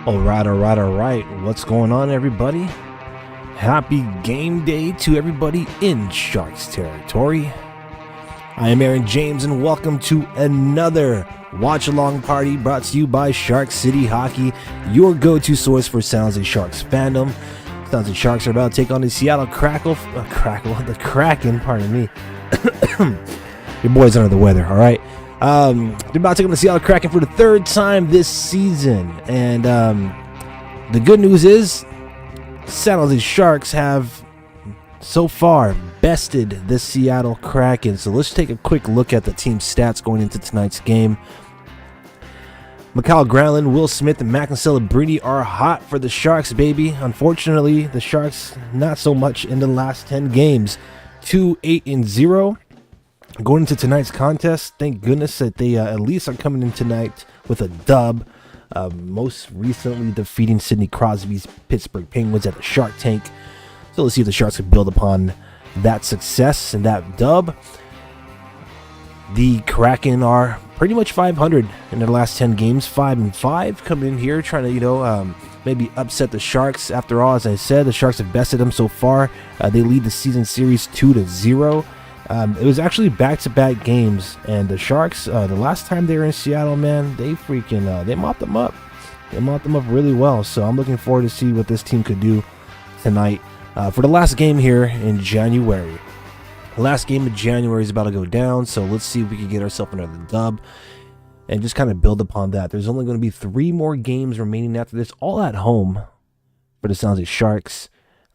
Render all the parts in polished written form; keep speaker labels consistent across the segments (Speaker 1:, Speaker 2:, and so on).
Speaker 1: All right. What's going on, everybody? Happy game day to everybody in Sharks territory. I am Aaron James, and welcome to another watch-along party brought to you by Shark City Hockey, your go-to source for San Jose Sharks fandom. San Jose Sharks are about to take on the Seattle Kraken, pardon me. Your boy's under the weather, all right? They're about to take on the Seattle Kraken for the third time this season, and the good news is San Jose Sharks have so far bested the Seattle Kraken. So let's take a quick look at the team's stats going into tonight's game. Mikhail Granlund, Will Smith, and Mackin Celebrini are hot for the Sharks, baby. Unfortunately, the Sharks not so much in the last 10 games. 2-8-0. Going into tonight's contest, thank goodness that they at least are coming in tonight with a dub. Most recently defeating Sidney Crosby's Pittsburgh Penguins at the Shark Tank. So let's see if the Sharks can build upon that success and that dub. The Kraken are pretty much 500 in their last 10 games, 5-5, coming in here trying to, maybe upset the Sharks. After all, as I said, the Sharks have bested them so far. They lead the season series 2-0. It was actually back-to-back games, and the Sharks, the last time they were in Seattle, man, they freaking, they mopped them up. They mopped them up really well, so I'm looking forward to see what this team could do tonight for the last game here in January. The last game of January is about to go down, so let's see if we can get ourselves another dub and just kind of build upon that. There's only going to be 3 more games remaining after this, all at home for the San Jose Sharks,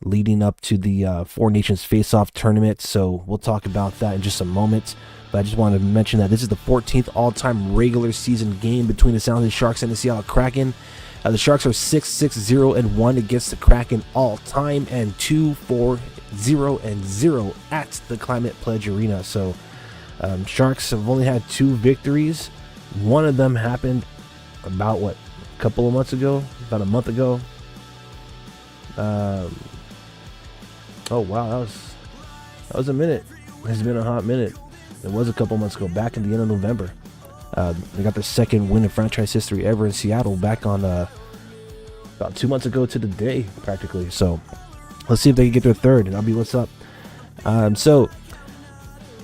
Speaker 1: leading up to the Four Nations Face-Off tournament, so we'll talk about that in just a moment. But I just wanted to mention that this is the 14th all-time regular season game between the San Jose Sharks and the Seattle Kraken. The Sharks are 6-6-0-1 against the Kraken all-time, and 2-4-0-0 at the Climate Pledge Arena. So Sharks have only had 2 victories. One of them happened about, a couple of months ago? About a month ago. Oh wow, that was a minute. It's been a hot minute. It was a couple months ago, back in the end of November. They got their second win in franchise history ever in Seattle, back on about 2 months ago to the day, practically. So let's see if they can get their third, and that'll be what's up. So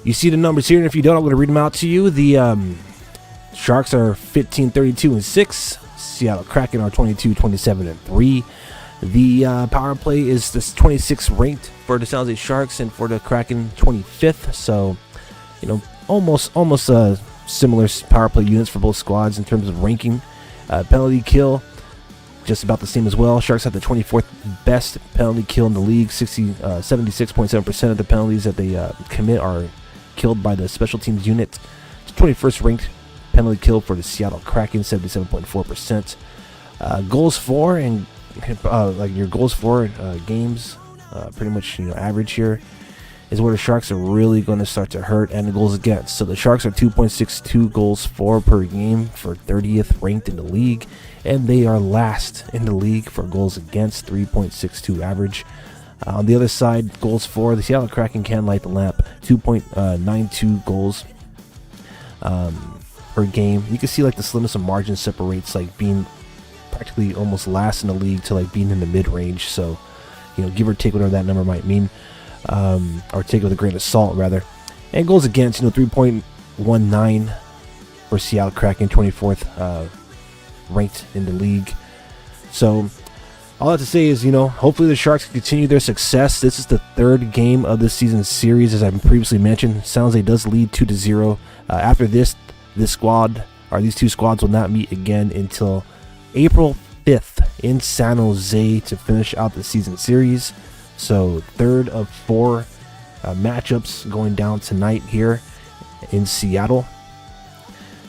Speaker 1: you see the numbers here, and if you don't, I'm going to read them out to you. The Sharks are 15-32-6. Seattle Kraken are 22-27-3. The power play is this 26th ranked for the San Jose Sharks, and for the Kraken 25th. So, almost similar power play units for both squads in terms of ranking. Penalty kill, just about the same as well. Sharks have the 24th best penalty kill in the league. 76.7% of the penalties that they commit are killed by the special teams unit. 21st ranked penalty kill for the Seattle Kraken, 77.4%. Goals for, and your goals for games, pretty much average here, is where the Sharks are really going to start to hurt, and the goals against. So the Sharks are 2.62 goals for per game, for 30th ranked in the league, and they are last in the league for goals against, 3.62 average. On the other side, goals for, the Seattle Kraken can light the lamp, 2.92 goals per game. You can see the slimmest of margin separates being practically almost last in the league to being in the mid-range. So give or take whatever that number might mean, or take it with a grain of salt rather. And goals against, 3.19 for Seattle Kraken, 24th ranked in the league. So all I have to say is, hopefully the Sharks can continue their success. This is the 3rd game of this season's series, as I previously mentioned. San Jose does lead 2-0. After this squad, or these two squads, will not meet again until April 5th in San Jose to finish out the season series. So 3rd of 4 matchups going down tonight here in Seattle.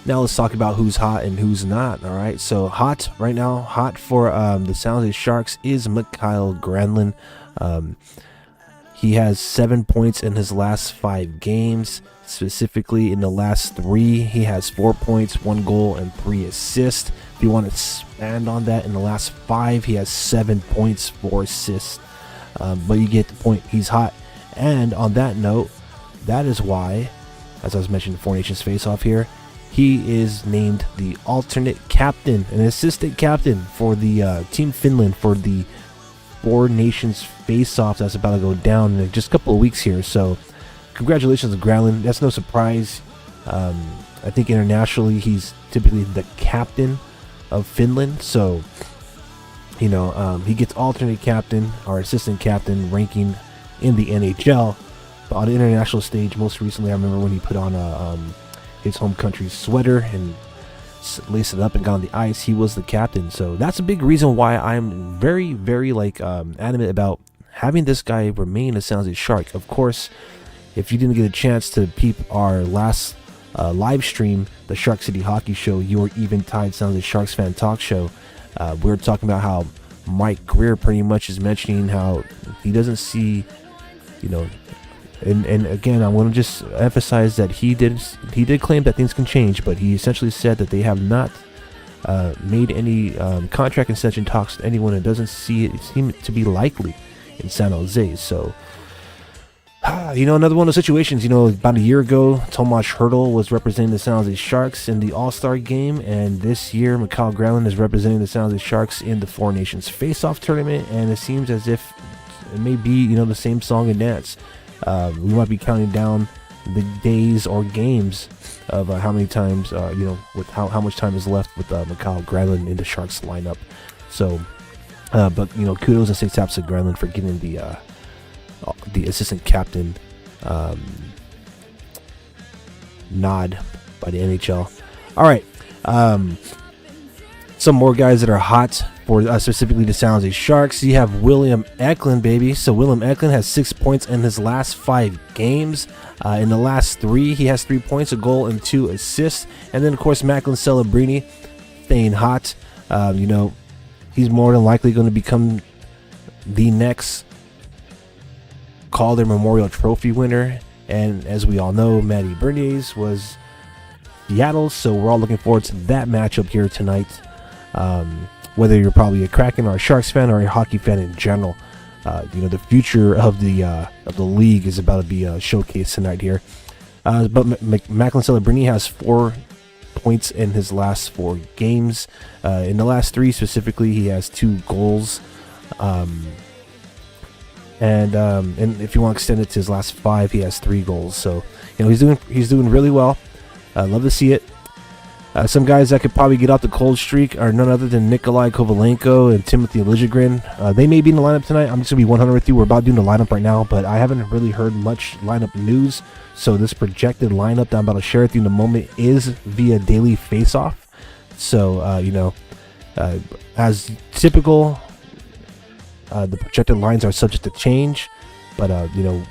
Speaker 1: Now let's talk about who's hot and who's not. All right, so hot right now, hot for the San Jose Sharks is Mikhail Granlund. He has 7 points in his last 5 games. Specifically, in the last 3, he has 4 points, 1 goal, and 3 assists. If you want to expand on that, in the last 5, he has 7 points, 4 assists. But you get the point. He's hot. And on that note, that is why, as I was mentioning, the Four Nations Face-Off here, he is named the alternate captain, an assistant captain for the Team Finland for the Four Nations face-off that's about to go down in just a couple of weeks here. So congratulations to Granlund. That's no surprise. I think internationally he's typically the captain of Finland, so he gets alternate captain or assistant captain ranking in the NHL. But on the international stage, most recently I remember when he put on his home country's sweater and laced it up and got on the ice, he was the captain. So that's a big reason why I'm very, very adamant about having this guy remain a San Jose Shark. Of course, if you didn't get a chance to peep our last live stream, the Shark City Hockey Show, your Eventide San Jose Sharks fan talk show, we were talking about how Mike Greer pretty much is mentioning how he doesn't see, and again, I want to just emphasize that he did claim that things can change, but he essentially said that they have not made any contract extension talks to anyone, and doesn't seem to be likely in San Jose. So, another one of those situations, about a year ago, Tomas Hertl was representing the San Jose Sharks in the All-Star game, and this year, Mikael Granlund is representing the San Jose Sharks in the Four Nations Face-Off tournament, and it seems as if it may be, the same song and dance. We might be counting down the days or games of how many times, with how much time is left with Mikael Granlund in the Sharks lineup. So, but kudos and say taps to Granlund for getting the assistant captain nod by the NHL. All right, some more guys that are hot for specifically the San Jose Sharks. You have William Eklund, baby. So William Eklund has 6 points in his last 5 games. In the last 3, he has 3 points, a goal, and 2 assists. And then, of course, Macklin Celebrini staying hot. He's more than likely going to become the next Calder Memorial Trophy winner. And as we all know, Matty Berniers was Seattle, so we're all looking forward to that matchup here tonight. Whether you're probably a Kraken or a Sharks fan or a hockey fan in general, the future of the league is about to be showcased tonight here. But Macklin Celebrini has 4 points in his last 4 games. In the last 3 specifically, he has 2 goals. And if you want to extend it to his last 5, he has 3 goals. So he's doing really well. Love to see it. Some guys that could probably get off the cold streak are none other than Nikolai Kovalenko and Timothy Liljegren. They may be in the lineup tonight. I'm just going to be 100 with you. We're about doing the lineup right now, but I haven't really heard much lineup news. So this projected lineup that I'm about to share with you in a moment is via Daily Faceoff. So, as typical, the projected lines are subject to change. But,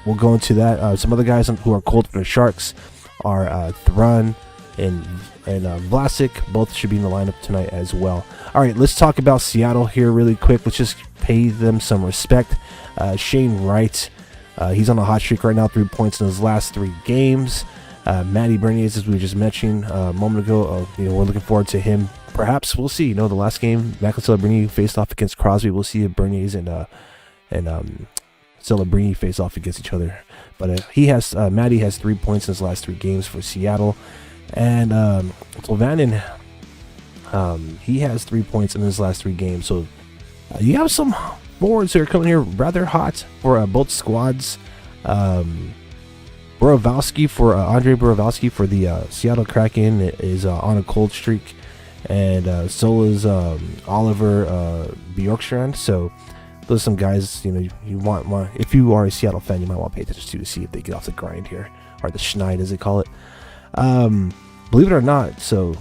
Speaker 1: we'll go into that. Some other guys who are cold for the Sharks are Thran and Vlasic. Both should be in the lineup tonight as well. All right, let's talk about Seattle here really quick. Let's just pay them some respect. Shane Wright, he's on a hot streak right now, 3 points in his last 3 games. Matty Berniers, as we were just mentioning a moment ago, we're looking forward to him. Perhaps we'll see. The last game, Macklin Celebrini faced off against Crosby. We'll see if Berniers and Celebrini face off against each other. But Matty has 3 points in his last 3 games for Seattle. And Tolvanen, he has 3 points in his last 3 games. So you have some forwards that are coming here rather hot for both squads. Buravalsky for Andre Buravalsky for the Seattle Kraken is on a cold streak, and so is Oliver Bjorkstrand. So those are some guys you want if you are a Seattle fan, you might want to pay attention to see if they get off the grind here, or the schneid as they call it. Believe it or not, so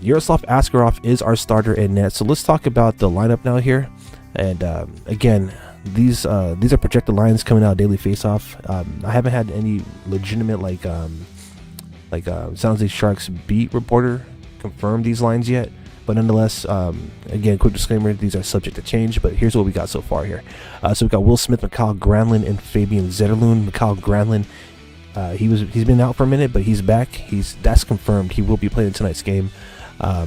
Speaker 1: Yaroslav Askarov is our starter in net. So let's talk about the lineup now here. And again, these are projected lines coming out of Daily Faceoff. I haven't had any legitimate San Jose Sharks beat reporter confirm these lines yet. But nonetheless, again, quick disclaimer, these are subject to change, but here's what we got so far here. So we've got Will Smith, Mikael Granlund, and Fabian Zetterlund. Mikael Granlund, he's been out for a minute, but he's back. That's confirmed. He will be playing in tonight's game.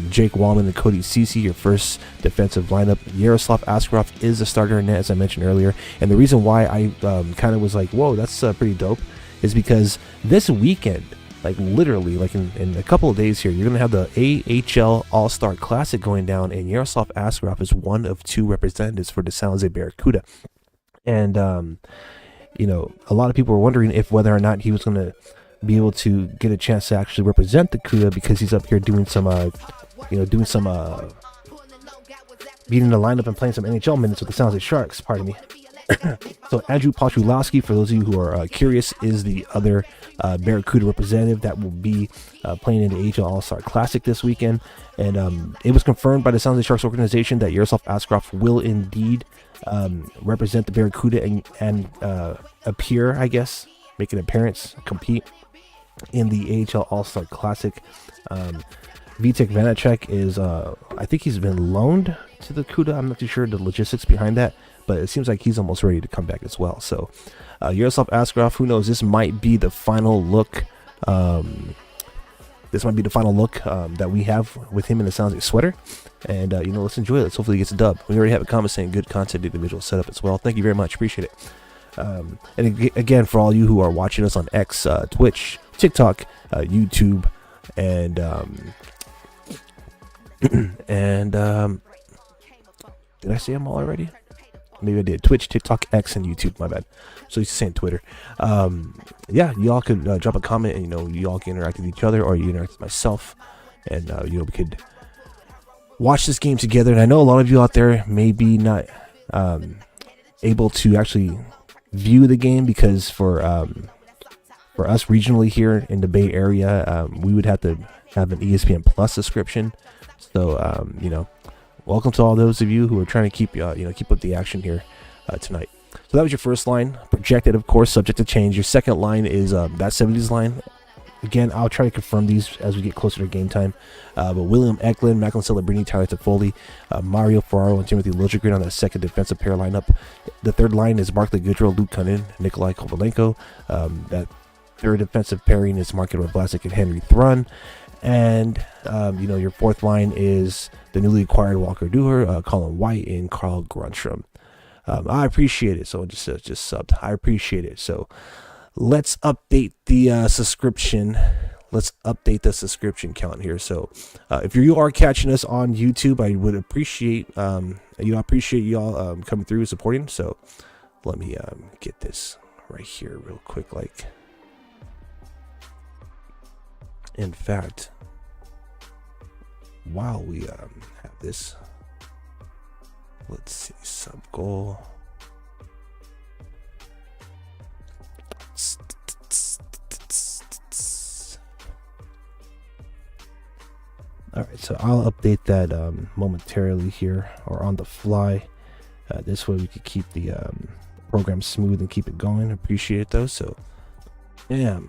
Speaker 1: Jake Wallman and Cody Ceci, your first defensive lineup. Yaroslav Askarov is the starter in net, as I mentioned earlier. And the reason why I kind of was like, whoa, that's pretty dope, is because this weekend like literally, like in a couple of days here, you're gonna have the AHL All-Star Classic going down, and Yaroslav Askarov is one of 2 representatives for the San Jose Barracuda. And a lot of people were wondering if whether or not he was gonna be able to get a chance to actually represent the CUDA, because he's up here doing some beating the lineup and playing some NHL minutes with the San Jose Sharks. Pardon me. So Andrew Pochulowski, for those of you who are curious, is the other Barracuda representative that will be playing in the AHL All-Star Classic this weekend. And it was confirmed by the San Jose Sharks organization that Yaroslav Askarov will indeed represent the Barracuda and appear, I guess, make an appearance, compete in the AHL All-Star Classic. Vitek Vanacek is, I think he's been loaned to the CUDA. I'm not too sure the logistics behind that, but it seems like he's almost ready to come back as well. So Yaroslav Askarov, who knows, this might be the final look. That we have with him in the San Jose sweater. And, let's enjoy it. Let's hopefully he gets a dub. We already have a comment saying good content, individual setup as well. Thank you very much. Appreciate it. And again, for all you who are watching us on X, Twitch, TikTok, YouTube, and did I say them all already? Maybe I did. Twitch, TikTok, X, and YouTube. My bad. So he's saying Twitter. Y'all could drop a comment, and y'all can interact with each other, or you interact with myself, and we could watch this game together. And I know a lot of you out there may be not able to actually view the game, because for us regionally here in the Bay Area, we would have to have an ESPN Plus subscription. So welcome to all those of you who are trying to keep up the action here tonight. So that was your first line, projected, of course, subject to change. Your second line is that 70s line. Again, I'll try to confirm these as we get closer to game time. But William Eklund, Macklin Celebrini, Tyler Toffoli, Mario Ferraro, and Timothy Liljegren on that second defensive pair lineup. The third line is Barclay Goodrow, Luke Kunin, Nikolai Kovalenko. That third defensive pairing is Markin Rablasik and Henry Thrun. And, your fourth line is the newly acquired Walker Duher, Colin White, and Carl Grunstrom. I appreciate it. So just subbed. I appreciate it. So let's update the subscription. Let's update the subscription count here. So if you are catching us on YouTube, I would appreciate y'all coming through and supporting. So let me get this right here real quick. In fact, while we have this, let's see, sub goal. All right, so I'll update that momentarily here, or on the fly. This way we could keep the program smooth and keep it going. Appreciate it though. So, yeah.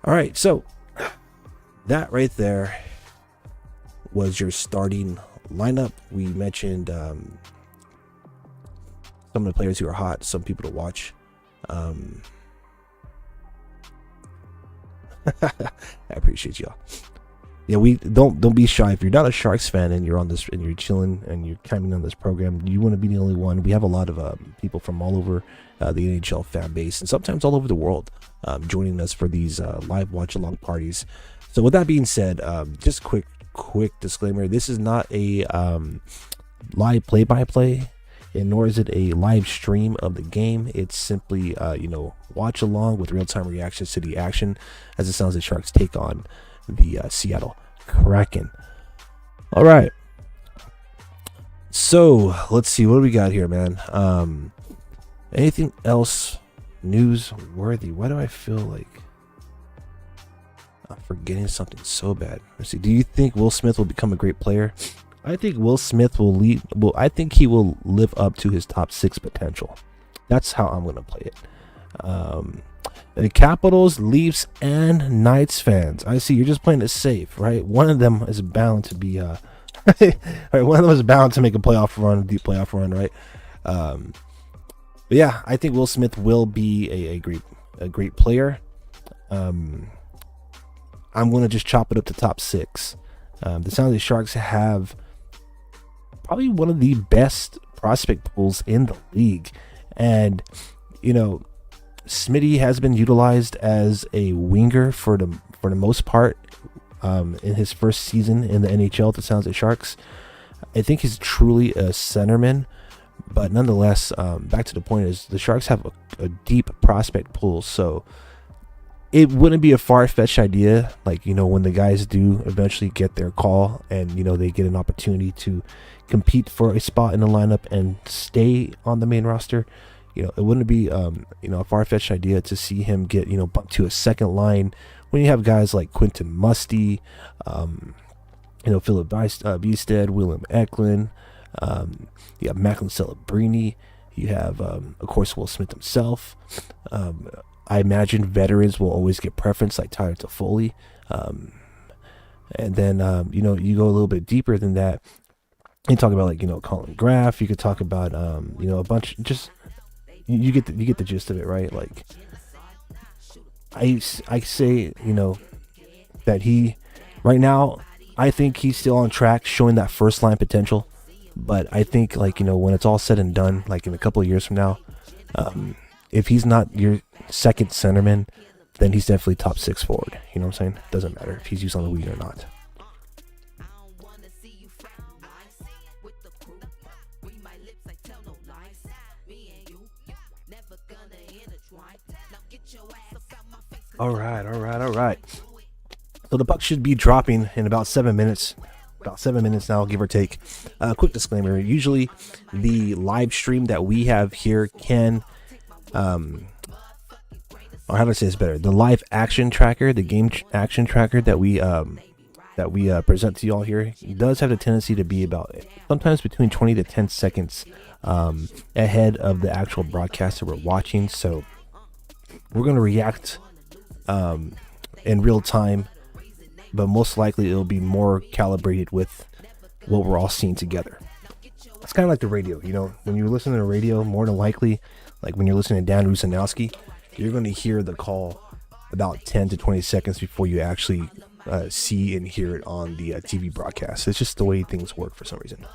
Speaker 1: All right, so that right there was your starting lineup. We mentioned some of the players who are hot, some people to watch. I appreciate y'all. Yeah, we don't be shy. If you're not a Sharks fan and you're on this and you're chilling and you're coming on this program, you want to be the only one. We have a lot of people from all over the NHL fan base, and sometimes all over the world, joining us for these live watch along parties. So with that being said, just quick disclaimer: this is not a live play-by-play, and nor is it a live stream of the game. It's simply watch along with real-time reactions to the action as the San Jose Sharks take on the Seattle Kraken. All right, so let's see, what do we got here, man? Anything else newsworthy? Why do I feel like I'm forgetting something so bad? Let's see. Do you think Will Smith will become a great player? I think Will Smith will lead. Well, I think he will live up to his top 6 potential. That's how I'm gonna play it. The Capitals, Leafs, and Knights fans, I see you're just playing it safe, right? One of them is bound to be right, one of them is bound to make a playoff run, a deep playoff run, right? But yeah, I think Will Smith will be a great player. I'm gonna just chop it up to top 6. The San Jose Sharks have probably one of the best prospect pools in the league, and Smitty has been utilized as a winger for the most part in his first season in the NHL with the San Jose Sharks. I think he's truly a centerman, but nonetheless, back to the point is the Sharks have a deep prospect pool, so it wouldn't be a far-fetched idea, like, you know, when the guys do eventually get their call and, you know, they get an opportunity to compete for a spot in the lineup and stay on the main roster. You know, it wouldn't be, you know, a far-fetched idea to see him get, you know, bumped to a second line when you have guys like Quentin Musty, you know, Philip Biested, Willem Eklund, you have Macklin Celebrini, you have, of course, Will Smith himself. I imagine veterans will always get preference, like Tyler Toffoli. And then, you know, you go a little bit deeper than that. You talk about, like, you know, Colin Graff. You could talk about, you know, a bunch. Just you get the gist of it, right? Like, I say, you know, that he right now, I think he's still on track, showing that first line potential. But I think, like, you know, when it's all said and done, like in a couple of years from now, if he's not your second centerman, then he's definitely top 6 forward. You know what I'm saying? Doesn't matter if he's used on the wing or not. All right. So the puck should be dropping in about 7 minutes. About 7 minutes now, give or take. Quick disclaimer: usually, the live stream that we have here can, or how do I say this better? The live action tracker, the game action tracker that we present to y'all here, does have a tendency to be about sometimes between 20 to 10 seconds ahead of the actual broadcast that we're watching. So we're gonna react in real time, but most likely it'll be more calibrated with what we're all seeing together. It's kind of like the radio, you know, when you listen to the radio, more than likely, like when you're listening to Dan Rusanowski, you're going to hear the call about 10 to 20 seconds before you actually see and hear it on the TV broadcast. It's just the way things work for some reason.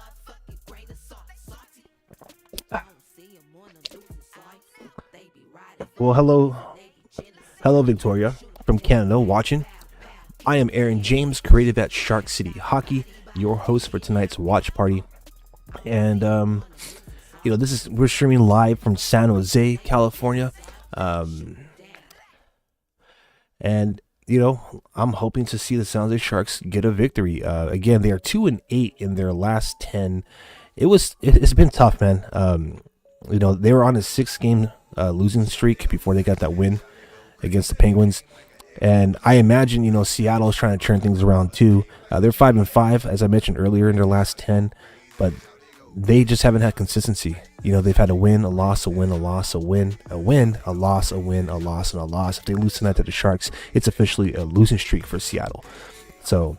Speaker 1: Well, hello Victoria from Canada watching. I am Aaron James, creative at Shark City Hockey, your host for tonight's watch party. And you know, we're streaming live from San Jose, California. And you know, I'm hoping to see the San Jose Sharks get a victory. Again, they are 2-8 in their last 10. It's been tough, man. You know, they were on a 6-game losing streak before they got that win against the Penguins. And I imagine, you know, Seattle is trying to turn things around too. They're 5-5, as I mentioned earlier, in their last 10, but they just haven't had consistency. You know, they've had a win, a loss, a win, a loss, a win, a win, a loss, a win, a loss, and a loss. If they lose tonight to the Sharks, it's officially a losing streak for Seattle. So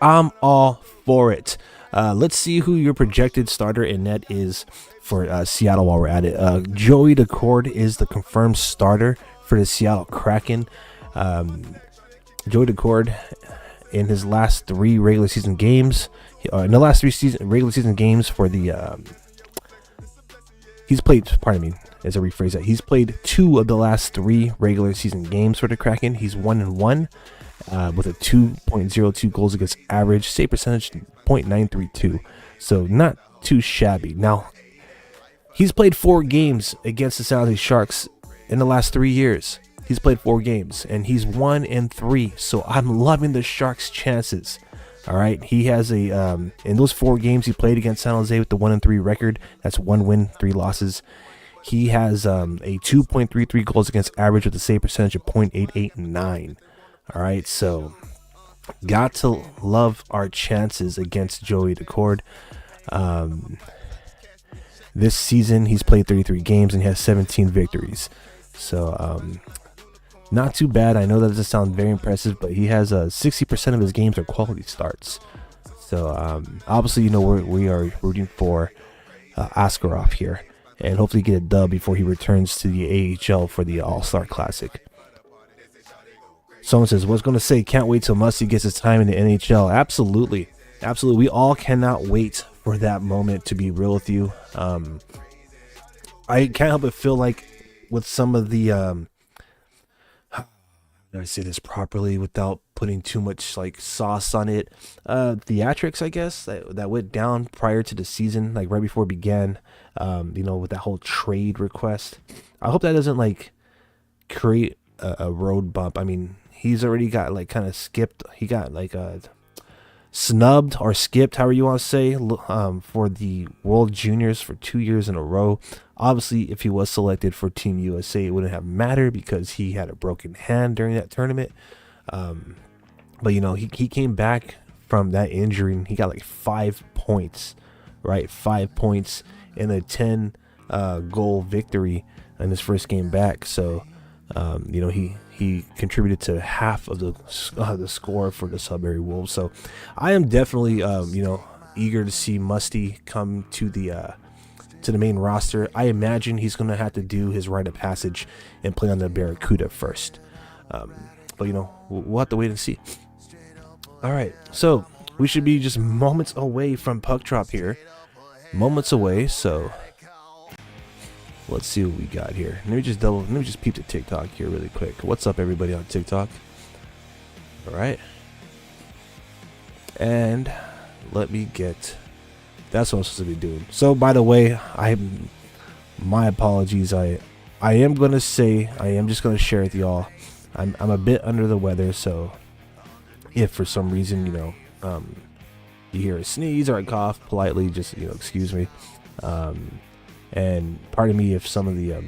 Speaker 1: I'm all for it. Let's see who your projected starter in net is for Seattle while we're at it. Joey Daccord is the confirmed starter for the Seattle Kraken. Joey Daccord, in his last 3 regular season games, in the last 3 regular season games for the, he's played 2 of the last 3 regular season games for the Kraken. He's 1-1 with a 2.02 goals against average, save percentage 0.932. So not too shabby. Now, he's played 4 games against the San Jose Sharks in the last 3 years. He's played 4 games and he's 1-3. So I'm loving the Sharks' chances. All right, he has a in those 4 games he played against San Jose with the 1-3 record. That's 1 win, 3 losses. He has a 2.33 goals against average with a save percentage of 0.889. All right, so got to love our chances against Joey Daccord. This season he's played 33 games and he has 17 victories. So not too bad. I know that doesn't sound very impressive, but he has 60% of his games are quality starts. So obviously, you know, we are rooting for Askarov here, and hopefully get a dub before he returns to the AHL for the All-Star Classic. Someone says, "What's going to say? Can't wait till Musty gets his time in the NHL." Absolutely, absolutely. We all cannot wait for that moment. To be real with you, I can't help but feel like with some of the how do I say this properly without putting too much like sauce on it? Theatrics, I guess, that went down prior to the season, like right before it began. With that whole trade request. I hope that doesn't like create a road bump. I mean, he's already got like kind of skipped. He got like snubbed or skipped, however you want to say, for the World Juniors for 2 years in a row. Obviously, if he was selected for Team USA, it wouldn't have mattered because he had a broken hand during that tournament. But he came back from that injury and he got like 5 points, right? 5 points in a 10 goal victory in his first game back. So, he contributed to half of the score for the Sudbury Wolves. So I am definitely, eager to see Musty come to the main roster. I imagine he's going to have to do his rite of passage and play on the Barracuda first. But we'll have to wait and see. All right, so we should be just moments away from puck drop here. Moments away, so let's see what we got here. Let me just peep the TikTok here really quick. What's up, everybody on TikTok? All right, and let me get. That's what I'm supposed to be doing. So, by the way, my apologies. I am gonna say I am just gonna share with y'all. I'm a bit under the weather, so if for some reason you hear a sneeze or a cough, politely just excuse me. And pardon me if some of the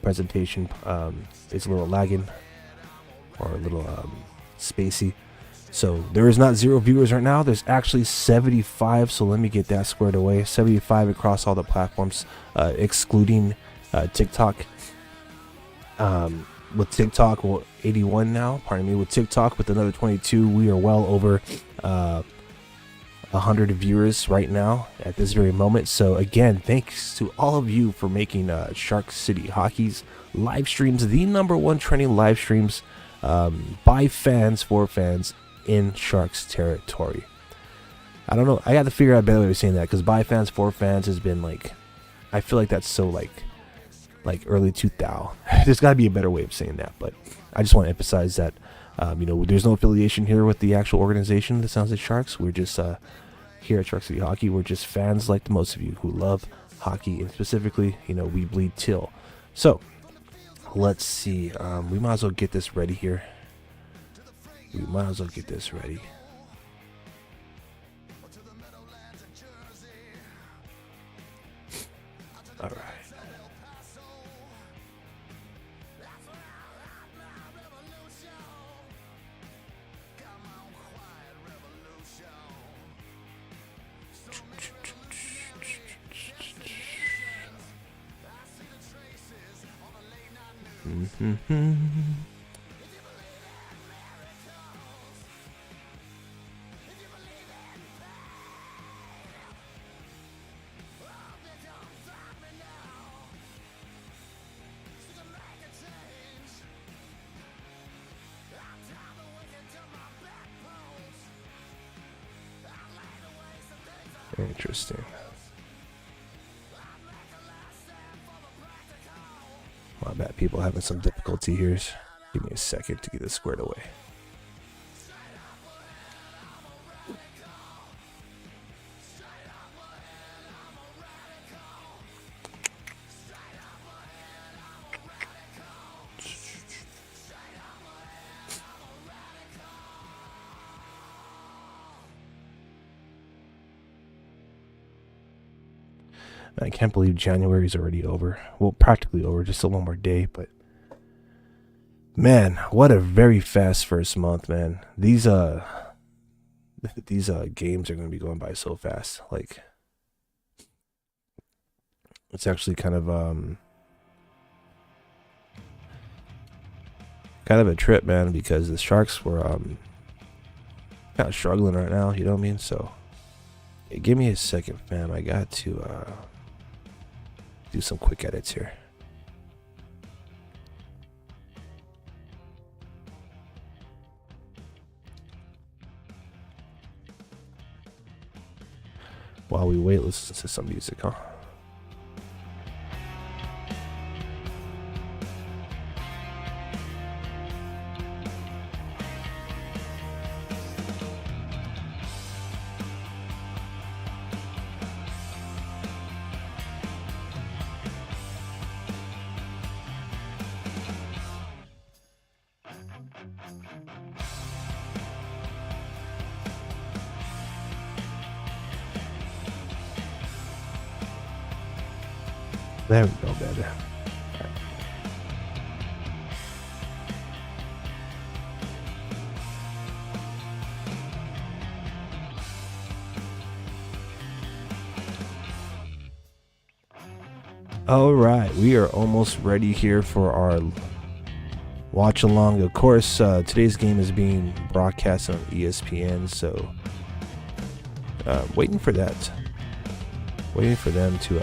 Speaker 1: presentation is a little lagging or a little spacey. So there is not 0 viewers right now. There's actually 75. So let me get that squared away. 75 across all the platforms, excluding TikTok. With TikTok, 81 now. Pardon me. With TikTok, with another 22, we are well over 100 viewers right now at this very moment. So again, thanks to all of you for making Shark City Hockey's live streams the #1 trending live streams by fans for fans in Sharks territory. I don't know. I got to figure out a better way of saying that, because by fans for fans has been like, I feel like that's so like early 2000. There's got to be a better way of saying that, but I just want to emphasize that there's no affiliation here with the actual organization that sounds like Sharks. We're just here at Shark City Hockey. We're just fans like most of you who love hockey, and specifically, we bleed Teal. So let's see. We might as well get this ready here. All right. Interesting. My bad, people having some difficulty here. Give me a second to get this squared away. I can't believe January is already over. Well, practically over, just one more day, but man, what a very fast first month, man. These games are going to be going by so fast. Like, it's actually kind of a trip, man, because the Sharks were kind of struggling right now, you know what I mean? So give me a second, fam. I got to do some quick edits here. While we wait, let's listen to some music, huh? There we go, better. All right, we are almost ready here for our watch along. Of course, today's game is being broadcast on ESPN, so waiting for that. Waiting for them to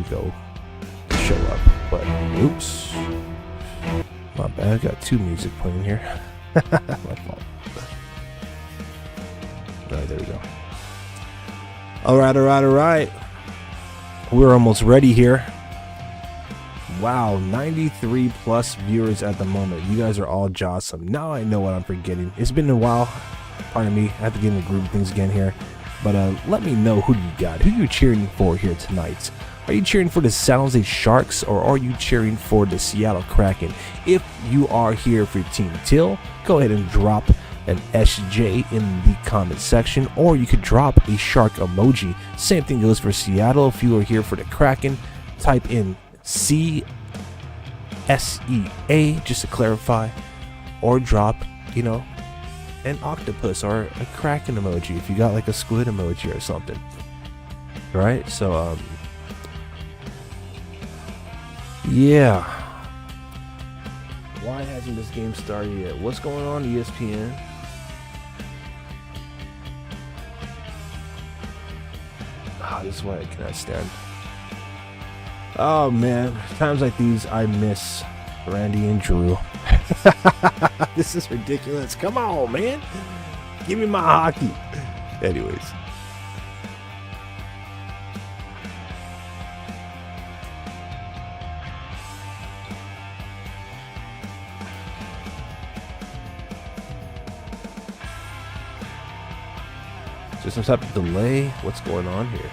Speaker 1: go show up. But oops, my bad. I got two music playing here. My fault. All right, there we go. All right. We're almost ready here. Wow, 93 plus viewers at the moment. You guys are all jawsome. Now I know what I'm forgetting. It's been a while. Pardon me. I have to get in the group of things again here. But let me know who you got. Who you cheering for here tonight? Are you cheering for the San Jose Sharks or are you cheering for the Seattle Kraken? If you are here for Team Teal, go ahead and drop an SJ in the comment section, or you could drop a shark emoji. Same thing goes for Seattle. If you are here for the Kraken, type in CSEA just to clarify, or drop, an octopus or a Kraken emoji if you got like a squid emoji or something. Right? So yeah. Why hasn't this game started yet? What's going on, ESPN? This is why I cannot stand. Oh man, times like these I miss Randy and Drew. This is ridiculous. Come on, man. Give me my hockey. Anyways. Is there some type of delay? What's going on here?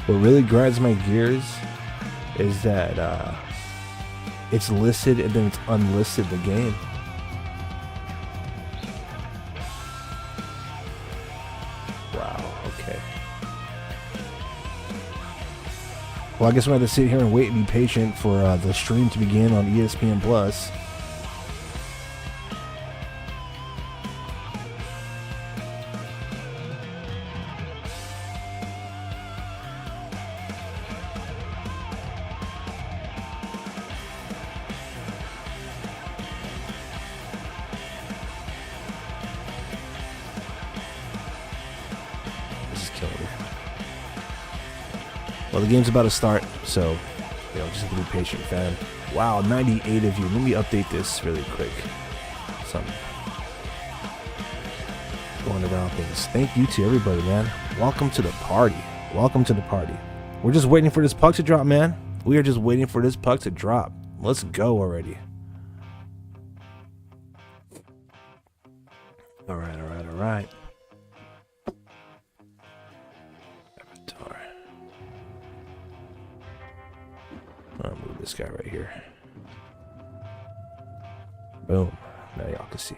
Speaker 1: What really grinds my gears is that it's listed and then it's unlisted the game. Wow, okay. Well, I guess we're going to have to sit here and wait and be patient for the stream to begin on ESPN Plus. Well, the game's about to start, so just be patient, fam. Wow, 98 of you. Let me update this really quick. Something going around things. Thank you to everybody, man. Welcome to the party. Welcome to the party. We're just waiting for this puck to drop, man. We are just waiting for this puck to drop. Let's go already. All right. I'll move this guy right here. Boom. Now y'all can see.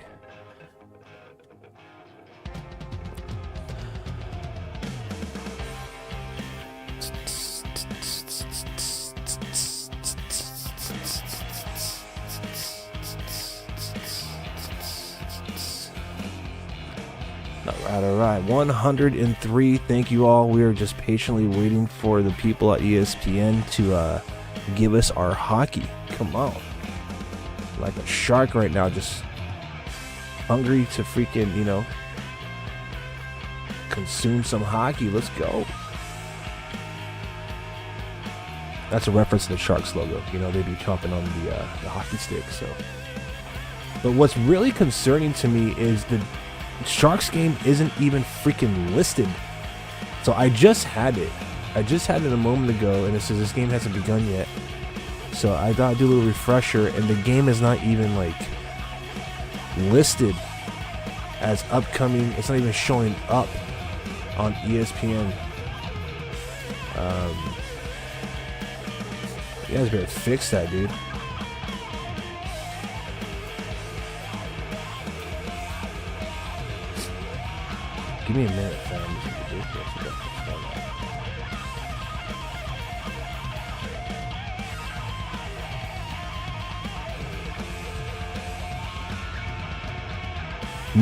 Speaker 1: All right. 103. Thank you all. We are just patiently waiting for the people at ESPN to give us our hockey. Come on. Like a shark right now, just hungry to freaking, consume some hockey. Let's go. That's a reference to the Sharks logo. They be chomping on the hockey stick. So, but what's really concerning to me is the Sharks game isn't even freaking listed. So I just had it. a moment ago, and it says this game hasn't begun yet. So I thought I'd do a little refresher, and the game is not even listed as upcoming. It's not even showing up on ESPN. You guys better fix that, dude. Give me a minute, fam. This is ridiculous. What the fuck's going on?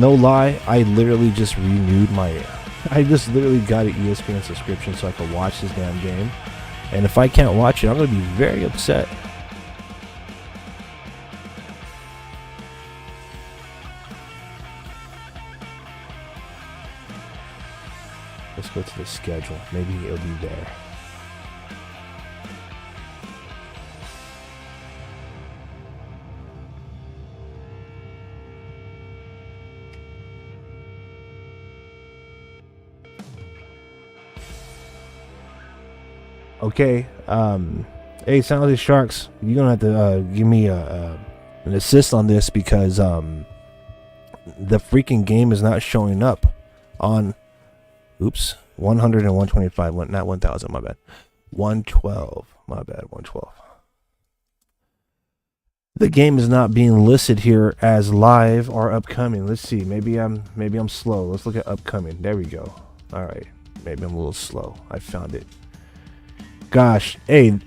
Speaker 1: No lie, I literally just renewed my... I just literally got an ESPN subscription so I could watch this damn game. And if I can't watch it, I'm going to be very upset. Let's go to the schedule. Maybe it'll be there. Okay, hey, San Jose Sharks, you're gonna have to give me an assist on this because the freaking game is not showing up on 100 and 125, not 1000, my bad, 112, my bad, 112. The game is not being listed here as live or upcoming. Let's see, maybe I'm slow. Let's look at upcoming. There we go. All right, maybe I'm a little slow. I found it. Gosh, hey,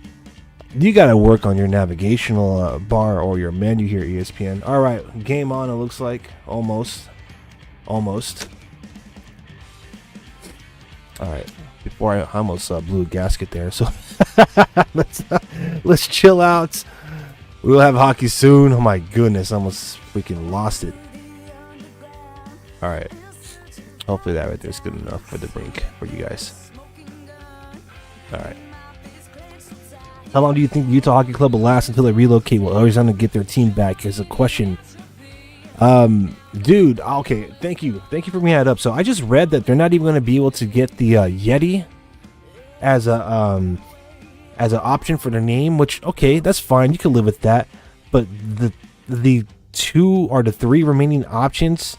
Speaker 1: you gotta work on your navigational bar or your menu here, ESPN. All right, game on. It looks like almost. All right, before I almost blew a gasket there. So let's chill out. We'll have hockey soon. Oh my goodness, I almost freaking lost it. All right, hopefully that right there is good enough for the brink for you guys. All right. How long do you think the Utah Hockey Club will last until they relocate? Will Arizona get their team back? Is a question. Dude, okay, thank you for bringing that up. So I just read that they're not even going to be able to get the Yeti as a option for the name, which, okay, that's fine. You can live with that. But the 2 or the 3 remaining options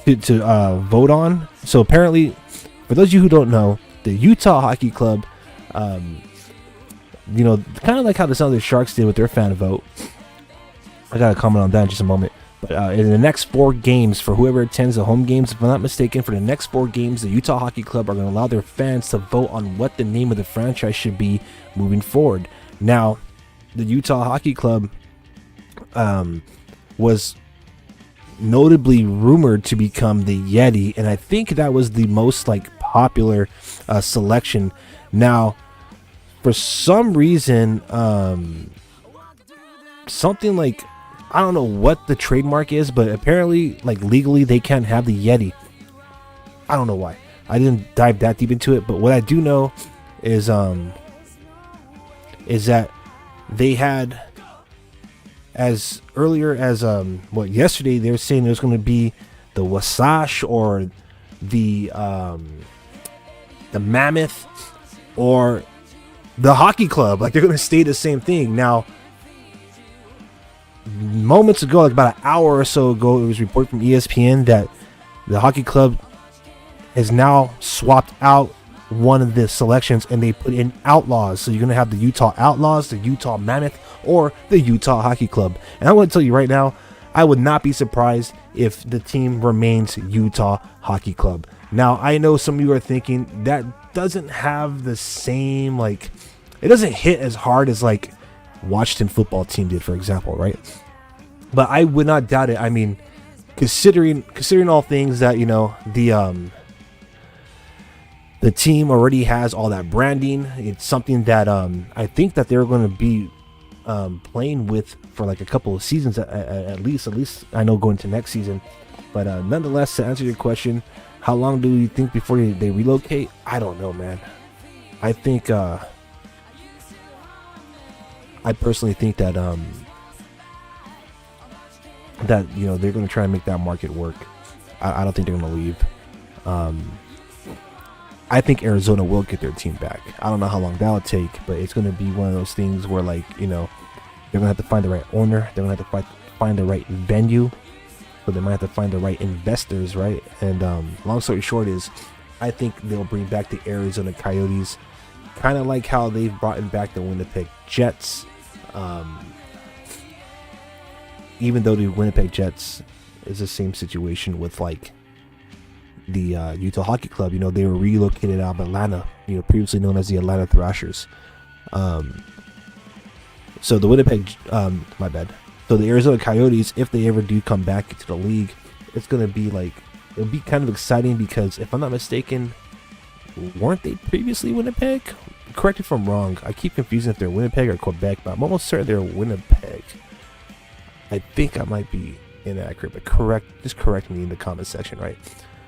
Speaker 1: to vote on. So apparently, for those of you who don't know, the Utah Hockey Club, you know, kind of like how the San Jose Sharks did with their fan vote. I got to comment on that in just a moment. But in the next 4 games, for whoever attends the home games, if I'm not mistaken, for the next 4 games, the Utah Hockey Club are going to allow their fans to vote on what the name of the franchise should be moving forward. Now, the Utah Hockey Club was notably rumored to become the Yeti, and I think that was the most popular selection. Now, for some reason, something like, I don't know what the trademark is, but apparently, legally, they can't have the Yeti. I don't know why. I didn't dive that deep into it, but what I do know is that they had, as earlier as yesterday, they were saying there's going to be the Wasatch or the Mammoth or the Hockey Club. They're going to stay the same thing. Now, moments ago, about an hour or so ago, it was reported from ESPN that the Hockey Club has now swapped out one of the selections and they put in Outlaws. So you're going to have the Utah Outlaws, the Utah Mammoth, or the Utah Hockey Club. And I want to tell you right now, I would not be surprised if the team remains Utah Hockey Club. Now, I know some of you are thinking that doesn't have the same, it doesn't hit as hard as Washington football team did, for example, right? But I would not doubt it. I mean, considering all things that, the team already has all that branding. It's something that I think that they're going to be playing with for a couple of seasons at least I know going to next season. But nonetheless, to answer your question, how long do you think before they relocate? I don't know, man. I think I personally think that they're going to try and make that market work. I don't think they're going to leave. I think Arizona will get their team back. I don't know how long that'll take, but it's going to be one of those things where they're going to have to find the right owner. They're going to have to find the right venue. So they might have to find the right investors, right? And long story short is, I think they'll bring back the Arizona Coyotes, kind of like how they've brought back the Winnipeg Jets. Even though the Winnipeg Jets is the same situation with the Utah Hockey Club. They were relocated out of Atlanta, previously known as the Atlanta Thrashers. So the Winnipeg, my bad. So the Arizona Coyotes, if they ever do come back into the league, it's gonna be it'll be kind of exciting because if I'm not mistaken, weren't they previously Winnipeg? Correct me if I'm wrong. I keep confusing if they're Winnipeg or Quebec, but I'm almost certain they're Winnipeg. I think I might be inaccurate, but just correct me in the comment section, right?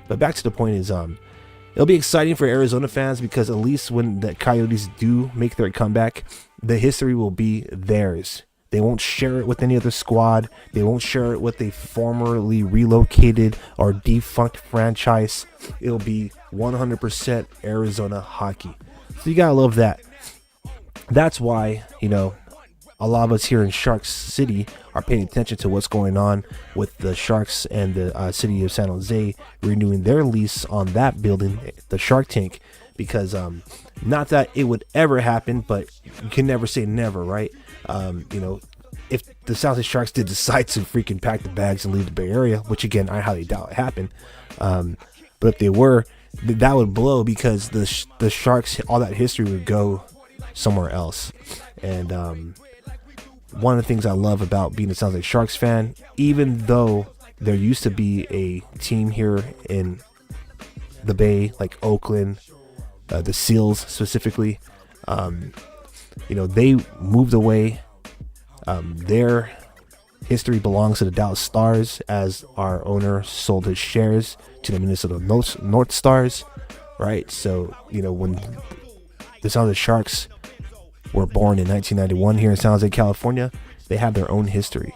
Speaker 1: But back to the point is, it'll be exciting for Arizona fans because at least when the Coyotes do make their comeback, the history will be theirs. They won't share it with any other squad. They won't share it with a formerly relocated or defunct franchise. It'll be 100% Arizona hockey. So you gotta love that. That's why, a lot of us here in Sharks City are paying attention to what's going on with the Sharks and the city of San Jose renewing their lease on that building, the Shark Tank, because not that it would ever happen, but you can never say never, right? If the San Jose Sharks did decide to freaking pack the bags and leave the Bay Area, which again I highly doubt it happened, but if they were, that would blow because the Sharks, all that history would go somewhere else. And one of the things I love about being a San Jose Sharks fan, even though there used to be a team here in the Bay, like Oakland, the Seals specifically, they moved away. Their history belongs to the Dallas Stars, as our owner sold his shares to the Minnesota North Stars, right? So, when the San Jose Sharks were born in 1991 here in San Jose, California, they have their own history.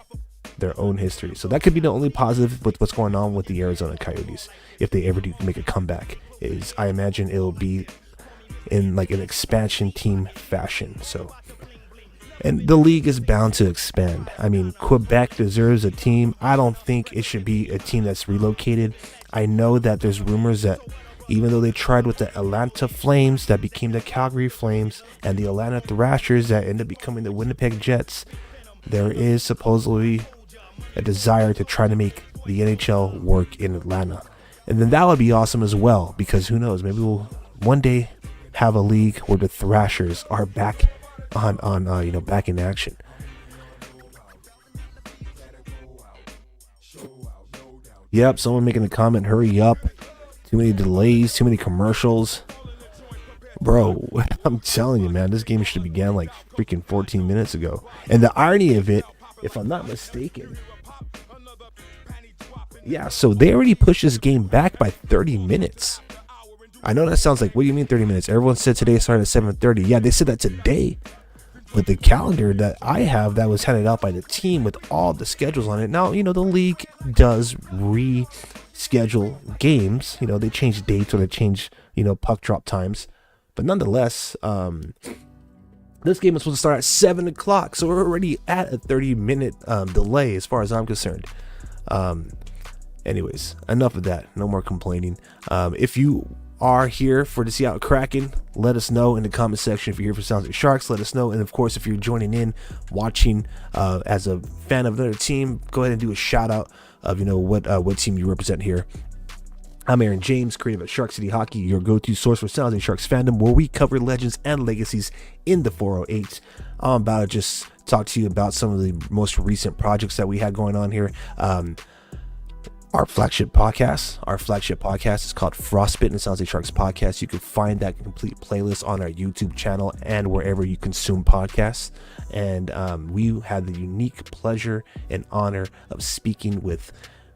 Speaker 1: So that could be the only positive with what's going on with the Arizona Coyotes. If they ever do make a comeback, is I imagine it'll be in an expansion team fashion. So, and the league is bound to expand. I mean, Quebec deserves a team. I don't think it should be a team that's relocated. I know that there's rumors that even though they tried with the Atlanta Flames that became the Calgary Flames and the Atlanta Thrashers that ended up becoming the Winnipeg Jets, there is supposedly a desire to try to make the NHL work in Atlanta. And then that would be awesome as well, because who knows, maybe we'll one day have a league where the Thrashers are back back in action. Yep, someone making a comment, hurry up. Too many delays, too many commercials. Bro, I'm telling you, man, this game should have began like freaking 14 minutes ago. And the irony of it, if I'm not mistaken, yeah, so they already pushed this game back by 30 minutes. I know that sounds like, what do you mean 30 minutes? Everyone said today started at 7:30. Yeah, they said that today. But the calendar that I have that was handed out by the team with all the schedules on it. Now, the league does reschedule games. They change dates or they change, puck drop times. But nonetheless, this game is supposed to start at 7 o'clock. So we're already at a 30-minute delay as far as I'm concerned. Anyways, enough of that. No more complaining. If you are here for the Seattle Kraken, let us know in the comment section. If you're here for San Jose Sharks, let us know. And of course, if you're joining in, watching as a fan of another team, go ahead and do a shout out of what team you represent here. I'm Aaron James, creative at Shark City Hockey, your go-to source for San Jose Sharks fandom, where we cover legends and legacies in the 408. I'm about to just talk to you about some of the most recent projects that we had going on here. Our flagship podcast is called Frostbitten and San Jose Sharks Podcast. You can find that complete playlist on our YouTube channel and wherever you consume podcasts. And we had the unique pleasure and honor of speaking with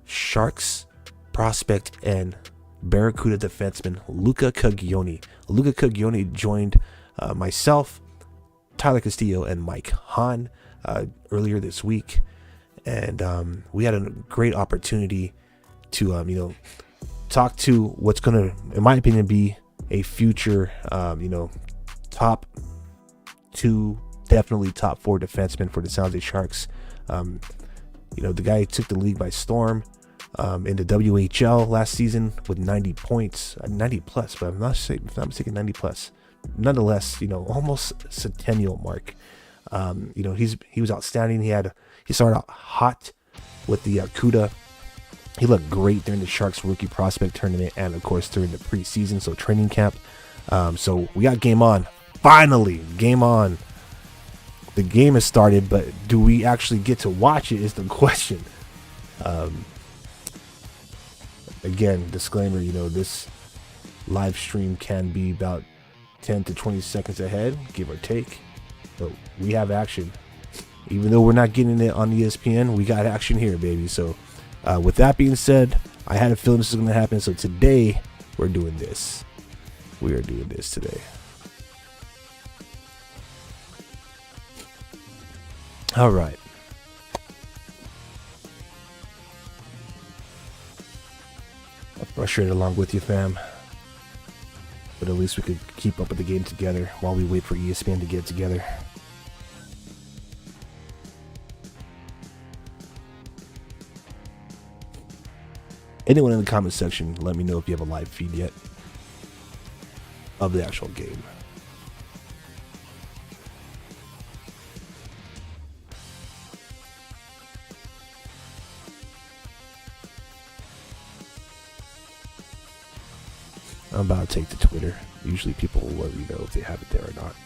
Speaker 1: Sharks prospect and Barracuda defenseman Luca Caglione. Luca Caglione joined myself, Tyler Castillo, and Mike Hahn earlier this week. And we had a great opportunity to talk to what's going to, in my opinion, be a future top 2, definitely top 4 defenseman for the San Jose Sharks. The guy took the league by storm in the WHL last season with 90 points, 90 plus, but I'm not mistaken, 90 plus. Nonetheless, almost centennial mark. He was outstanding. He started out hot with the CUDA He looked great during the Sharks rookie prospect tournament and, of course, during the preseason, so training camp. So we got game on. Finally, game on. The game has started, but do we actually get to watch it is the question. Again, disclaimer, this live stream can be about 10 to 20 seconds ahead, give or take. But we have action. Even though we're not getting it on ESPN, we got action here, baby. So with that being said, I had a feeling this was going to happen. So today, we're doing this. We are doing this today. All right. I'm frustrated along with you, fam. But at least we could keep up with the game together while we wait for ESPN to get it together. Anyone in the comment section, let me know if you have a live feed yet of the actual game. I'm about to take to Twitter. Usually people will let me know if they have it there or not.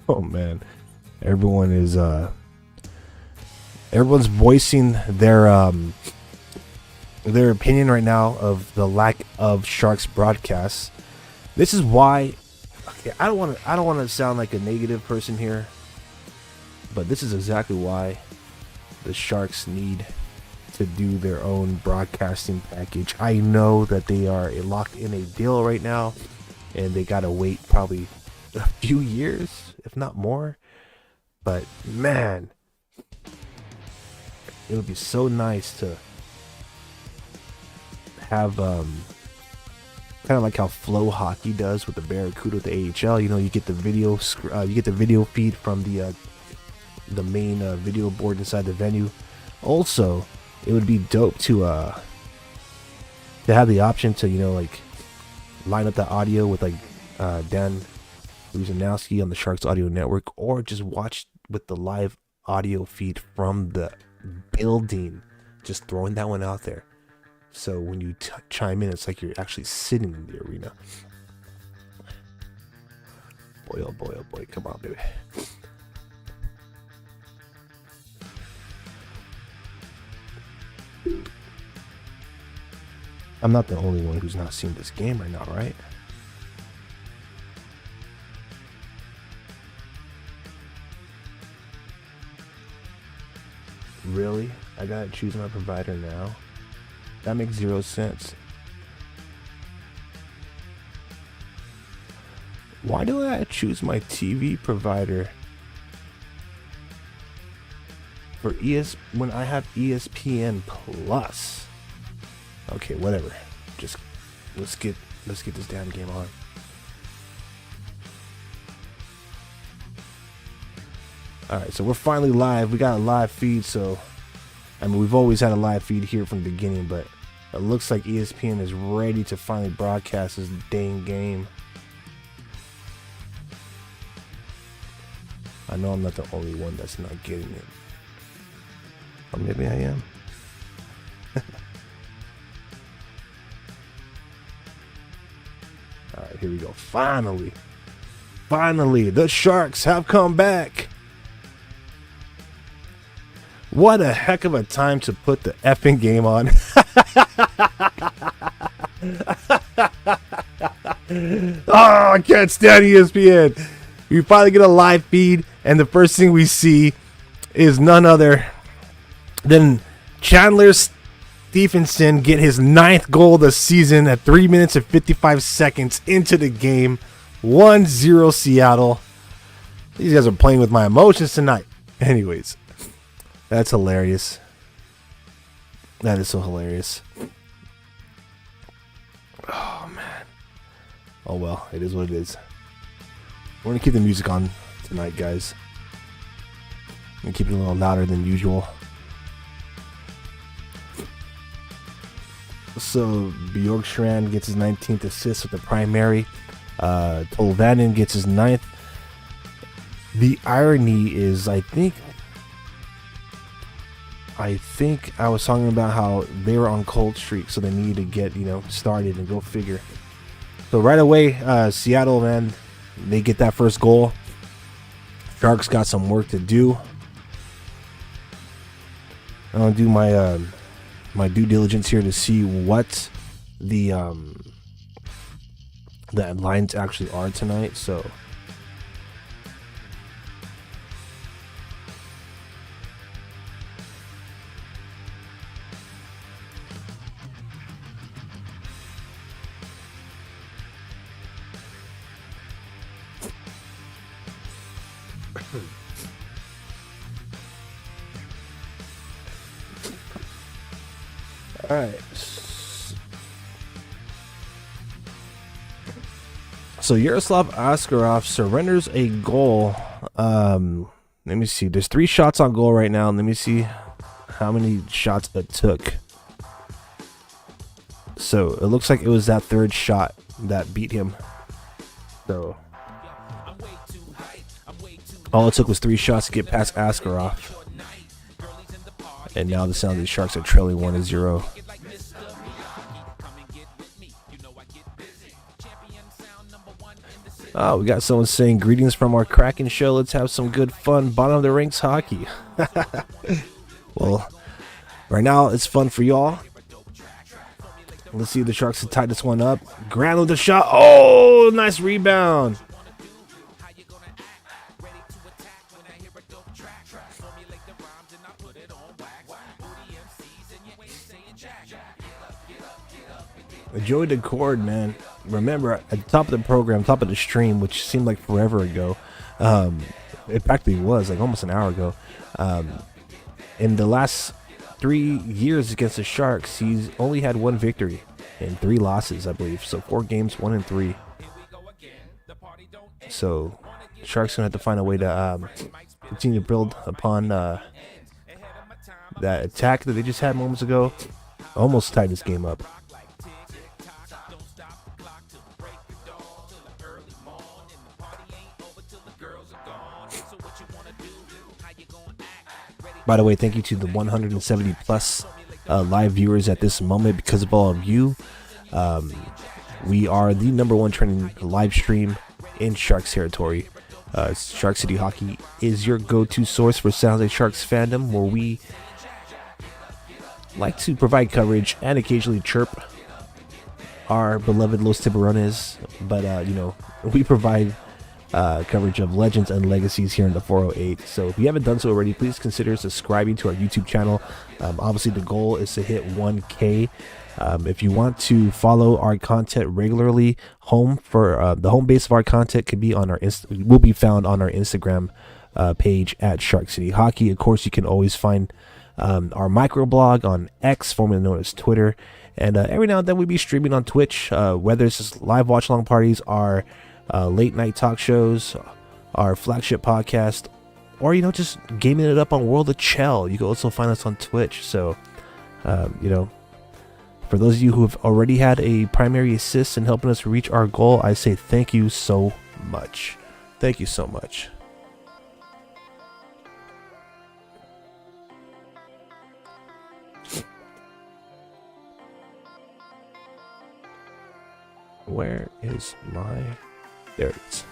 Speaker 1: Oh man, everyone's voicing their opinion right now of the lack of Sharks broadcasts. This is why. Okay, I don't want to sound like a negative person here, but this is exactly why the Sharks need to do their own broadcasting package. I know that they are locked in a deal right now, and they gotta wait probably a few years, if not more. But man, it would be so nice to have kind of like how Flow Hockey does with the Barracuda with the AHL. You get the video feed from the main video board inside the venue. Also, it would be dope to have the option to line up the audio with Dan Ruzanowski on the Sharks Audio Network, or just watch with the live audio feed from the building. Just throwing that one out there. So when you chime in, it's like you're actually sitting in the arena. Boy, oh boy, oh boy. Come on, baby. I'm not the only one who's not seen this game right now, right? Really? I gotta choose my provider now? That makes zero sense. Why do I choose my TV provider for when I have ESPN Plus? Okay, whatever. Just let's get this damn game on. All right, so we're finally live. We got a live feed, so we've always had a live feed here from the beginning, but it looks like ESPN is ready to finally broadcast this dang game. I know I'm not the only one that's not getting it. Or maybe I am. Alright, here we go. Finally, the Sharks have come back. What a heck of a time to put the effing game on. Oh, I can't stand ESPN. We finally get a live feed, and the first thing we see is none other than Chandler Stephenson get his 9th goal of the season at 3 minutes and 55 seconds into the game. 1-0 Seattle. These guys are playing with my emotions tonight. Anyways. That's hilarious. That is so hilarious. Oh, man. Oh, well. It is what it is. We're going to keep the music on tonight, guys. I'm going to keep it a little louder than usual. So Bjorkstrand gets his 19th assist with the primary. Tolvanen gets his 9th. The irony is, I think I was talking about how they were on cold streak, so they needed to get, started, and go figure. So right away, Seattle, man, they get that first goal. Sharks got some work to do. I'm gonna do my my due diligence here to see what the lines actually are tonight. So all right. So Yaroslav Askarov surrenders a goal. Let me see. There's 3 shots on goal right now. Let me see how many shots it took. So it looks like it was that 3rd shot that beat him. So all it took was 3 shots to get past Askarov. And now the San Jose Sharks are trailing 1-0. Oh, we got someone saying greetings from our Kraken show. Let's have some good fun. Bottom of the ranks hockey. Well, right now it's fun for y'all. Let's see if the Sharks can tie this one up. Grant with the shot. Oh, nice rebound. Enjoy the chord, man. Remember, at the top of the program, top of the stream, which seemed like forever ago, it practically was like almost an hour ago. In the last 3 years against the Sharks, he's only had 1 victory and 3 losses, I believe. So 4 games, 1-3. So Sharks gonna have to find a way to continue to build upon that attack that they just had moments ago. Almost tied this game up. By the way, thank you to the 170 plus live viewers at this moment. Because of all of you, we are the #1 trending live stream in Sharks territory. Shark City Hockey is your go-to source for San Jose Sharks fandom, where we like to provide coverage and occasionally chirp our beloved Los Tiburones. But we provide coverage of legends and legacies here in the 408. So if you haven't done so already, please consider subscribing to our YouTube channel. Obviously the goal is to hit 1K. If you want to follow our content regularly, the home base of our content could be on will be found on our Instagram page at Shark City Hockey. Of course, you can always find our microblog on X, formerly known as Twitter, and every now and then we'll be streaming on Twitch, whether it's just live watch along parties, our late night talk shows, our flagship podcast, or just gaming it up on World of Chell. You can also find us on Twitch. So for those of you who have already had a primary assist in helping us reach our goal, I say thank you so much. Thank you so much. Where is my... There it is.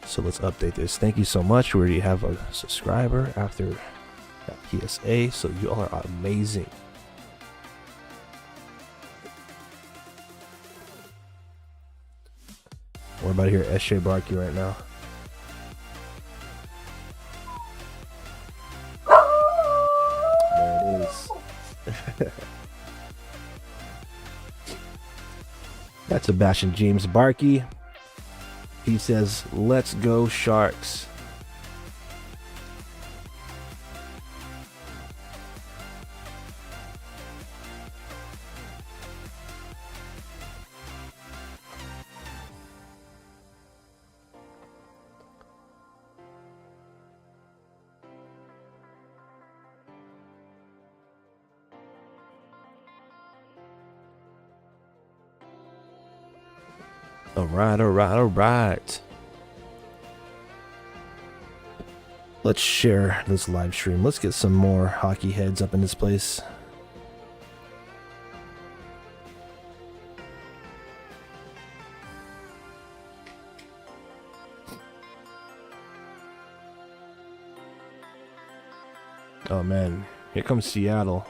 Speaker 1: So let's update this. Thank you so much. We already have a subscriber after that PSA. So you all are amazing. We're about to hear S.J. Barkey right now. There it is. That's Sebastian James Barkey. He says, "Let's go Sharks." All right, all right, all right. Let's share this live stream. Let's get some more hockey heads up in this place. Oh man, here comes Seattle.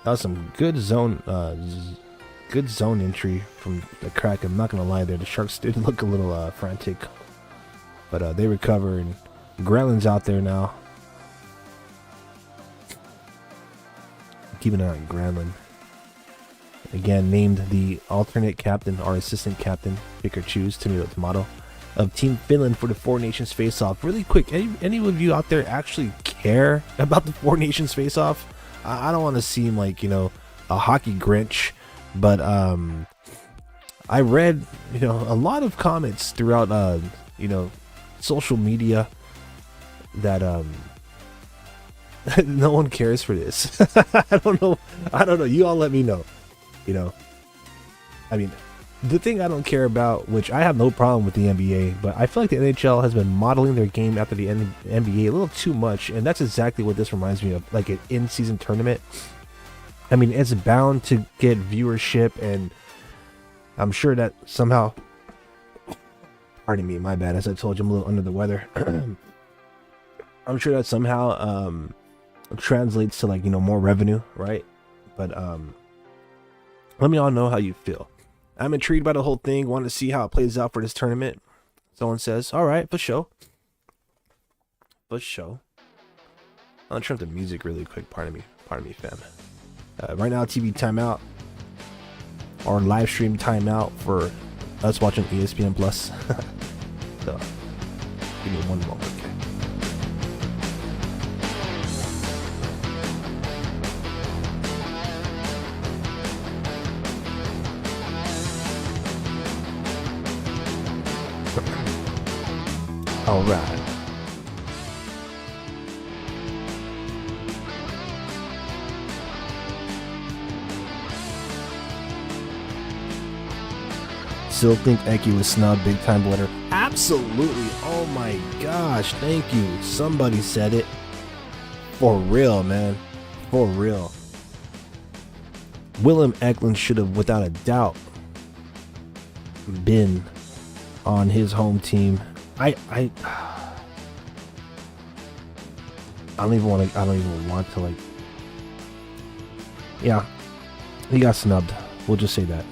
Speaker 1: That was some good zone entry from the Kraken. I'm not gonna lie there. The Sharks did look a little frantic, but they recover, and Granlund's out there now. Keep an eye on Granlund. Again, named the alternate captain or assistant captain, pick or choose, tomato, of Team Finland for the Four Nations face-off. Really quick, any of you out there actually care about the Four Nations face-off? I don't want to seem like, a hockey Grinch, but I read, a lot of comments throughout, social media that no one cares for this. I don't know. You all let me know. I mean, the thing I don't care about, which I have no problem with the NBA, but I feel like the NHL has been modeling their game after the NBA a little too much, and that's exactly what this reminds me of, like an in-season tournament. I mean, it's bound to get viewership, and I'm sure that somehow, pardon me, my bad, as I told you, I'm a little under the weather. I'm sure that somehow translates to, like, more revenue, right? But let me all know how you feel. I'm intrigued by the whole thing. Want to see how it plays out for this tournament. Someone says, all right, for sure. For sure. I'll turn up the music really quick. Pardon me, fam. Right now, TV timeout. Or live stream timeout for us watching ESPN Plus. So, give me one moment, okay? All right. Still think Eki was snubbed, big time letter. Absolutely. Oh my gosh. Thank you. Somebody said it. For real, man. For real. Willem Eklund should have, without a doubt, been on his home team. I don't even want to like. Yeah, he got snubbed. We'll just say that.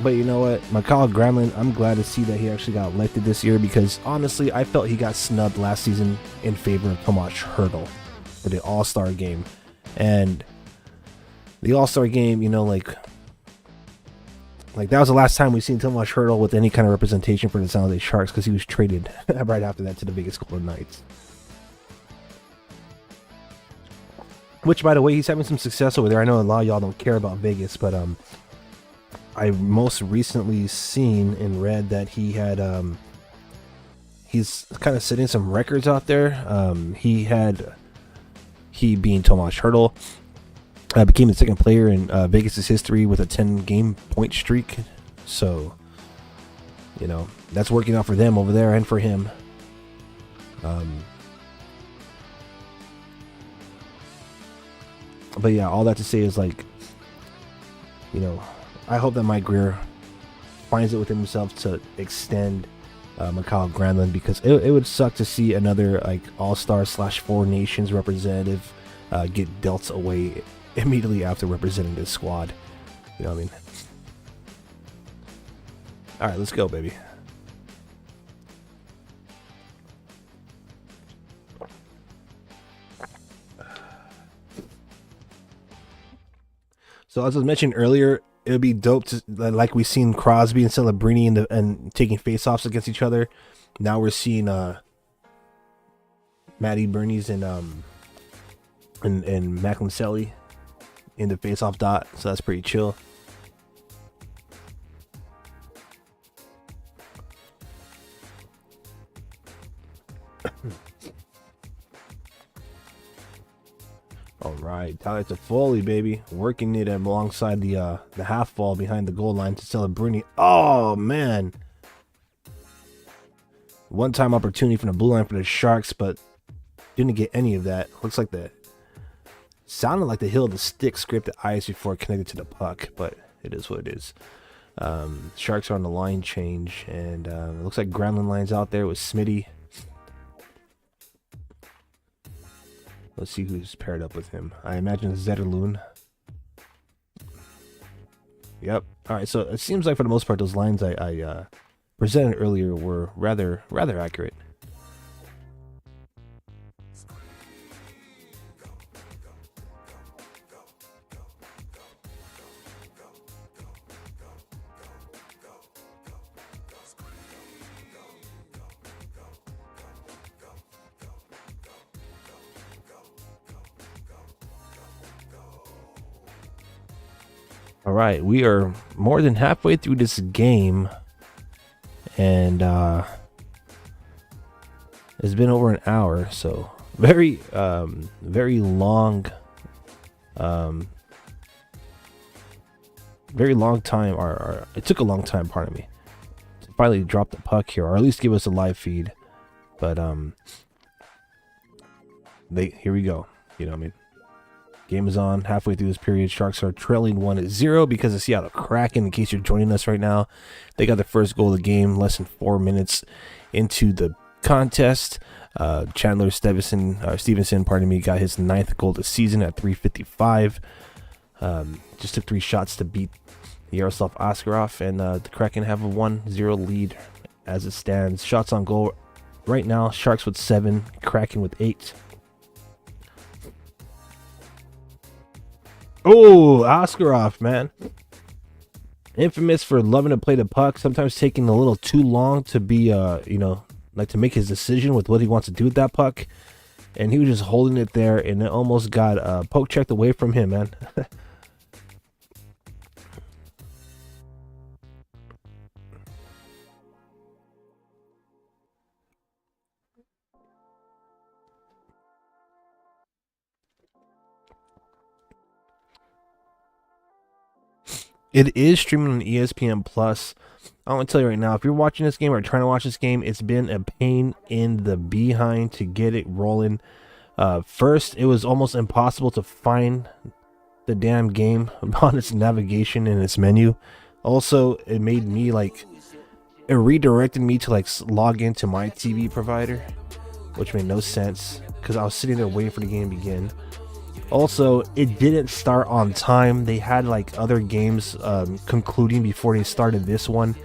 Speaker 1: But you know what, Mikael Granlund, I'm glad to see that he actually got elected this year, because honestly, I felt he got snubbed last season in favor of Tomas Hertl for the All-Star game, and the All-Star game, like that was the last time we've seen Tomas Hertl with any kind of representation for the San Jose Sharks, because he was traded right after that to the Vegas Golden Knights. Which, by the way, he's having some success over there. I know a lot of y'all don't care about Vegas, but I most recently seen and read that he had he's kind of setting some records out there. He being Tomas Hertl, became the second player in Vegas' history with a 10-game point streak. So, that's working out for them over there and for him. But yeah, all that to say is, like, I hope that Mike Greer finds it within himself to extend Mikael Granlund, because it would suck to see another, like, All-Star / Four Nations representative get dealt away immediately after representing this squad. You know what I mean? All right, let's go, baby. So as I was mentioning earlier, it would be dope to, like we've seen Crosby and Celebrini and taking face-offs against each other. Now we're seeing Matty Bernies and Macklin Selly in the face-off dot, so that's pretty chill. All right, Tyler Toffoli, baby, working it alongside the half ball behind the goal line to Celebrini. Oh man, one-time opportunity from the blue line for the Sharks, but didn't get any of that. Looks like sounded like the heel of the stick scraped the ice before it connected to the puck, but it is what it is. Sharks are on the line change, and it looks like Granlund line's out there with Smitty. Let's see who's paired up with him. I imagine Zetterlund. Yep. All right. So it seems like for the most part, those lines I presented earlier were rather accurate. All right, we are more than halfway through this game, and it's been over an hour, so very long, very long time. Or it took a long time, pardon me, to finally drop the puck here, or at least give us a live feed. But here we go. You know what I mean? Game is on halfway through this period. Sharks are trailing 1-0 because of Seattle Kraken. In case you're joining us right now, they got their first goal of the game less than 4 minutes into the contest. Chandler Stevenson, got his 9th goal of the season at 3:55. Just took 3 shots to beat Yaroslav Askarov, and the Kraken have a 1-0 lead as it stands. Shots on goal right now: Sharks with 7, Kraken with 8. Oh, Askarov, man. Infamous for loving to play the puck, sometimes taking a little too long to be, like to make his decision with what he wants to do with that puck. And he was just holding it there, and it almost got poke checked away from him, man. It is streaming on ESPN Plus. I want to tell you right now, if you're watching this game or trying to watch this game, it's been a pain in the behind to get it rolling. First, it was almost impossible to find the damn game on its navigation and its menu. Also, it made me it redirected me to log into my TV provider, which made no sense because I was sitting there waiting for the game to begin. Also, it didn't start on time. They had other games concluding before they started this one.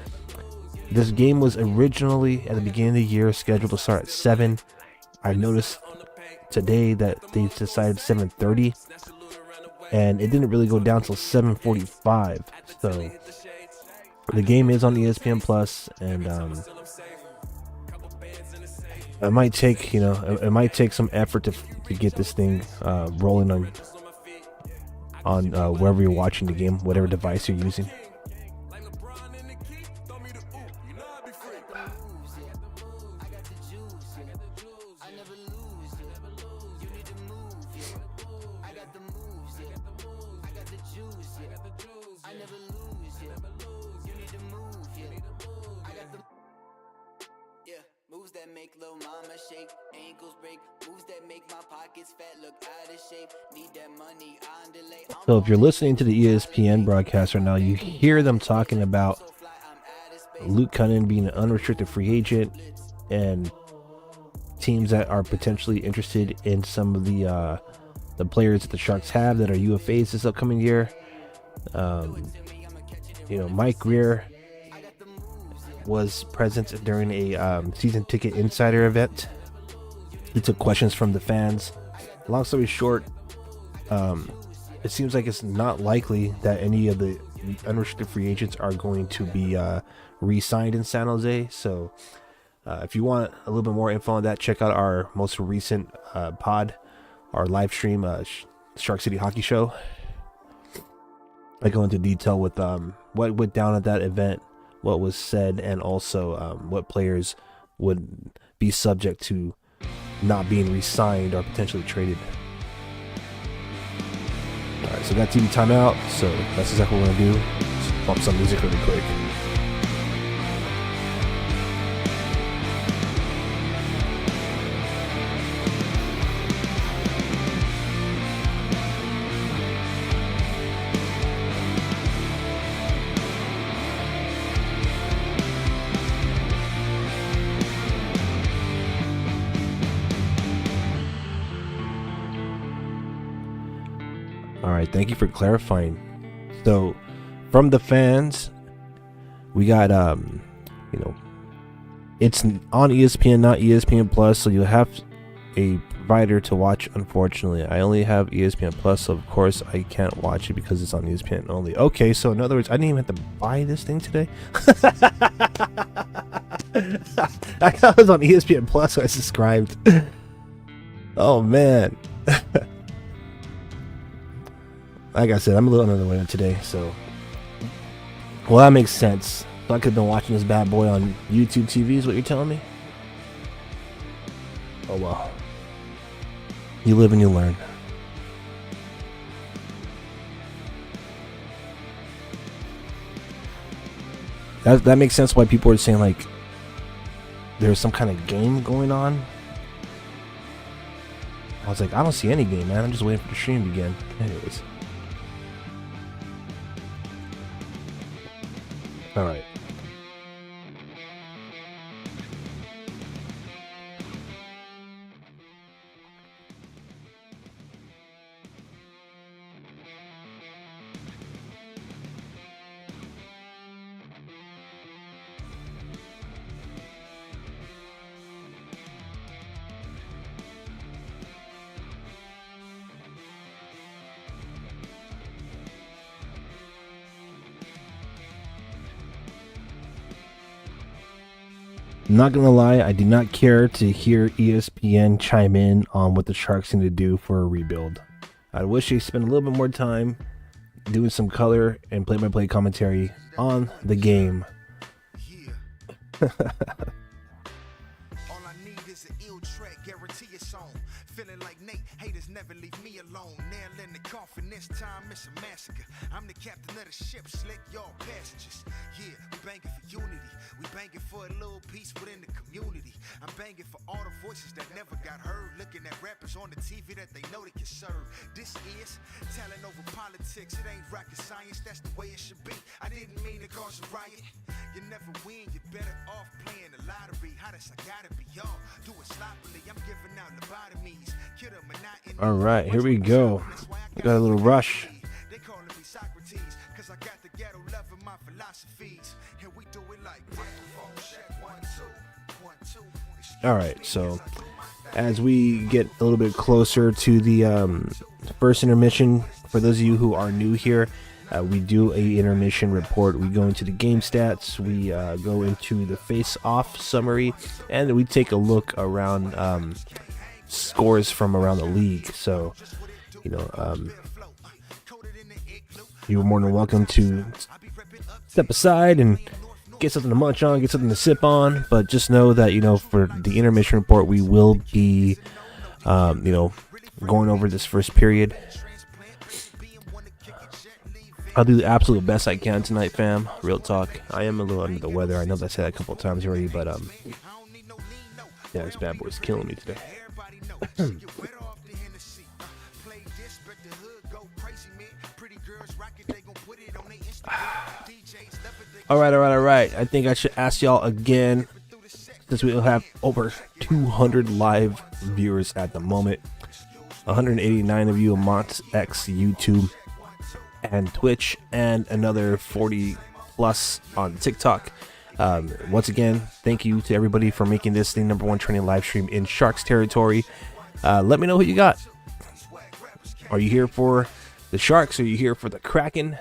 Speaker 1: This game was originally at the beginning of the year scheduled to start at 7. I noticed today that they decided 7:30, and it didn't really go down till 7:45. So the game is on ESPN Plus, and it might take some effort to get this thing rolling on wherever you're watching the game, whatever device you're using.
Speaker 2: Moves that make lil' mama shake, ankles break, moves that make my pockets fat, look out of shape, need that money on delay.
Speaker 1: So if you're listening to the ESPN broadcast right now, you hear them talking about Luke Cunningham being an unrestricted free agent and teams that are potentially interested in some of the players that the Sharks have that are UFAs this upcoming year. Mike Greer was present during a season ticket insider event. He took questions from the fans. Long story short, it seems like it's not likely that any of the unrestricted free agents are going to be re-signed in San Jose. So if you want a little bit more info on that, check out our most recent pod, our live stream, Shark City Hockey Show. I go into detail with what went down at that event, what was said, and also what players would be subject to not being re-signed or potentially traded. Alright, so we got TV timeout, so that's exactly what we're gonna do. Just bump some music really quick. All right, thank you for clarifying. So, from the fans, we got it's on ESPN, not ESPN Plus, so you'll have a provider to watch. Unfortunately, I only have ESPN Plus, so of course I can't watch it because it's on ESPN only. Okay, so in other words, I didn't even have to buy this thing today. I thought it was on ESPN Plus, so I subscribed. Oh man. Like I said, I'm a little under the weather today, so well, that makes sense. So I could have been watching this bad boy on YouTube TV, is what you're telling me? Oh well. You live and you learn. That makes sense why people are saying like there's some kind of game going on. I was like, I don't see any game, man. I'm just waiting for the stream to begin. Anyways. Alright. Not gonna lie, I do not care to hear ESPN chime in on what the Sharks need to do for a rebuild. I wish they spent a little bit more time doing some color and play-by-play commentary on the game.
Speaker 3: All I need is an ill track, guarantee it's on. Feeling like Nate, haters never leave me alone. Nail in the coffin, this time it's a massacre. I'm the captain of the ship, slick y'all passengers. Yeah, we banking for unity. We banking for a little peace within the community. I'm banging for all the voices that never got heard. Looking at rappers on the TV that they know they can serve. This is talent over politics. It ain't rocket science, that's the way it should be. I didn't mean to cause a riot. You never win, you're better off playing the lottery. How does I gotta be y'all? Do it sloppily. I'm giving out lobotomies. Kid 'em and not in.
Speaker 1: All right, here we go. We got a little rush.
Speaker 3: They calling me Socrates, cause I got the ghetto love in my philosophies. And we do it like microphone check 1 2 1 2.
Speaker 1: All right, so as we get a little bit closer to the first intermission, for those of you who are new here, we do a intermission report. We go into the game stats, we go into the face-off summary, and we take a look around scores from around the league. So, you know, you're more than welcome to step aside and get something to munch on, get something to sip on. But just know that, you know, for the intermission report, we will be, you know, going over this first period. I'll do the absolute best I can tonight, fam. Real talk. I am a little under the weather. I know I said that a couple of times already, but yeah, this bad boy's killing me today. All right. I think I should ask y'all again, since we will have over 200 live viewers at the moment. 189 of you on Mott's X YouTube and Twitch, and another 40 plus on TikTok. Once again, thank you to everybody for making this the #1 training live stream in Sharks territory. Let me know who you got. Are you here for the Sharks? Are you here for the Kraken?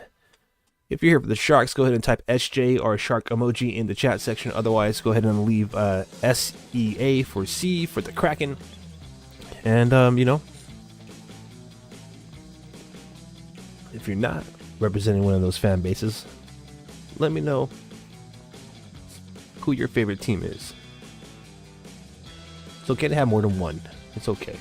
Speaker 1: If you're here for the Sharks, go ahead and type SJ or shark emoji in the chat section. Otherwise, go ahead and leave SEA for C for the Kraken. And, you know, if you're not representing one of those fan bases, let me know who your favorite team is. It's okay to have more than one. It's okay.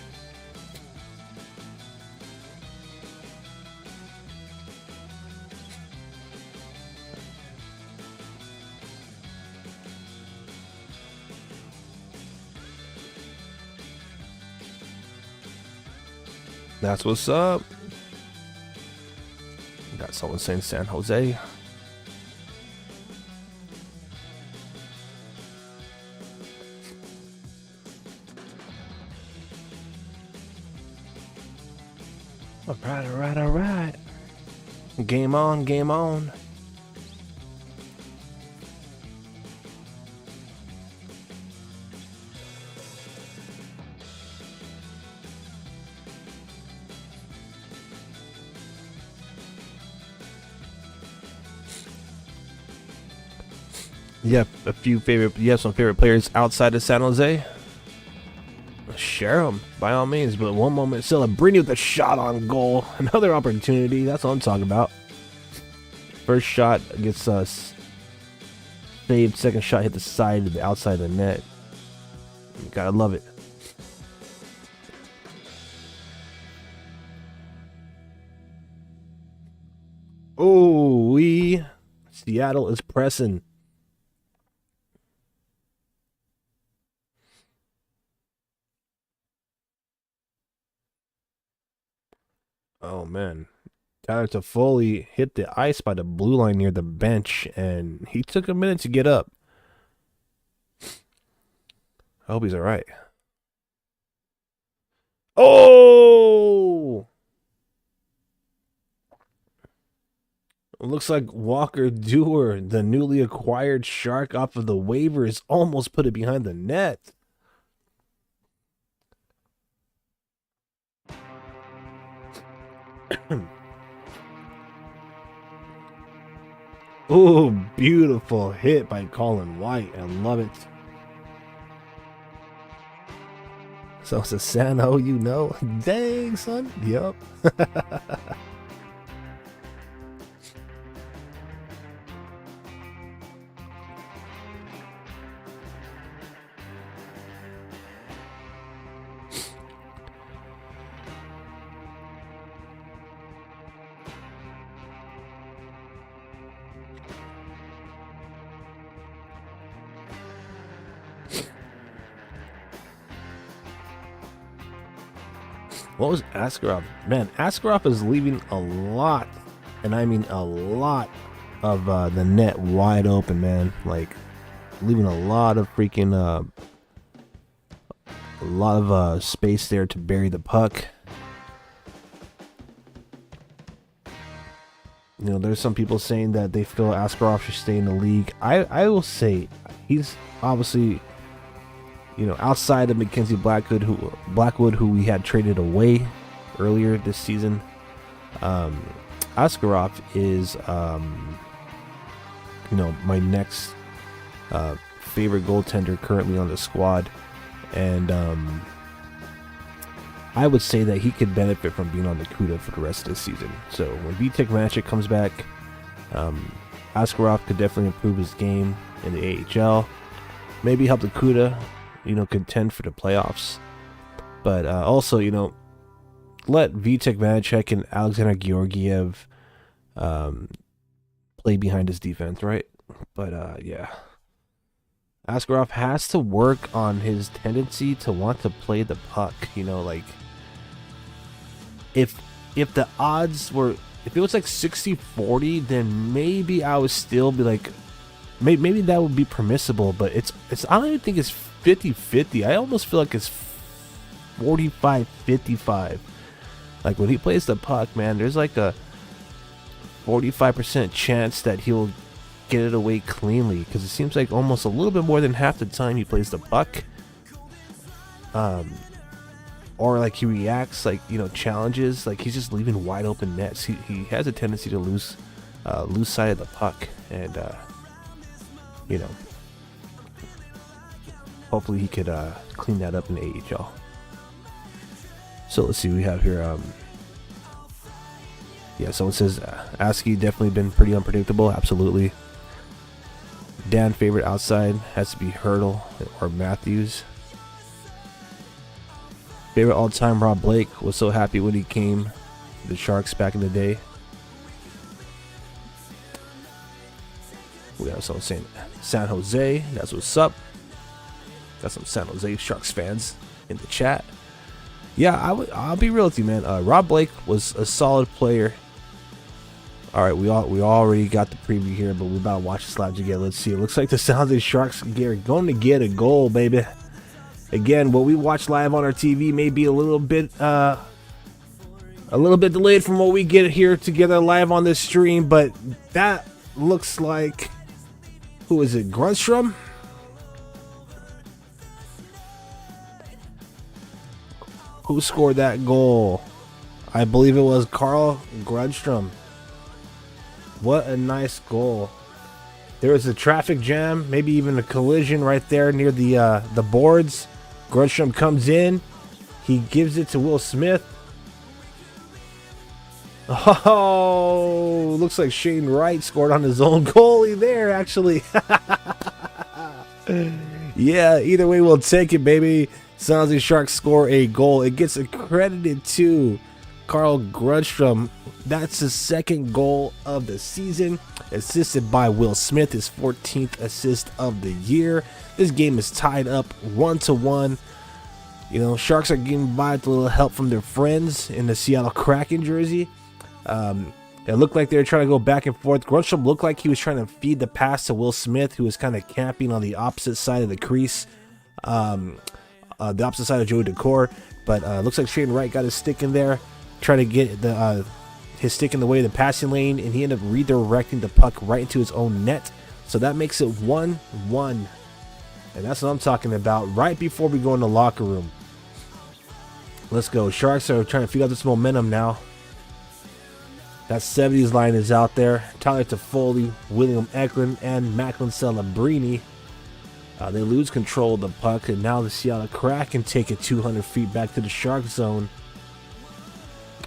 Speaker 1: That's what's up. Got someone saying San Jose. All right. Game on, game on. You have some favorite players outside of San Jose? Share them, by all means. But one moment, Celebrini with a shot on goal. Another opportunity. That's what I'm talking about. First shot gets us saved. Second shot hit the side of the outside of the net. You gotta love it. Oh, Seattle is pressing. Oh man, Tyler Toffoli hit the ice by the blue line near the bench, and he took a minute to get up. I hope he's all right. Oh! It looks like Walker Dewar, the newly acquired Shark off of the waivers, almost put it behind the net. Oh, beautiful hit by Colin White. I love it. So it's a Sano, you know. Dang, son. Yup. What was Askarov? Man, Askarov is leaving a lot, and I mean a lot, of the net wide open, man. Like, leaving a lot of freaking, space there to bury the puck. You know, there's some people saying that they feel Askarov should stay in the league. I will say he's obviously, you know, outside of Mackenzie Blackwood, who we had traded away earlier this season, Askarov is, you know, my next favorite goaltender currently on the squad, and I would say that he could benefit from being on the CUDA for the rest of the season. So when Vitek Vanacek comes back, Askarov could definitely improve his game in the AHL, maybe help the CUDA, you know, contend for the playoffs. But also, you know, let Vitek Vanacek and Alexander Georgiev play behind his defense, right? But yeah, Askarov has to work on his tendency to want to play the puck. You know, like, if the odds were, if it was like 60-40, then maybe I would still be like, maybe that would be permissible. But it's I don't even think it's 50-50. I almost feel like it's 45-55. Like, when he plays the puck, man, there's like a 45% chance that he'll get it away cleanly, because it seems like almost a little bit more than half the time he plays the puck, or like he reacts, like, you know, challenges, like he's just leaving wide open nets. He has a tendency to lose sight of the puck, and you know, hopefully he could clean that up in the AHL. So let's see, we have here, yeah, someone says Askey definitely been pretty unpredictable. Absolutely. Dan favorite outside has to be Hurdle or Matthews. Favorite all-time, Rob Blake. Was so happy when he came to the Sharks back in the day. We got someone saying San Jose. That's what's up. Got some San Jose Sharks fans in the chat. Yeah, I'll be real with you, man. Rob Blake was a solid player. All right, we already got the preview here, but we're about to watch the slaps again. Let's see. It looks like the San Jose Sharks are going to get a goal, baby. Again, what we watch live on our TV may be a little bit delayed from what we get here together live on this stream, but that looks like, who is it? Grundstrom? Who scored that goal? I believe it was Carl Grundstrom. What a nice goal. There was a traffic jam, maybe even a collision right there near the boards. Grundstrom comes in. He gives it to Will Smith. Oh, looks like Shane Wright scored on his own goalie there, actually. Yeah, either way, we'll take it, baby. San Jose Sharks score a goal. It gets accredited to Carl Grundstrom. That's his second goal of the season, assisted by Will Smith, his 14th assist of the year. This game is tied up 1-1. You know, Sharks are getting by with a little help from their friends in the Seattle Kraken jersey. It looked like they were trying to go back and forth. Grundstrom looked like he was trying to feed the pass to Will Smith, who was kind of camping on the opposite side of the crease, the opposite side of Joey Decor. But looks like Shane Wright got his stick in there, trying to get his stick in the way of the passing lane, and he ended up redirecting the puck right into his own net. So that makes it 1-1. And that's what I'm talking about right before we go in the locker room. Let's go. Sharks are trying to feed out this momentum now. That 70s line is out there. Tyler Toffoli, William Eklund, and Macklin Celebrini. They lose control of the puck, and now the Seattle Kraken take it 200 feet back to the Shark zone.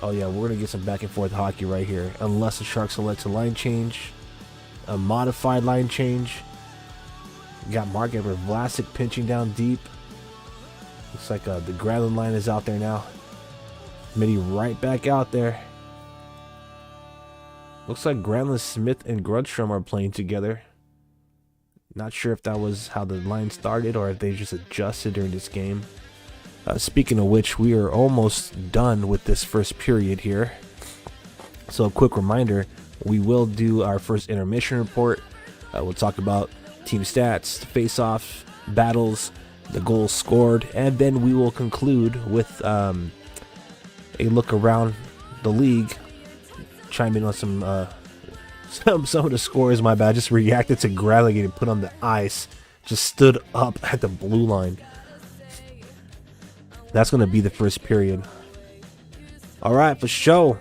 Speaker 1: Oh yeah, we're going to get some back and forth hockey right here. Unless the Sharks elect a line change. A modified line change. Got Mark-Edward Vlasic pinching down deep. Looks like the Granlund line is out there now. Mitty right back out there. Looks like Granlund, Smith, and Grundstrom are playing together. Not sure if that was how the line started or if they just adjusted during this game. Speaking of which, we are almost done with this first period here. So a quick reminder, we will do our first intermission report. We'll talk about team stats, face-off, battles, the goals scored, and then we will conclude with a look around the league, chime in on some of the scores. My bad, just reacted to Granlund getting put on the ice, just stood up at the blue line. That's going to be the first period. All right, for show.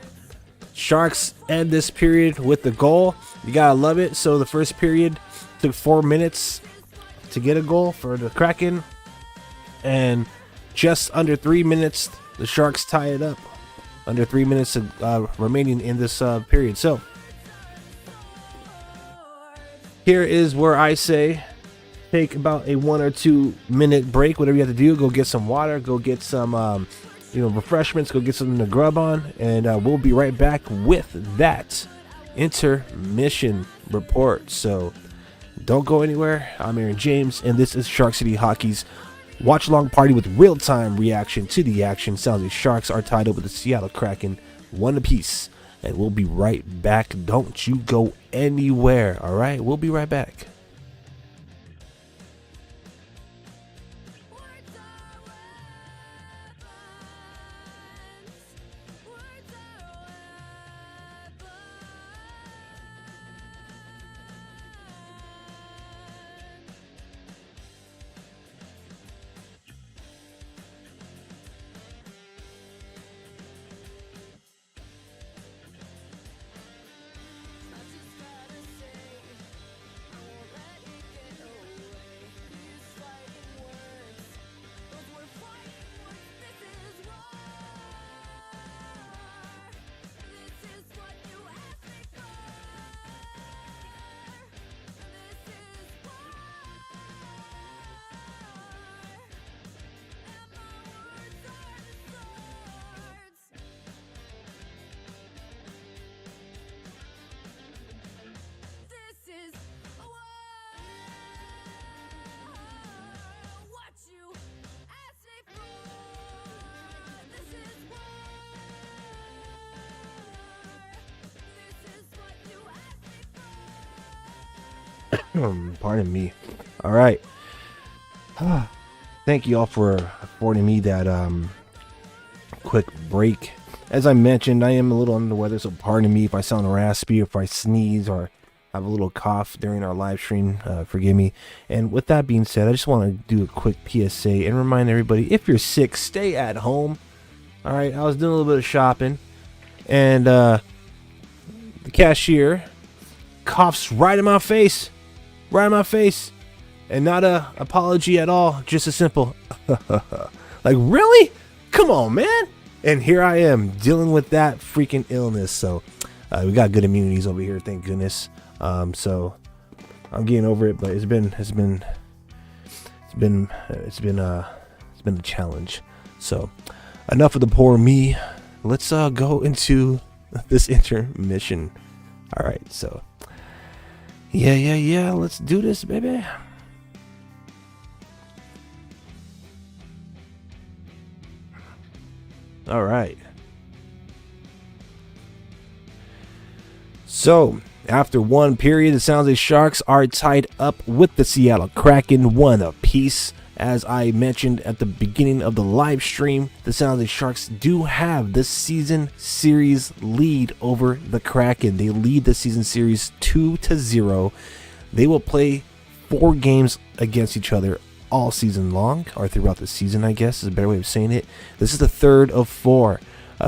Speaker 1: Sharks end this period with the goal. You got to love it. So the first period took 4 minutes to get a goal for the Kraken. And just under 3 minutes, the Sharks tie it up. Under 3 minutes remaining in this period. So here is where I say take about a 1 or 2 minute break, whatever you have to do. Go get some water, go get some refreshments, go get something to grub on, and we'll be right back with that intermission report. So don't go anywhere. I'm Aaron James, and this is Shark City Hockey's watch along party with real-time reaction to the action. San Jose Sharks are tied up with the Seattle Kraken 1 apiece, and we'll be right back. Don't you go anywhere. All right, we'll be right back. Pardon me. All right. Thank you all for affording me that quick break. As I mentioned, I am a little under the weather, so pardon me if I sound raspy, if I sneeze, or have a little cough during our live stream. Forgive me. And with that being said, I just want to do a quick PSA and remind everybody, if you're sick, stay at home. All right, I was doing a little bit of shopping, and the cashier coughs right in my face. Right in my face. And not a apology at all. Just a simple, like, really? Come on, man. And here I am dealing with that freaking illness. So we got good immunities over here, thank goodness. So I'm getting over it, but it's been a challenge. So enough of the poor me. Let's go into this intermission. All right, so yeah, let's do this, baby. All right. So after one period, the San Jose Sharks are tied up with the Seattle Kraken, 1 apiece. As I mentioned at the beginning of the live stream, the San Jose Sharks do have the season series lead over the Kraken. They lead the season series 2-0. They will play 4 games against each other all season long, or throughout the season, I guess is a better way of saying it. This is the third of 4.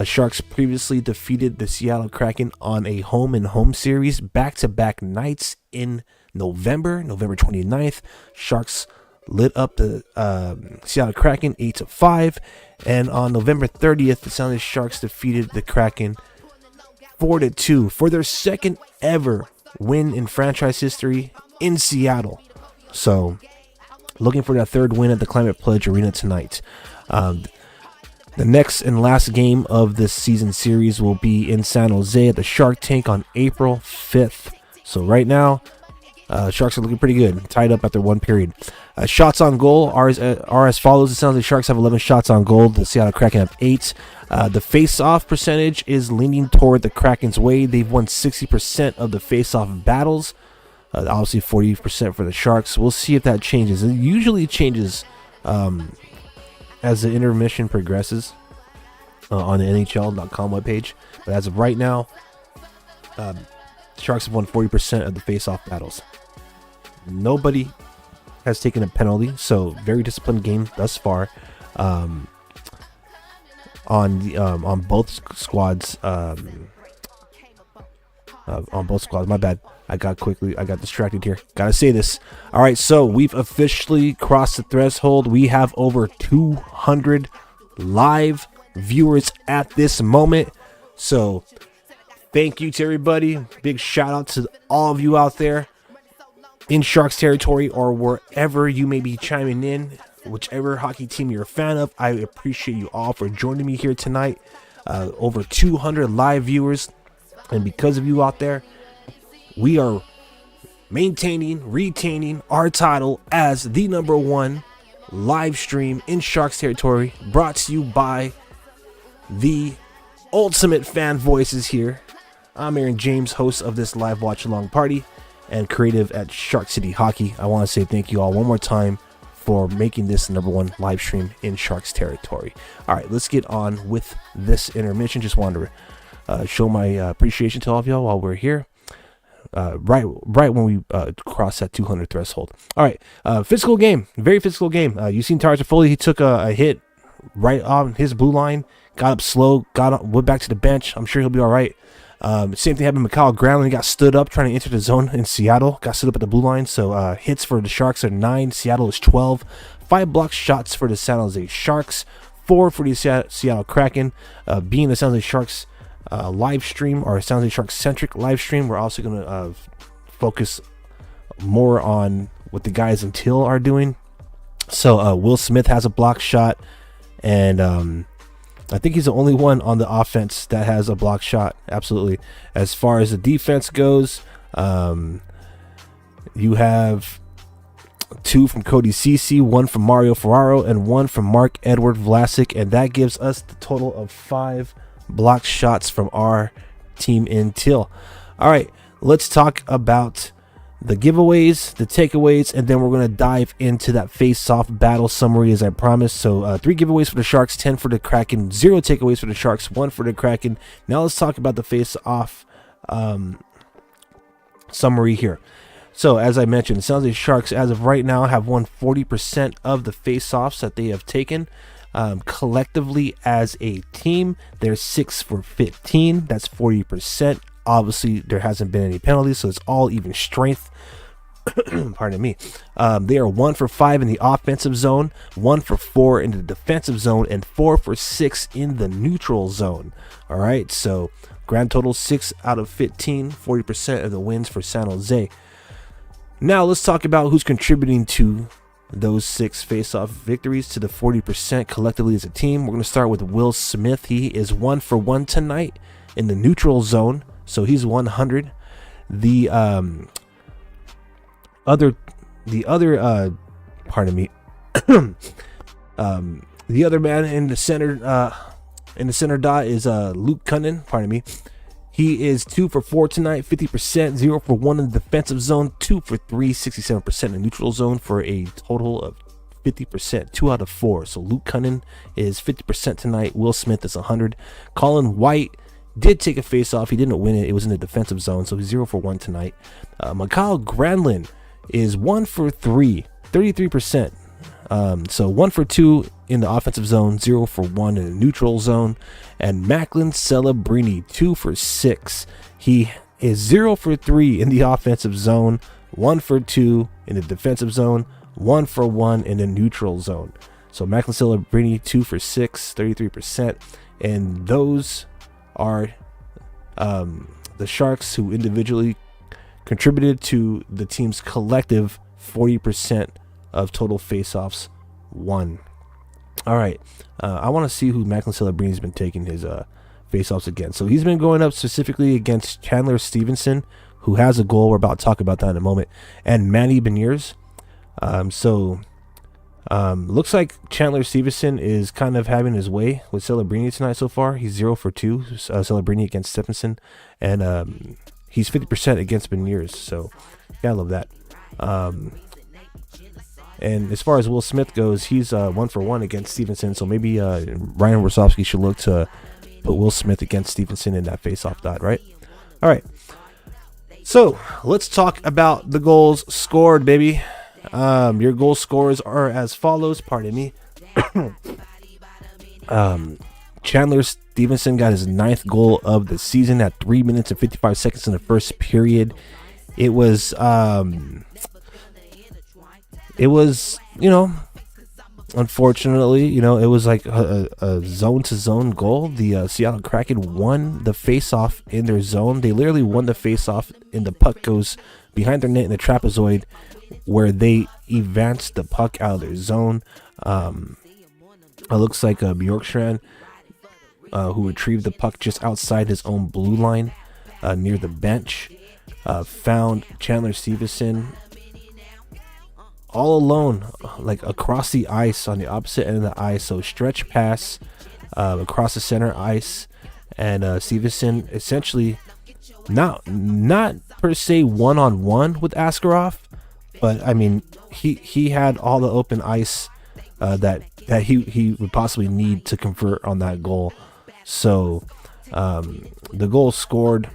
Speaker 1: Sharks previously defeated the Seattle Kraken on a home-and-home series back-to-back nights in November 29th. Sharks lit up the Seattle Kraken 8-5, and on November 30th, the San Jose Sharks defeated the Kraken 4-2 for their second ever win in franchise history in Seattle. So, looking for that third win at the Climate Pledge Arena tonight. The next and last game of this season series will be in San Jose at the Shark Tank on April 5th. So right now, Sharks are looking pretty good, tied up after one period. Shots on goal are as follows. The San Jose Sharks have 11 shots on goal. The Seattle Kraken have 8. The face-off percentage is leaning toward the Kraken's way. They've won 60% of the face-off battles. Obviously 40% for the Sharks. We'll see if that changes. It usually changes as the intermission progresses on the NHL.com webpage. But as of right now, Sharks have won 40% of the face-off battles. Nobody has taken a penalty, so very disciplined game thus far. On both squads. On both squads. My bad. I got distracted here. Gotta say this. All right, so we've officially crossed the threshold. We have over 200 live viewers at this moment. So thank you to everybody. Big shout out to all of you out there in Sharks territory or wherever you may be chiming in, whichever hockey team you're a fan of. I appreciate you all for joining me here tonight. Over 200 live viewers, and because of you out there, we are retaining our title as the #1 live stream in Sharks territory, brought to you by the ultimate fan voices here. I'm Aaron James, host of this live watch along party and creative at Shark City Hockey. I want to say thank you all one more time for making this the #1 live stream in Sharks territory. All right, let's get on with this intermission. Just wanted to show my appreciation to all of y'all while we're here. Right when we cross that 200 threshold. All right, physical game, very physical game. You seen Tarja Foley? He took a hit right on his blue line, got up slow, went back to the bench. I'm sure he'll be all right. Same thing happened to Mikhail Granlund. He got stood up trying to enter the zone in Seattle. Got stood up at the blue line. So hits for the Sharks are 9. Seattle is 12. 5 block shots for the San Jose Sharks. 4 for the Seattle Kraken. Being the San Jose Sharks live stream, or San Jose Sharks centric live stream, we're also going to focus more on what the guys in Teal are doing. So Will Smith has a block shot, and I think he's the only one on the offense that has a block shot. Absolutely. As far as the defense goes, you have 2 from Cody Ceci, 1 from Mario Ferraro, and 1 from Mark-Edward Vlasic, and that gives us the total of 5 block shots from our team in Teal. All right, let's talk about the giveaways, the takeaways, and then we're going to dive into that face-off battle summary as I promised. So 3 giveaways for the Sharks, 10 for the Kraken, 0 takeaways for the Sharks, 1 for the Kraken. Now let's talk about the face-off summary here. So as I mentioned, it sounds like Sharks as of right now have won 40% of the face-offs that they have taken. Collectively as a team, they're 6 for 15. That's 40%. Obviously, there hasn't been any penalties, so it's all even strength. Pardon me. They are 1 for 5 in the offensive zone, 1 for 4 in the defensive zone, and 4 for 6 in the neutral zone. All right, so grand total 6 out of 15, 40% of the wins for San Jose. Now let's talk about who's contributing to those 6 face-off victories to the 40% collectively as a team. We're going to start with Will Smith. He is 1 for 1 tonight in the neutral zone, so he's 100. The other man in the center dot is Luke Cunnin. Pardon me. He is 2 for 4 tonight, 50%, 0 for 1 in the defensive zone, 2 for 3, 67% in the neutral zone for a total of 50%, 2 out of 4. So Luke Cunnin is 50% tonight. Will Smith is 100. Colin White did take a face-off. He didn't win it. It was in the defensive zone, so he's 0 for 1 tonight. Mikhail Granlund is 1 for 3, 33%. So 1 for 2 in the offensive zone, 0 for 1 in the neutral zone. And Macklin Celebrini, 2 for 6. He is 0 for 3 in the offensive zone, 1 for 2 in the defensive zone, 1 for 1 in the neutral zone. So Macklin Celebrini, 2 for 6, 33%. And those are the Sharks who individually contributed to the team's collective 40% of total faceoffs won. All right, I want to see who Macklin Celebrini's been taking his faceoffs against. So he's been going up specifically against Chandler Stevenson, who has a goal. We're about to talk about that in a moment, and Manny Beniers. Looks like Chandler Stevenson is kind of having his way with Celebrini tonight so far. He's 0 for 2, Celebrini against Stephenson, and he's 50% against Beniers. So gotta love that. And as far as Will Smith goes, he's 1 for 1 against Stevenson. So maybe Ryan Rosofsky should look to put Will Smith against Stevenson in that face-off dot, right? All right. So let's talk about the goals scored, baby. Your goal scores are as follows. Pardon me. Chandler Stevenson got his 9th goal of the season at 3 minutes and 55 seconds in the first period. It was, unfortunately, it was like a zone-to-zone goal. The Seattle Kraken won the face-off in their zone. They literally won the face-off, and the puck goes behind their net in the trapezoid, where they advanced the puck out of their zone. It looks like Bjorkstrand, who retrieved the puck just outside his own blue line, near the bench, found Chandler Stevenson all alone, like across the ice on the opposite end of the ice. So stretch pass across the center ice, and Stevenson essentially not per se one-on-one with Askarov, but I mean he had all the open ice that he would possibly need to convert on that goal. So the goal scored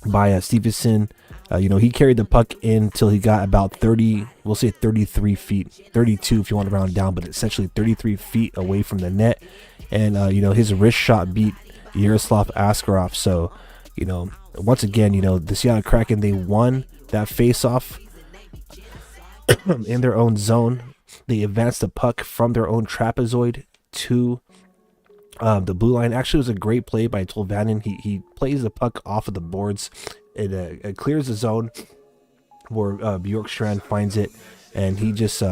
Speaker 1: by Stevenson, he carried the puck in till he got about 30, we'll say 33 feet, 32 if you want to round down, but essentially 33 feet away from the net. And his wrist shot beat Yaroslav Askarov. So once again, the Seattle Kraken, they won that face-off in their own zone. They advanced the puck from their own trapezoid to the blue line. Actually, it was a great play by Tolvanen. He plays the puck off of the boards. It clears the zone where Bjorkstrand finds it, and he just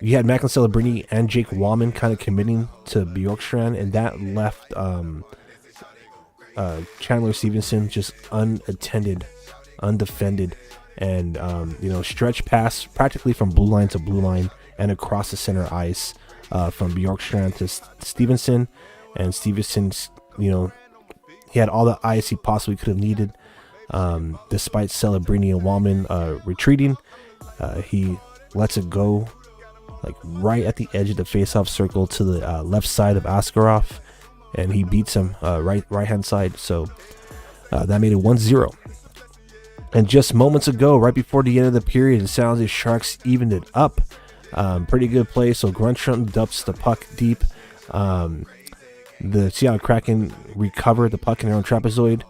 Speaker 1: you had Macklin Celebrini and Jake Wallman kind of committing to Bjorkstrand, and that left Chandler Stevenson just unattended, undefended, and stretch pass practically from blue line to blue line and across the center ice from Bjorkstrand to Stevenson. And Stevenson's, he had all the ice he possibly could have needed. Despite Celebrini and Wallman retreating, he lets it go like right at the edge of the faceoff circle to the left side of Askarov, and he beats him right hand side. So that made it 1-0. And just moments ago, right before the end of the period, it sounds like Sharks evened it up. Pretty good play. So Grundstrom dumps the puck deep. The Seattle Kraken recover the puck in their own trapezoid.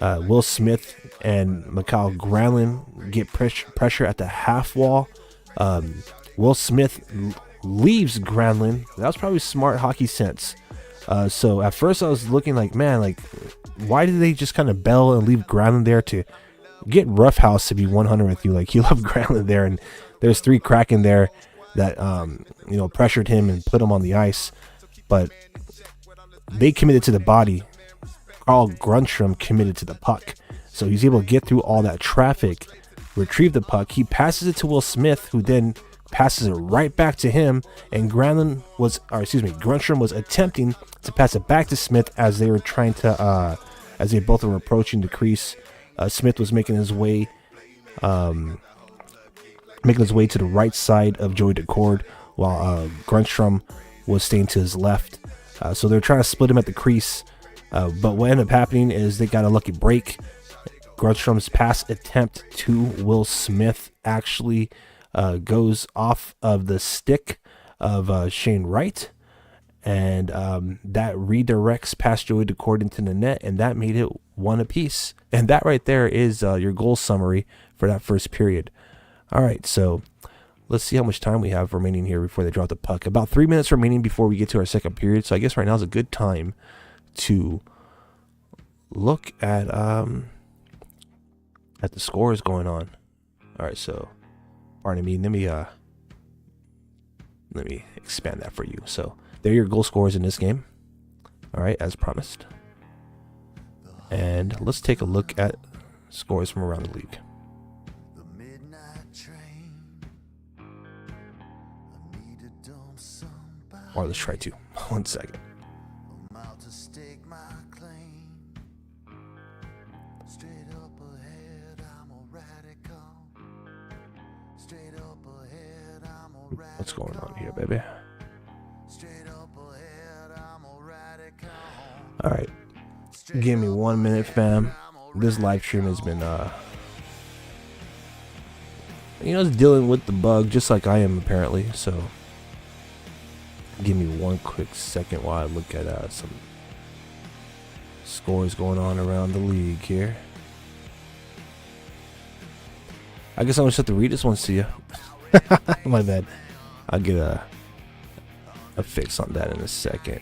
Speaker 1: Will Smith and Mikhail Granlund get pressure at the half wall. Will Smith leaves Granlund. That was probably smart hockey sense. So at first I was looking like, man, like, why did they just kind of bail and leave Granlund there to get roughhouse, to be 100 with you? Like, you love Granlund there, and there's 3 Kraken there that pressured him and put him on the ice, but they committed to the body. Carl Grundstrom committed to the puck, so he's able to get through all that traffic, retrieve the puck. He passes it to Will Smith, who then passes it right back to him, and Grundstrom was attempting to pass it back to Smith as they were trying to as they both were approaching the crease. Smith was making his way to the right side of Joey Decord, while Grundstrom was staying to his left. So they're trying to split him at the crease, but what ended up happening is they got a lucky break. Grundstrom's pass attempt to Will Smith actually goes off of the stick of Shane Wright, and that redirects past Joey Decord into the net, and that made it 1 apiece. And that right there is your goal summary for that first period. All right, so let's see how much time we have remaining here before they drop the puck. About 3 minutes remaining before we get to our second period. So I guess right now is a good time to look at the scores going on. All right, so pardon me. Let me expand that for you. So there are your goal scores in this game. All right, as promised. And let's take a look at scores from around the league. Or let's try 2. 1 second. What's going on here, baby? All right. Give me 1 minute, fam. This live stream has been, it's dealing with the bug just like I am apparently. So give me 1 quick second while I look at some scores going on around the league here. I guess I'm gonna have to read this one to you. My bad. I'll get a fix on that in a second.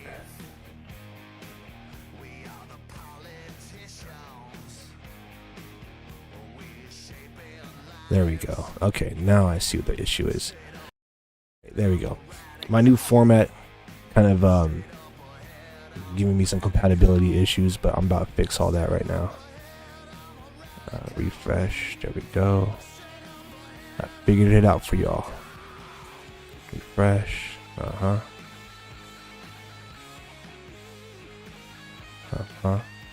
Speaker 1: There we go. Okay, now I see what the issue is. There we go. My new format kind of giving me some compatibility issues, but I'm about to fix all that right now. Refresh. There we go. I figured it out for y'all. Refresh.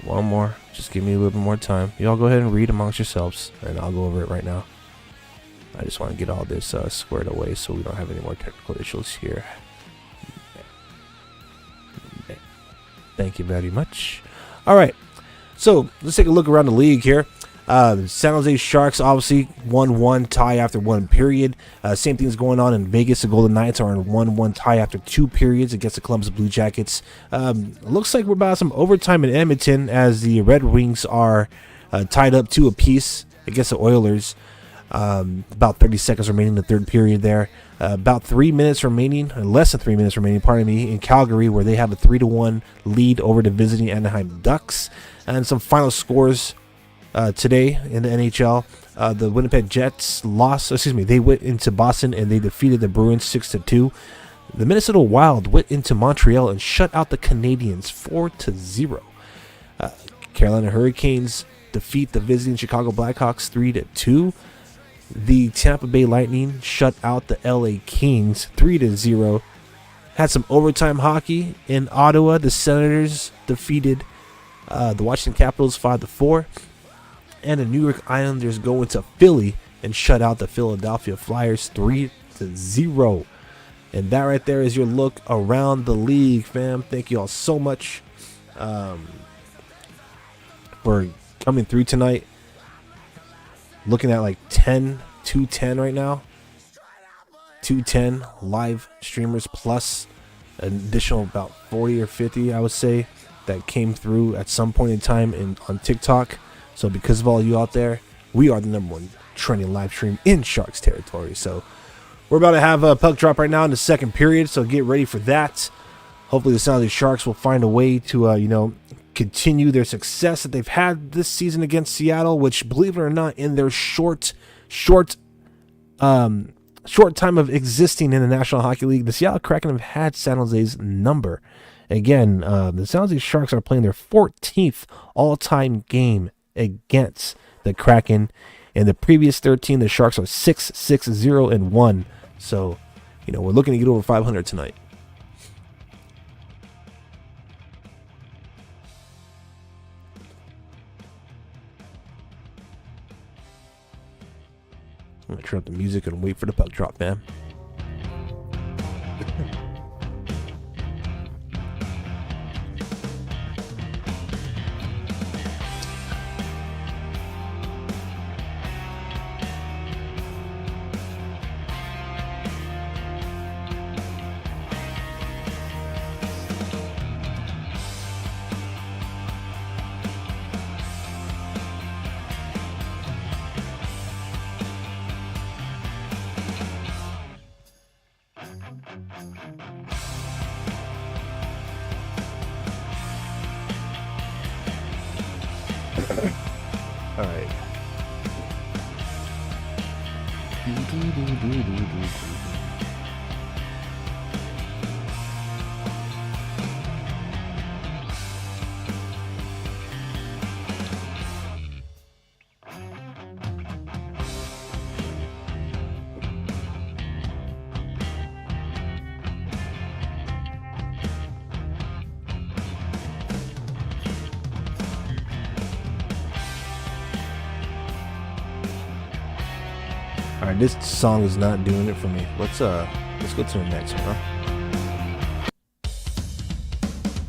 Speaker 1: One more. Just give me a little bit more time. Y'all go ahead and read amongst yourselves, and I'll go over it right now. I just want to get all this squared away so we don't have any more technical issues here. Thank you very much. All right, so let's take a look around the league here. San Jose Sharks obviously 1-1 tie after 1 period. Same thing's going on in Vegas. The Golden Knights are in 1-1 tie after 2 periods against the Columbus Blue Jackets. Looks like we're about some overtime in Edmonton as the Red Wings are tied up 2 apiece against the Oilers. About 30 seconds remaining in the third period there. About 3 minutes remaining, less than 3 minutes remaining, pardon me, in Calgary, where they have a 3-1 lead over the visiting Anaheim Ducks. And some final scores today in the NHL. The Winnipeg Jets they went into Boston and they defeated the Bruins 6-2. The Minnesota Wild went into Montreal and shut out the Canadiens 4-0. Carolina Hurricanes defeat the visiting Chicago Blackhawks 3-2. The Tampa Bay Lightning shut out the LA Kings 3-0. Had some overtime hockey in Ottawa. The Senators defeated the Washington Capitals 5-4. and the New York Islanders go into Philly and shut out the Philadelphia Flyers 3-0. And that right there is your look around the league, fam. Thank you all so much for coming through tonight. Looking at like 210 right now. 210 live streamers plus an additional about 40 or 50, I would say, that came through at some point in time on TikTok. So because of all you out there, we are the #1 trending live stream in Sharks territory. So we're about to have a puck drop right now in the second period, so get ready for that. Hopefully the San Jose Sharks will find a way to continue their success that they've had this season against Seattle, which, believe it or not, in their short time of existing in the National Hockey League, the Seattle Kraken have had San Jose's number. Again, the San Jose Sharks are playing their 14th all-time game against the Kraken. In the previous 13, the Sharks are 6-6-0-1. So, we're looking to get over 500 tonight. I'm going to turn up the music and wait for the puck drop, man. All right. All right, this song is not doing it for me. Let's go to the next one, huh?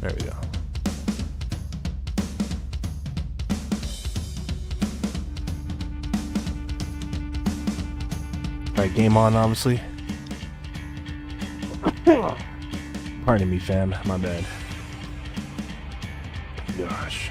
Speaker 1: There we go. All right, game on, obviously. Pardon me, fam. My bad. Gosh.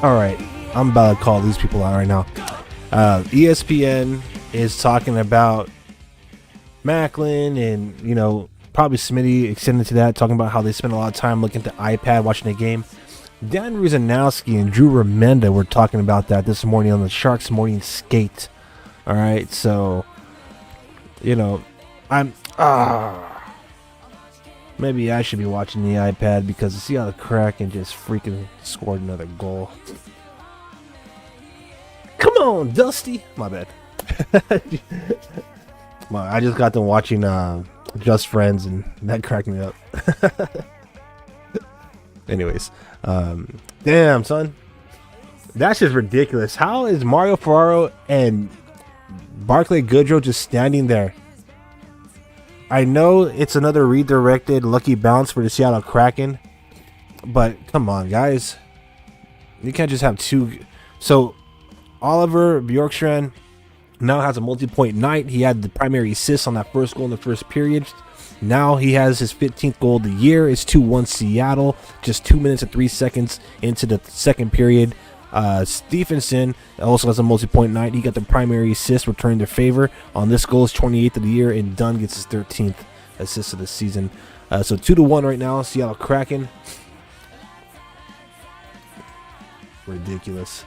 Speaker 1: All right, I'm about to call these people out right now. ESPN is talking about Macklin and, probably Smitty extended to that, talking about how they spend a lot of time looking at the iPad watching the game. Dan Ruzanowski and Drew Remenda were talking about that this morning on the Sharks Morning Skate. All right, so, Maybe I should be watching the iPad because the Seattle Kraken just freaking scored another goal. Come on, Dusty. My bad. I just got done watching Just Friends, and that cracked me up. Anyways, damn, son. That's just ridiculous. How is Mario Ferraro and Barclay Goodrow just standing there? I know it's another redirected lucky bounce for the Seattle Kraken, but come on, guys. You can't just have two. So, Oliver Bjorkstrand now has a multi-point night. He had the primary assist on that first goal in the first period. Now he has his 15th goal of the year. It's 2-1 Seattle. Just 2 minutes and 3 seconds into the second period. Stephenson also has a multi-point night. He got the primary assist, returning their favor on this goal. Is 28th of the year, and Dunn gets his 13th assist of the season. So 2-1 right now, Seattle Kraken. Ridiculous.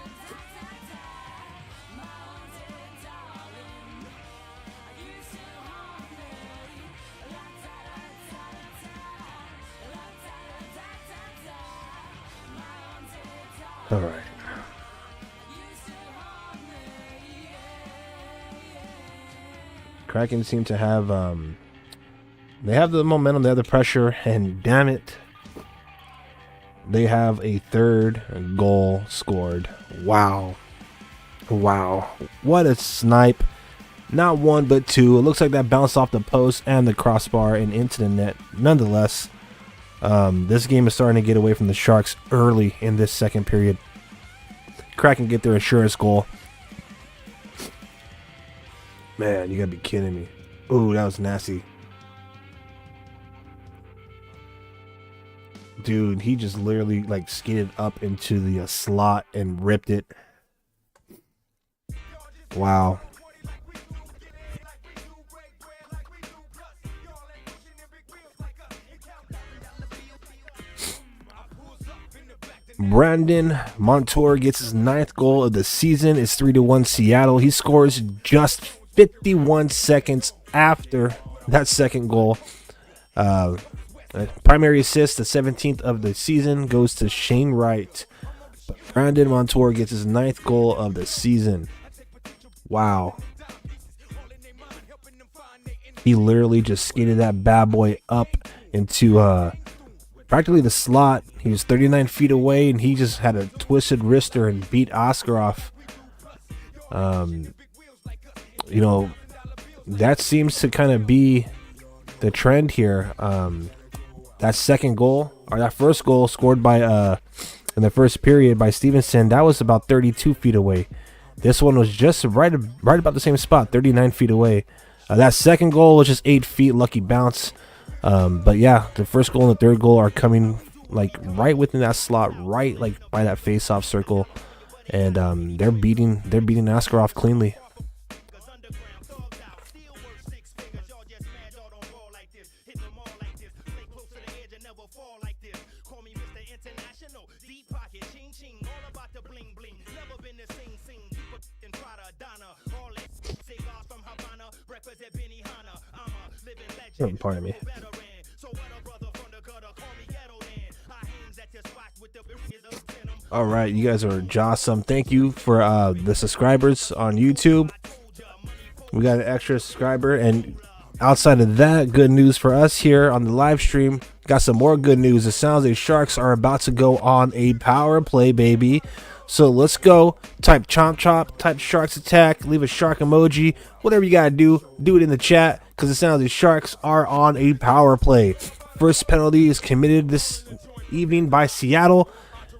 Speaker 1: All right. Kraken seem to have they have the momentum, they have the pressure, and damn it, they have a third goal scored. Wow, what a snipe. Not one but two. It looks like that bounced off the post and the crossbar and into the net. Nonetheless, this game is starting to get away from the Sharks early in this second period. Kraken get their insurance goal. Man, you gotta be kidding me. Ooh, that was nasty. Dude, he just literally like skated up into the slot and ripped it. Wow. Brandon Montour gets his 9th goal of the season. It's 3-1 Seattle. He scores just 51 seconds after that second goal. Primary assist, the 17th of the season, goes to Shane Wright. But Brandon Montour gets his 9th goal of the season. Wow. He literally just skated that bad boy up into practically the slot. He was 39 feet away, and he just had a twisted wrister and beat Oskarov. You know, that seems to kind of be the trend here. That second goal, or that first goal scored by in the first period by Stevenson, that was about 32 feet away. This one was just right about the same spot, 39 feet away. That second goal was just 8 feet, lucky bounce. But yeah, the first goal and the third goal are coming like right within that slot, right like by that face-off circle, and they're beating Askarov cleanly. Pardon me. All right, you guys are jawsome. Thank you for the subscribers on YouTube. We got an extra subscriber, and outside of that, good news for us here on the live stream. Got some more good news. It sounds like Sharks are about to go on a power play, baby. So let's go. Type chomp chomp, type Sharks attack, leave a shark emoji, whatever you gotta do it in the chat, because it sounds like Sharks are on a power play. First penalty is committed this evening by Seattle.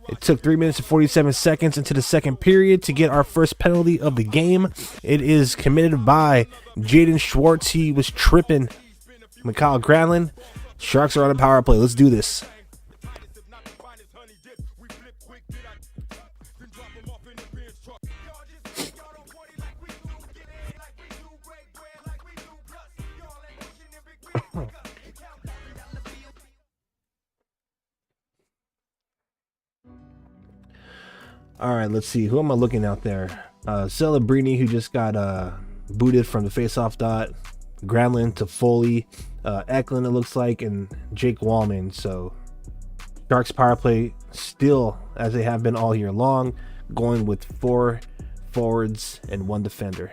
Speaker 1: It took 3 minutes and 47 seconds into the second period to get our first penalty of the game. It is committed by Jaden Schwartz. He was tripping Mikhail Granlund. Sharks are on a power play. Let's do this. All right, let's see. Who am I looking out there? Celebrini, who just got booted from the face-off dot. Granlund to Foley, Eklund, it looks like, and Jake Wallman. So Sharks power play still, as they have been all year long, going with 4 forwards and 1 defender.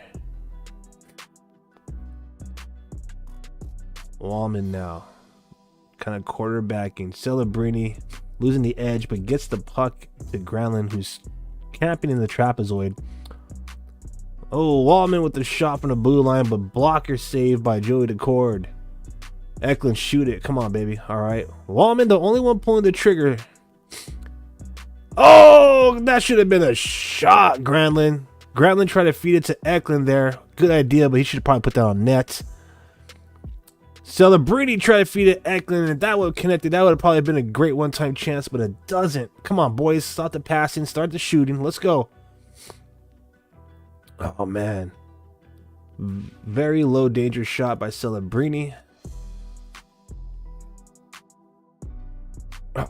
Speaker 1: Wallman now kind of quarterbacking. Celebrini losing the edge, but gets the puck to Granlund, who's camping in the trapezoid. Oh, Wallman with the shot from the blue line, but blocker save by Joey Decord. Eklund, shoot it. Come on, baby. All right. Wallman, the only one pulling the trigger. Oh, that should have been a shot, Granlund. Granlund tried to feed it to Eklund there. Good idea, but he should have probably put that on net. Celebrini tried to feed it Eklund, and that would have connected. That would have probably been a great one-time chance, but it doesn't. Come on, boys. Start the passing. Start the shooting. Let's go. Oh, man. Very low danger shot by Celebrini. Oh.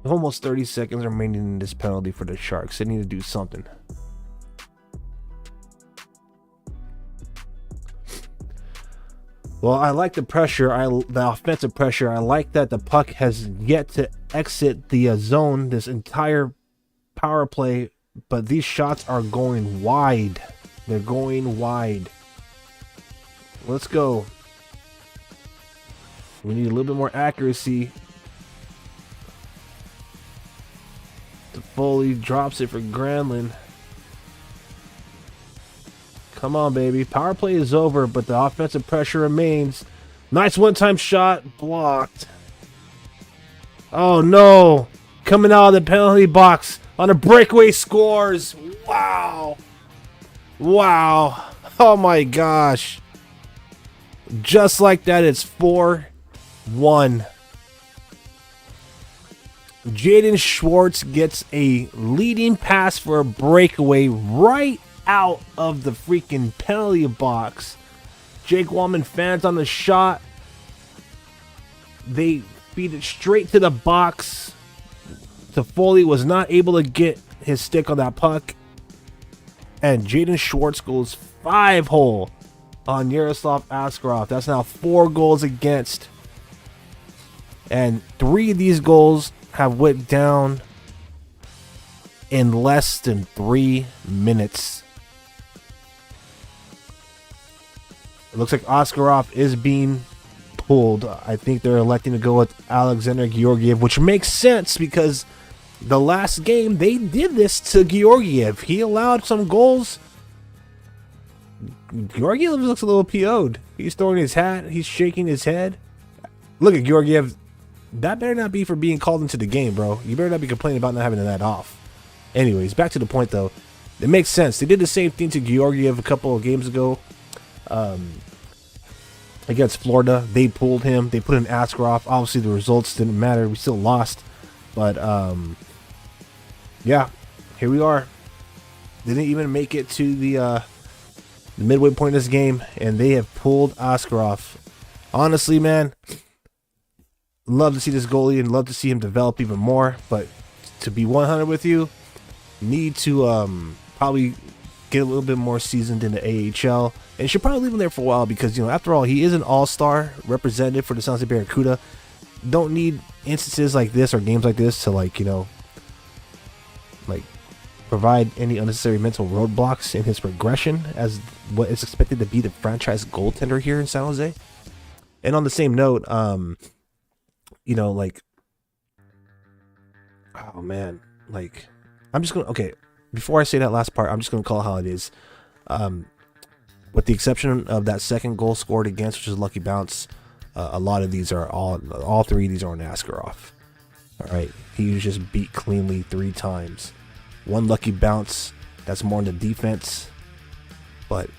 Speaker 1: Almost 30 seconds remaining in this penalty for the Sharks. They need to do something. Well, I like the pressure, the offensive pressure. I like that the puck has yet to exit the zone this entire power play, but these shots are going wide. They're going wide. Let's go. We need a little bit more accuracy. Foley drops it for Granlund. Come on, baby. Power play is over, but the offensive pressure remains. Nice one-time shot. Blocked. Oh, no. Coming out of the penalty box on a breakaway scores. Wow. Wow. Oh, my gosh. Just like that, it's 4-1. Jaden Schwartz gets a leading pass for a breakaway right out of the freaking penalty box. Jake Wallman fans on the shot. They feed it straight to the box. Foley was not able to get his stick on that puck. And Jaden Schwartz goes 5-hole on Yaroslav Askarov. That's now 4 goals against. And 3 of these goals have went down in less than 3 minutes. It looks like Askarov is being pulled. I think they're electing to go with Alexander Georgiev, which makes sense because the last game they did this to Georgiev. He allowed some goals. Georgiev looks a little PO'd. He's throwing his hat. He's shaking his head. Look at Georgiev. That better not be for being called into the game, bro. You better not be complaining about not having that off. Anyways, back to the point, though. It makes sense. They did the same thing to Georgiev a couple of games ago. Against Florida, they pulled him. They put in Askarov. Obviously, the results didn't matter. We still lost. But, yeah, here we are. Didn't even make it to the midway point of this game, and they have pulled Askarov. Honestly, man, love to see this goalie and love to see him develop even more. But to be 100 with you, need to probably get a little bit more seasoned in the AHL, and should probably leave him there for a while because, you know, after all, he is an all-star representative for the San Jose Barracuda. Don't need instances like this or games like this to, like, you know, like provide any unnecessary mental roadblocks in his progression as what is expected to be the franchise goaltender here in San Jose. And on the same note, you know, like, oh man, like, I'm just gonna, okay, before I say that last part, I'm just gonna call it how it is. With the exception of that second goal scored against, which is a lucky bounce, a lot of these are all 3 of these are on Askarov. All right, he was just beat cleanly 3 times. 1 lucky bounce, that's more in the defense, but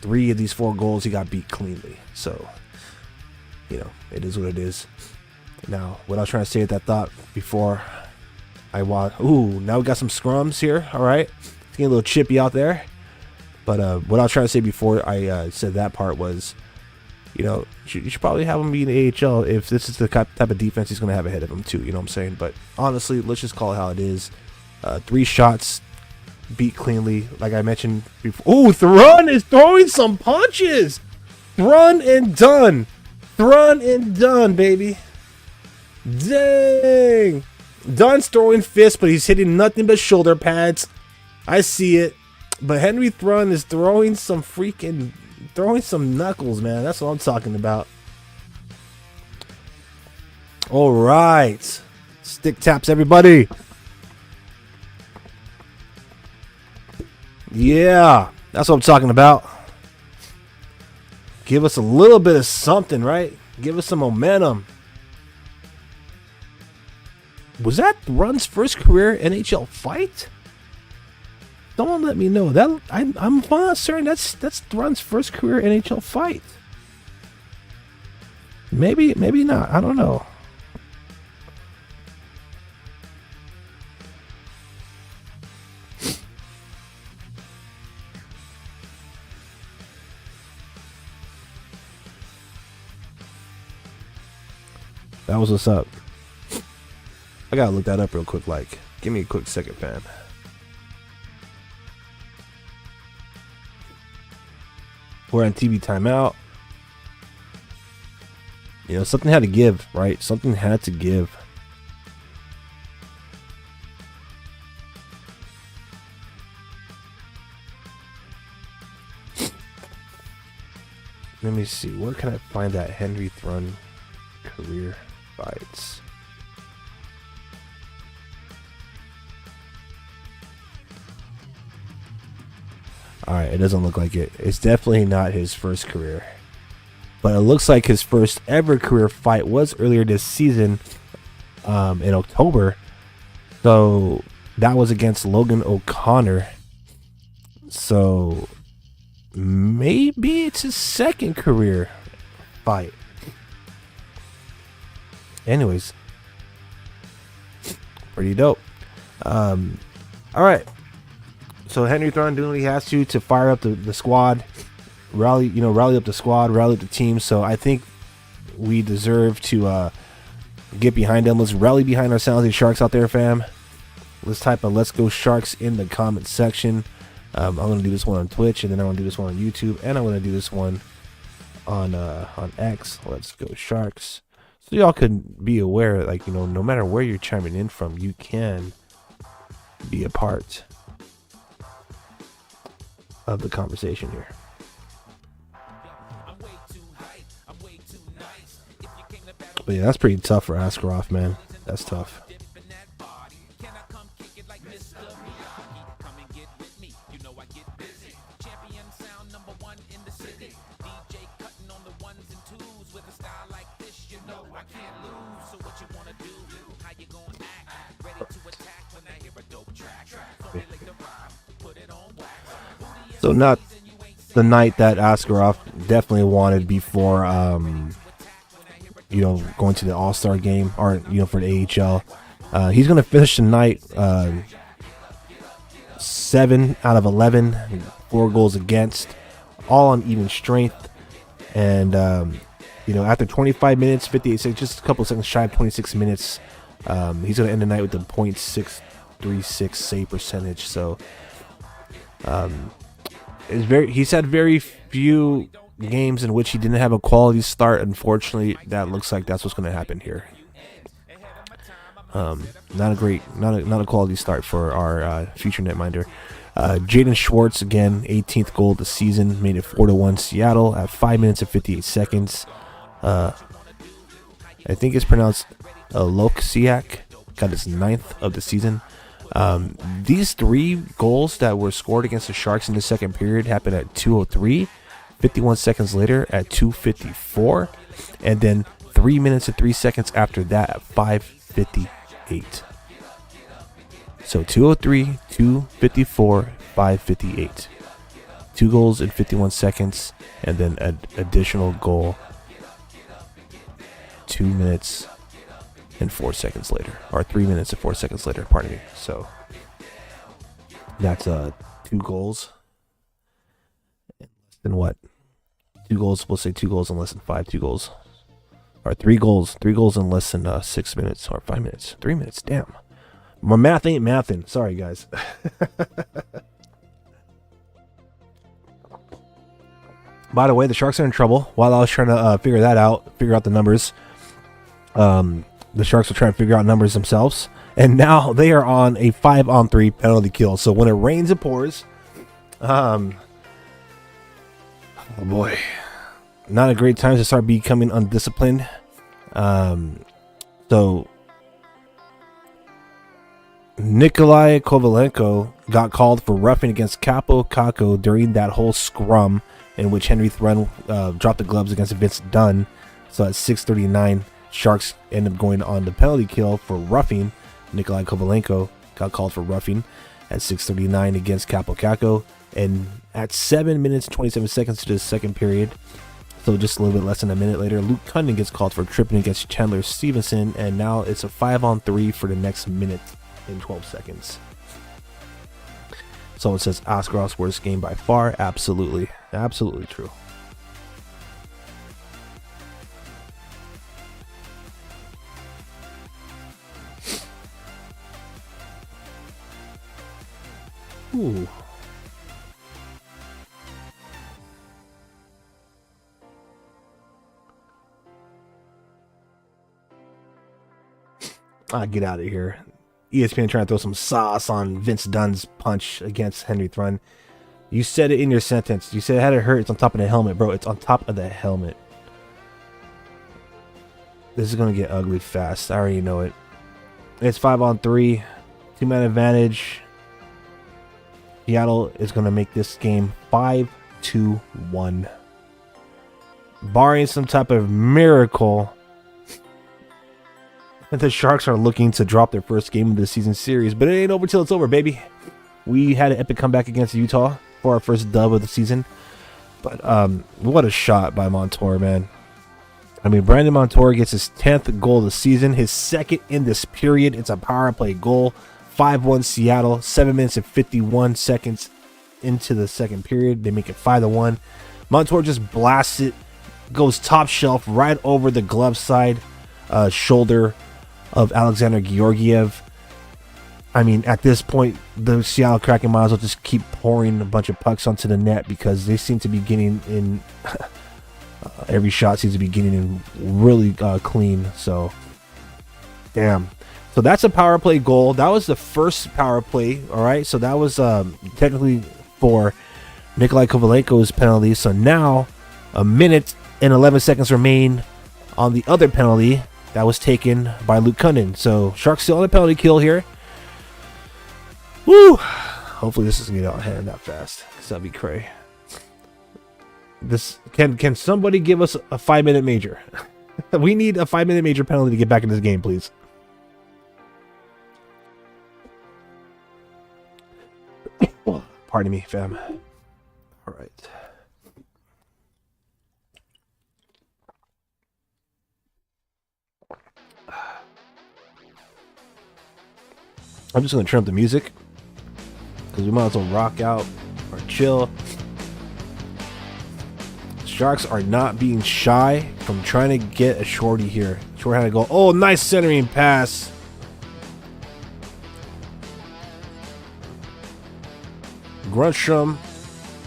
Speaker 1: 3 of these 4 goals he got beat cleanly. So, you know, it is what it is. Now, what I was trying to say at that thought before I watch. Ooh, now we got some scrums here. All right, it's getting a little chippy out there. But what I was trying to say before I said that part was, you know, you should probably have him be in the AHL if this is the type of defense he's going to have ahead of him too. You know what I'm saying? But honestly, let's just call it how it is. 3 shots beat cleanly, like I mentioned before. Oh, Thrun is throwing some punches. Thrun and done. Thrun and done, baby. Dang. Dunn's throwing fists, but he's hitting nothing but shoulder pads. I see it. But Henry Thrun is throwing some knuckles, man. That's what I'm talking about. All right. Stick taps, everybody. Yeah, that's what I'm talking about. Give us a little bit of something, right? Give us some momentum. Was that Thrun's first career NHL fight? Someone let me know. That I'm not certain that's Thrun's first career NHL fight. Maybe not. I don't know. That was what's up. I gotta look that up real quick. Like, give me a quick second, fam. We're on TV timeout. You know, something had to give, right? Something had to give. Let me see. Where can I find that Henry Thrun career fights? Alright, it doesn't look like it. It's definitely not his first career. But it looks like his first ever career fight was earlier this season, in October. So that was against Logan O'Connor. So maybe it's his second career fight. Anyways, pretty dope. All right. So Henry Thrun doing what he has to fire up the squad, rally up the squad, rally up the team. So I think we deserve to get behind them. Let's rally behind our San Jose Sharks out there, fam. Let's type a "Let's Go Sharks" in the comment section. I'm gonna do this one on Twitch, and then I'm gonna do this one on YouTube, and I'm gonna do this one on X. Let's Go Sharks. So y'all could be aware, like, no matter where you're chiming in from, you can be a part of the conversation here. But yeah, that's pretty tough for Askarov, man. That's tough. So not the night that Askarov definitely wanted before, going to the All-Star game or, for the AHL. He's going to finish the night 7 out of 11, 4 goals against, all on even strength. And, after 25 minutes, 58 seconds, just a couple of seconds shy of 26 minutes, he's going to end the night with a .636 save percentage. So, he's had very few games in which he didn't have a quality start. Unfortunately, that looks like that's what's going to happen here. Not a quality start for our future netminder. Jaden Schwartz, again, 18th goal of the season, made it 4-1 Seattle at 5 minutes and 58 seconds. I think it's pronounced Loksiak, got his 9th of the season. These 3 goals that were scored against the Sharks in the second period happened at 2:03, 51 seconds later at 2:54, and then 3 minutes and 3 seconds after that at 5:58. So 2:03, 2:54, 5:58. 2 goals in 51 seconds, and then an additional goal 2 minutes and 4 seconds later, or 3 minutes and 4 seconds later, pardon me. So that's 2 goals in less than what? 2 goals, we'll say 2 goals in less than 2 goals. Or 3 goals in less than 6 minutes or 5 minutes. 3 minutes, damn. My math ain't mathin'. Sorry, guys. By the way, the Sharks are in trouble. While I was trying to figure out the numbers, the Sharks are trying to figure out numbers themselves. And now they are on a 5-on-3 penalty kill. So when it rains, it pours. Oh boy. Not a great time to start becoming undisciplined. So Nikolai Kovalenko got called for roughing against Capo Caco during that whole scrum in which Henry Thrun dropped the gloves against Vince Dunn. So at 6:39, Sharks end up going on the penalty kill for roughing. Nikolai Kovalenko got called for roughing at 6:39 against Capo Caco. And at 7 minutes 27 seconds to the second period, so just a little bit less than a minute later, Luke Cunningham gets called for tripping against Chandler Stevenson. And now it's a 5-on-3 for the next minute in 12 seconds. Someone says Askarov's worst game by far. Absolutely. Absolutely true. Ooh. Get out of here. ESPN trying to throw some sauce on Vince Dunn's punch against Henry Thrun. You said it in your sentence. You said it had it hurt. It's on top of the helmet, bro. It's on top of the helmet. This is going to get ugly fast. I already know it. It's 5-on-3. 2-man advantage. Seattle is going to make this game 5-1. Barring some type of miracle, the Sharks are looking to drop their first game of the season series, but it ain't over till it's over, baby. We had an epic comeback against Utah for our first dub of the season, but what a shot by Montour, man. I mean, Brandon Montour gets his 10th goal of the season, his second in this period. It's a power play goal. 5-1 Seattle, 7 minutes and 51 seconds into the second period. They make it 5-1. Montour just blasts it, goes top shelf right over the glove side shoulder of Alexander Georgiev. I mean, at this point, the Seattle Kraken might as well just keep pouring a bunch of pucks onto the net because they seem to be getting in. Every shot seems to be getting in really clean. So, damn. So that's a power play goal. That was the first power play. All right. So that was technically for Nikolai Kovalenko's penalty. So now a minute and 11 seconds remain on the other penalty that was taken by Luke Cunningham. So Sharks still on the penalty kill here. Woo! Hopefully this doesn't get out of hand that fast, because that'd be cray. This can somebody give us a 5-minute major? We need a 5-minute major penalty to get back in this game, please. Pardon me, fam. All right. I'm just going to turn up the music because we might as well rock out or chill. Sharks are not being shy from trying to get a shorty here. Short had to go. Oh, nice centering pass. Grunstrom,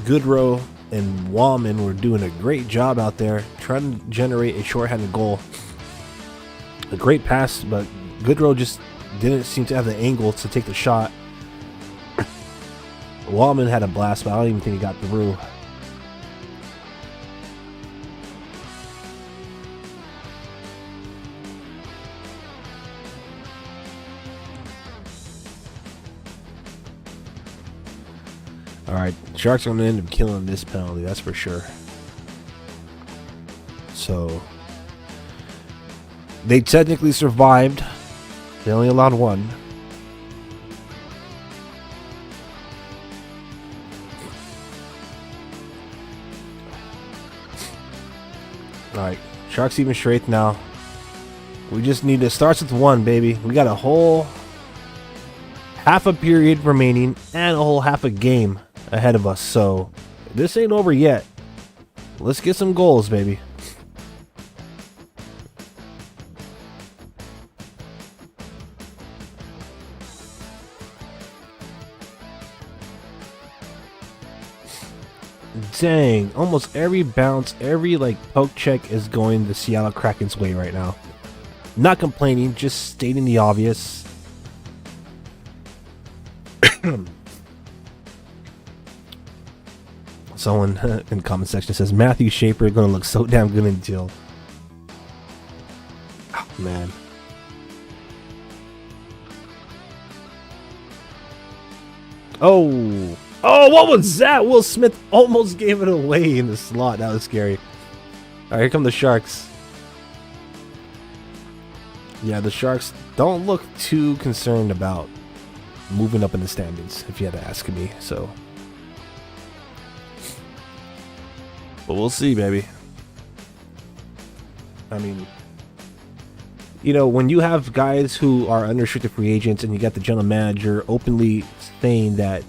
Speaker 1: Goodrow, and Wallman were doing a great job out there trying to generate a short-handed goal. A great pass, but Goodrow just didn't seem to have the angle to take the shot. Wallman had a blast, but I don't even think he got through. All right, Sharks are going to end up killing this penalty, that's for sure. So, they technically survived. They only allowed one. All right, Sharks even straight now. We just need to start with one, baby. We got a whole half a period remaining and a whole half a game ahead of us. So this ain't over yet. Let's get some goals, baby. Dang, almost every bounce, every like poke check is going the Seattle Kraken's way right now. Not complaining, just stating the obvious. Someone in the comment section says Matthew Shaper gonna look so damn good in Teal. Oh, man. Oh, what was that? Will Smith almost gave it away in the slot. That was scary. All right, here come the Sharks. Yeah, the Sharks don't look too concerned about moving up in the standings, if you had to ask me. So, but we'll see, baby. I mean, you know, when you have guys who are unrestricted free agents and you got the general manager openly saying that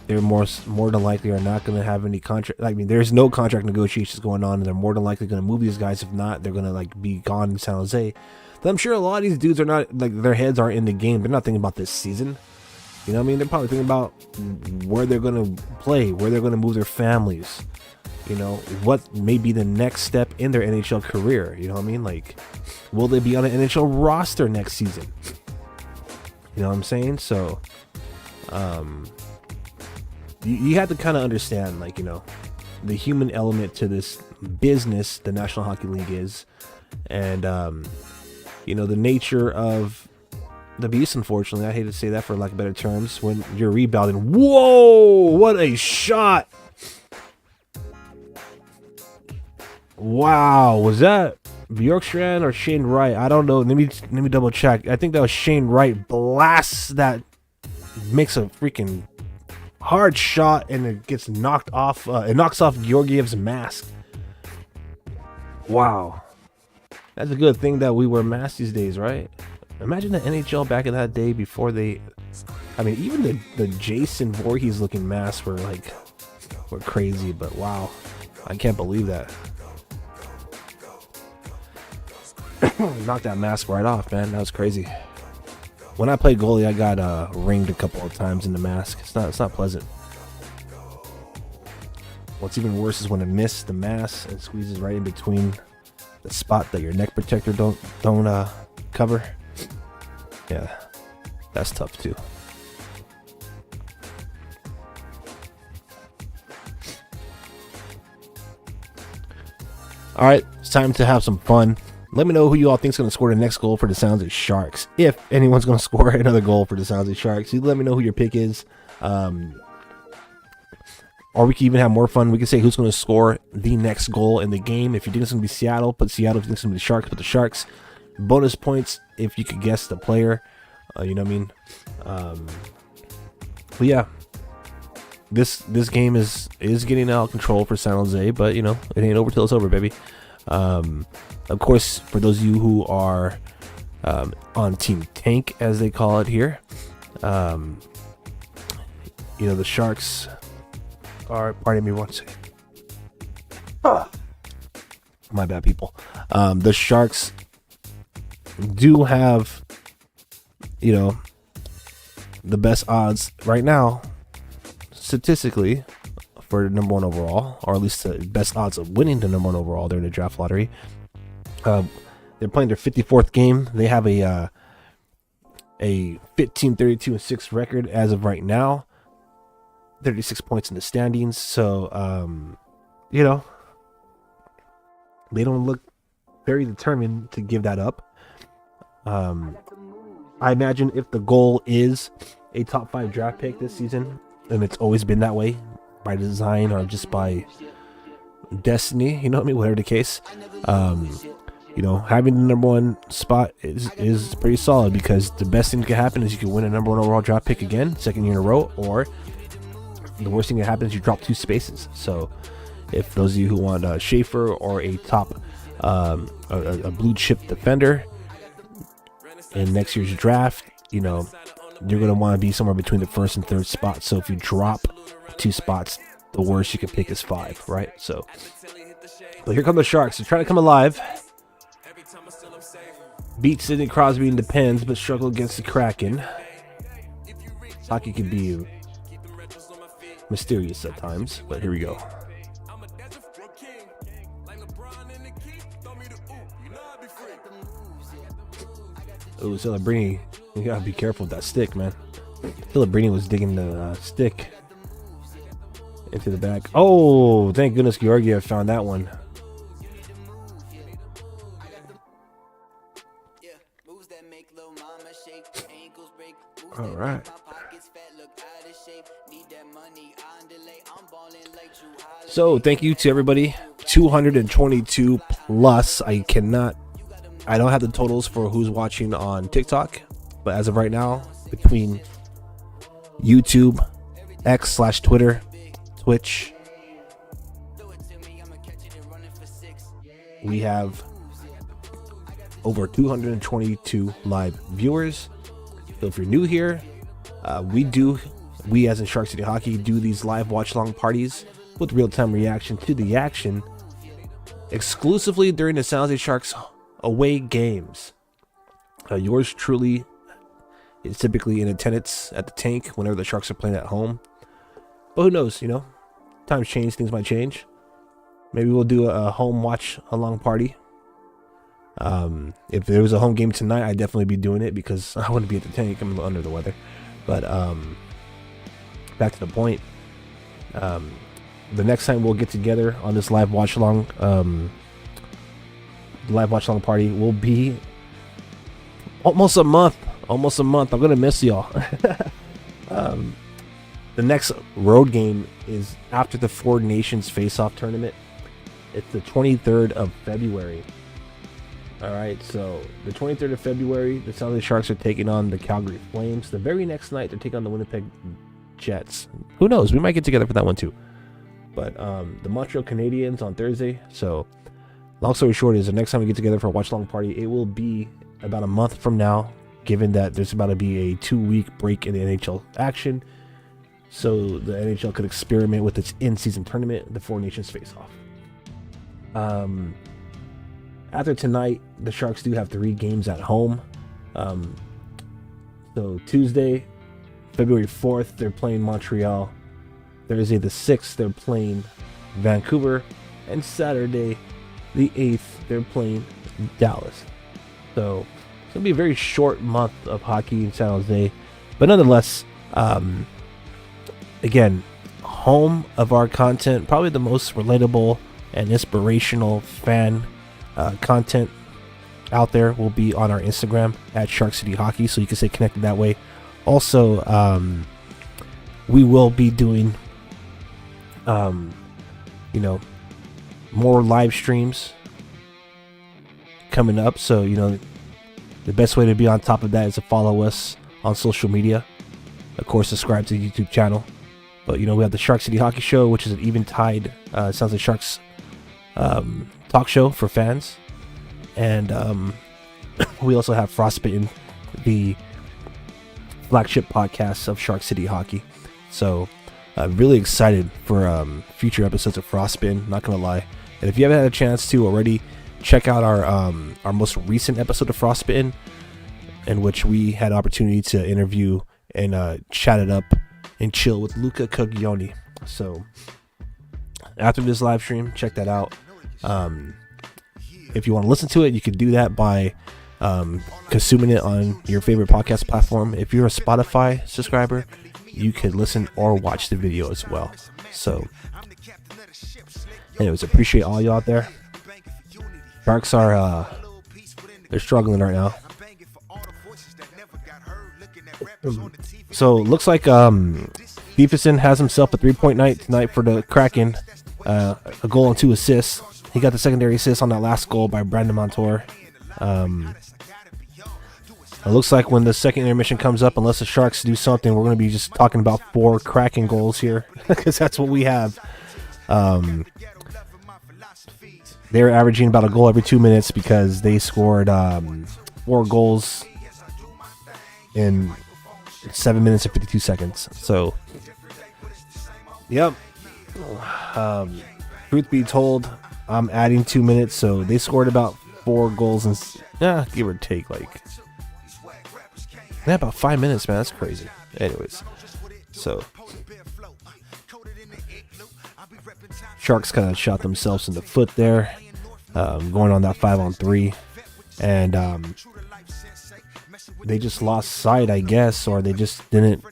Speaker 1: they're more than likely are not going to have any contract. I mean, there's no contract negotiations going on, and they're more than likely going to move these guys. If not, they're going to like be gone in San Jose. But I'm sure a lot of these dudes are not like their heads aren't in the game. They're not thinking about this season. You know what I mean? They're probably thinking about where they're going to play, where they're going to move their families. You know, what may be the next step in their NHL career. You know what I mean? Like, will they be on an NHL roster next season? You know what I'm saying? So, you have to kind of understand, like, you know, the human element to this business the National Hockey League is, and you know, the nature of the beast. Unfortunately, I hate to say that for lack of better terms, when you're rebounding. Whoa, what a shot! Wow, was that Bjorkstrand or Shane Wright? I don't know. Let me double check. I think that was Shane Wright. Blasts that, makes a freaking hard shot, and it gets knocked off. It knocks off Georgiev's mask. Wow, that's a good thing that we wear masks these days, right? Imagine the NHL back in that day before they. I mean, even the Jason Voorhees looking masks were crazy. But wow, I can't believe that. Knocked that mask right off, man. That was crazy. When I played goalie, I got ringed a couple of times in the mask. It's not pleasant. What's even worse is when it misses the mask and squeezes right in between the spot that your neck protector don't cover. Yeah, that's tough too. All right, it's time to have some fun. Let me know who you all think is going to score the next goal for the San Jose Sharks. If anyone's going to score another goal for the San Jose Sharks, you let me know who your pick is. Or we can even have more fun. We can say who's going to score the next goal in the game. If you think it's going to be Seattle, put Seattle. If you think it's going to be the Sharks, put the Sharks. Bonus points if you could guess the player. You know what I mean? But yeah, this game is getting out of control for San Jose, but you know, it ain't over till it's over, baby. Of course, for those of you who are on Team Tank, as they call it here, you know, the Sharks are, pardon me one second. My bad, people. The Sharks do have, you know, the best odds right now, statistically, for number one overall, or at least the best odds of winning the number one overall during the draft lottery. They're playing their 54th game. They have a 15-32-6 record as of right now. 36 points in the standings. So, you know, they don't look very determined to give that up. I imagine if the goal is a top 5 draft pick this season, and it's always been that way by design or just by destiny, you know what I mean, whatever the case, you know, having the number one spot is pretty solid, because the best thing that can happen is you can win a number one overall draft pick again, second year in a row, or the worst thing that happens is you drop 2 spaces. So if those of you who want Schaefer or a top a blue chip defender in next year's draft, you know, you're going to want to be somewhere between the first and third spot. So if you drop 2 spots, the worst you can pick is 5, right? So, but here come the Sharks. They're trying to come alive. Beat Sidney Crosby and the Pens, but struggle against the Kraken. Hockey can be mysterious at times, but here we go. Ooh, Celebrini, you gotta be careful with that stick, man. Celebrini was digging the stick into the back. Oh, thank goodness Georgiev found that one. All right. So thank you to everybody. 222 plus. I don't have the totals for who's watching on TikTok, but as of right now, between YouTube, X/Twitter, Twitch, we have over 222 live viewers. So if you're new here, we as in Shark City Hockey do these live watch long parties with real-time reaction to the action exclusively during the San Jose Sharks away games. Yours truly is typically in attendance at the tank whenever the Sharks are playing at home. But who knows, times change, things might change. Maybe we'll do a home watch along party. If there was a home game tonight, I'd definitely be doing it because I wouldn't be at the tank. I'm under the weather. But back to the point. The next time we'll get together on this live watch along party will be almost a month. I'm gonna miss y'all. The next road game is after the Four Nations face-off tournament. It's the 23rd of February. All right, so the 23rd of February, the San Jose Sharks are taking on the Calgary Flames. The very next night, they're taking on the Winnipeg Jets. Who knows? We might get together for that one too. But the Montreal Canadiens on Thursday. So long story short is the next time we get together for a watch-long party, it will be about a month from now, given that there's about to be a 2-week break in the NHL action. So the NHL could experiment with its in-season tournament, the Four Nations face-off. After tonight, the Sharks do have 3 games at home. So Tuesday, February 4th, they're playing Montreal. Thursday the 6th, they're playing Vancouver. And Saturday, the 8th, they're playing Dallas. So it's going to be a very short month of hockey in San Jose. But nonetheless, again, home of our content, probably the most relatable and inspirational fan content out there will be on our Instagram at Shark City Hockey, so you can stay connected that way. Also, we will be doing more live streams coming up, so the best way to be on top of that is to follow us on social media. Of course, subscribe to the YouTube channel. But we have the Shark City Hockey Show, which is an Eventide San Jose Sharks talk show for fans, and we also have Frostbitten, the flagship podcast of Shark City Hockey. So I'm really excited for future episodes of Frostbitten, not gonna lie. And if you haven't had a chance to already, check out our most recent episode of Frostbitten, in which we had an opportunity to interview and chat it up and chill with Luca Coglioni. So after this live stream, check that out. If you want to listen to it, you can do that by consuming it on your favorite podcast platform. If you're a Spotify subscriber, you can listen or watch the video as well. So anyways, appreciate all you out there. Sharks are they're struggling right now. So looks like Stephenson has himself a 3-point night tonight for the Kraken. A goal and 2 assists. He got the secondary assist on that last goal by Brandon Montour. It looks like when the second intermission comes up, unless the Sharks do something, we're going to be just talking about 4 Kraken goals here, because that's what we have. They're averaging about a goal every 2 minutes because they scored 4 goals in 7 minutes and 52 seconds. So, yep. Truth be told, I'm adding 2 minutes, so they scored about 4 goals and give or take about 5 minutes, man. That's crazy. Anyways, so Sharks kind of shot themselves in the foot there, going on that 5-on-3, and they just lost sight, I guess, or they just didn't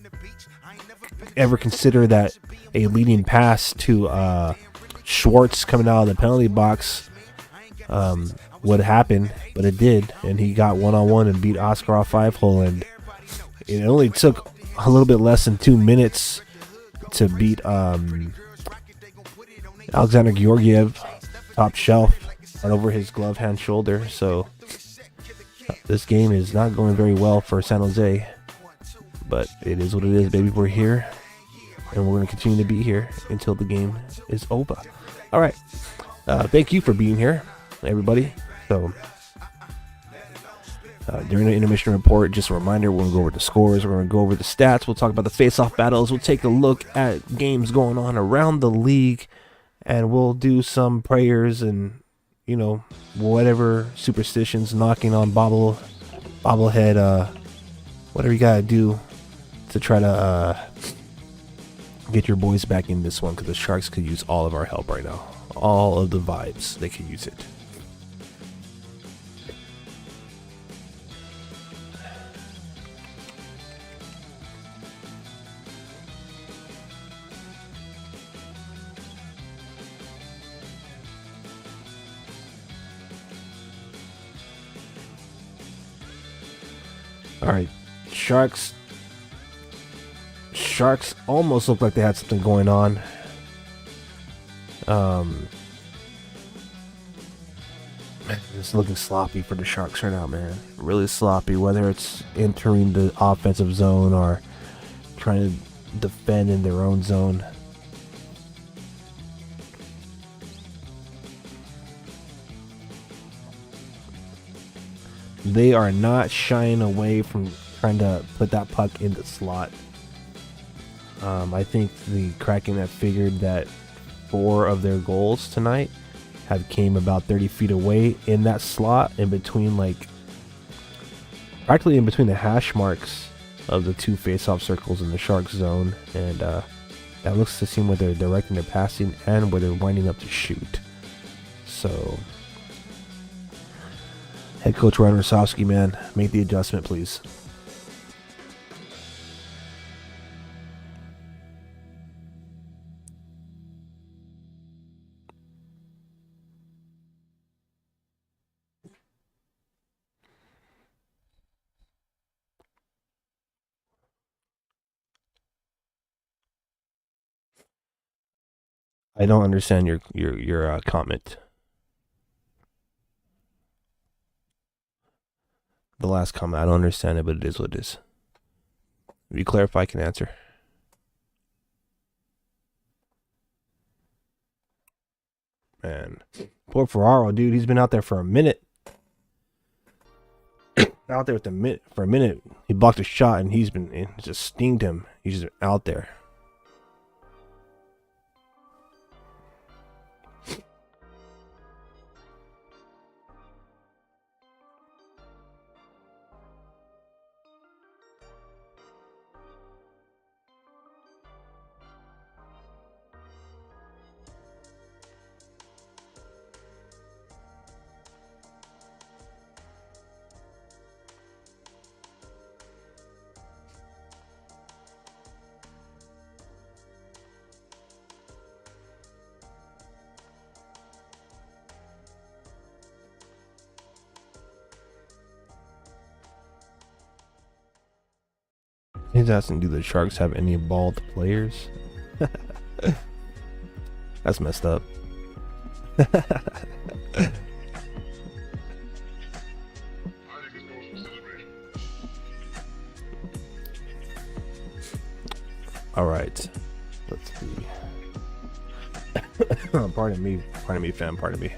Speaker 1: ever consider that a leading pass to Schwartz coming out of the penalty box would happen, but it did, and he got one-on-one and beat Oscar off 5-hole, and it only took a little bit less than 2 minutes to beat Alexander Georgiev, top shelf, right over his glove hand shoulder. So this game is not going very well for San Jose, but it is what it is, baby. We're here, and we're going to continue to be here until the game is over. All right. Thank you for being here, everybody. So during the intermission report, just a reminder, we're going to go over the scores, we're going to go over the stats, we'll talk about the face-off battles, we'll take a look at games going on around the league, and we'll do some prayers and, you know, whatever superstitions, knocking on bobblehead, whatever you got to do to try to get your boys back in this one, because the Sharks could use all of our help right now. All of the vibes, they could use it. All right, Sharks almost looked like they had something going on. It's looking sloppy for the Sharks right now, man. Really sloppy, whether it's entering the offensive zone or trying to defend in their own zone. They are not shying away from trying to put that puck in the slot. I think the Kraken have figured that 4 of their goals tonight have came about 30 feet away in that slot, in between, like, practically in between the hash marks of the 2 face-off circles in the Sharks zone, and that looks to seem where they're directing their passing and where they're winding up to shoot. So, head coach Ryan Rosowski, man, make the adjustment, please. I don't understand your comment. The last comment, I don't understand it, but it is what it is. If you clarify, I can answer. Man, poor Ferraro, dude. He's been out there for a minute. Out there for a minute. He blocked a shot, and it just stinged him. He's just out there. He's asking, do the Sharks have any bald players? That's messed up. All right. Let's see. Pardon me, fam. Pardon me.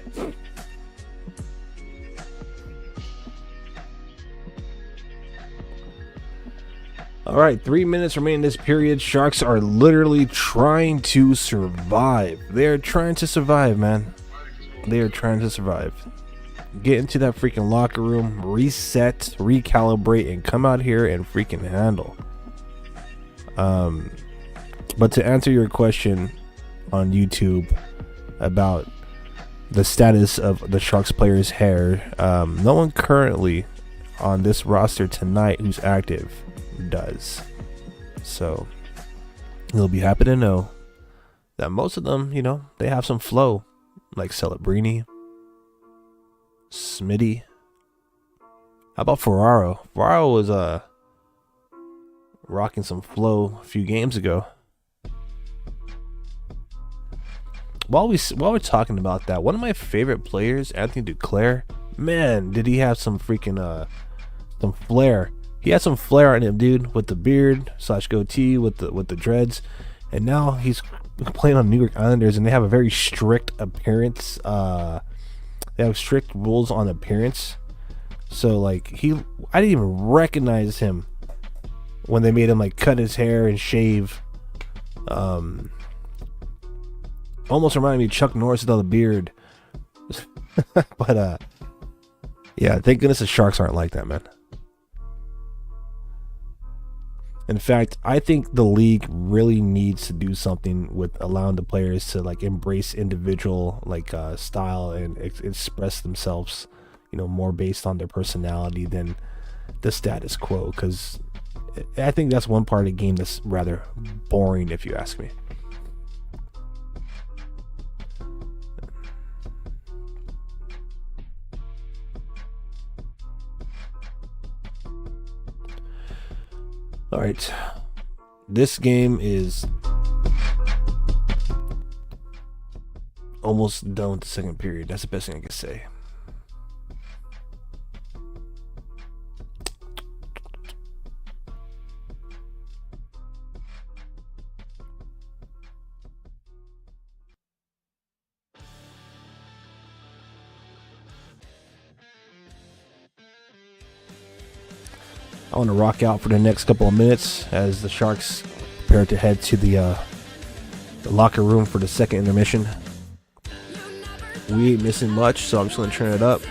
Speaker 1: All right, 3 minutes remain in this period. Sharks are literally trying to survive. They're trying to survive, man. They are trying to survive. Get into that freaking locker room, reset, recalibrate, and come out here and freaking handle. But to answer your question on YouTube about the status of the Sharks players' hair, no one currently on this roster tonight who's active does. So you'll be happy to know that most of them, they have some flow, like Celebrini, Smitty. How about Ferraro? Ferraro was rocking some flow a few games ago. While we're talking about that, one of my favorite players, Anthony Duclair, man, did he have some freaking some flair. He had some flair on him, dude, with the beard / goatee, with the dreads. And now he's playing on New York Islanders, and they have a very strict appearance. They have strict rules on appearance. So like I didn't even recognize him when they made him like cut his hair and shave. Almost reminded me of Chuck Norris without a beard. But yeah, thank goodness the Sharks aren't like that, man. In fact, I think the league really needs to do something with allowing the players to like embrace individual like style and express themselves, more based on their personality than the status quo. Because I think that's one part of the game that's rather boring, if you ask me. All right, this game is almost done with the second period. That's the best thing I can say. I want to rock out for the next couple of minutes as the Sharks prepare to head to the locker room for the second intermission. We ain't missing much, so I'm just going to turn it up.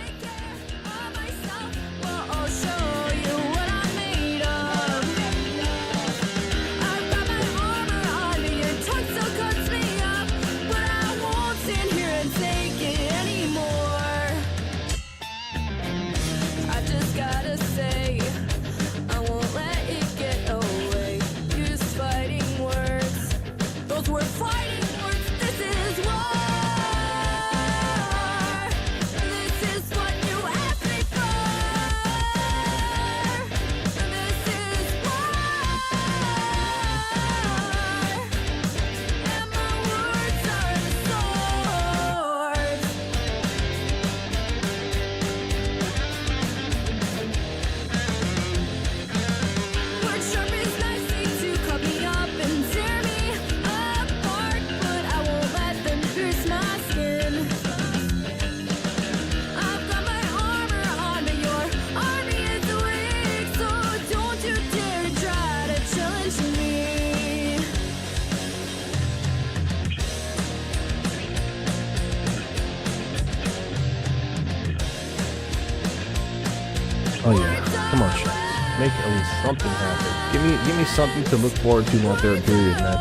Speaker 1: Oh yeah, come on, Sharks. Make at least something happen. Give me something to look forward to in that third period, man.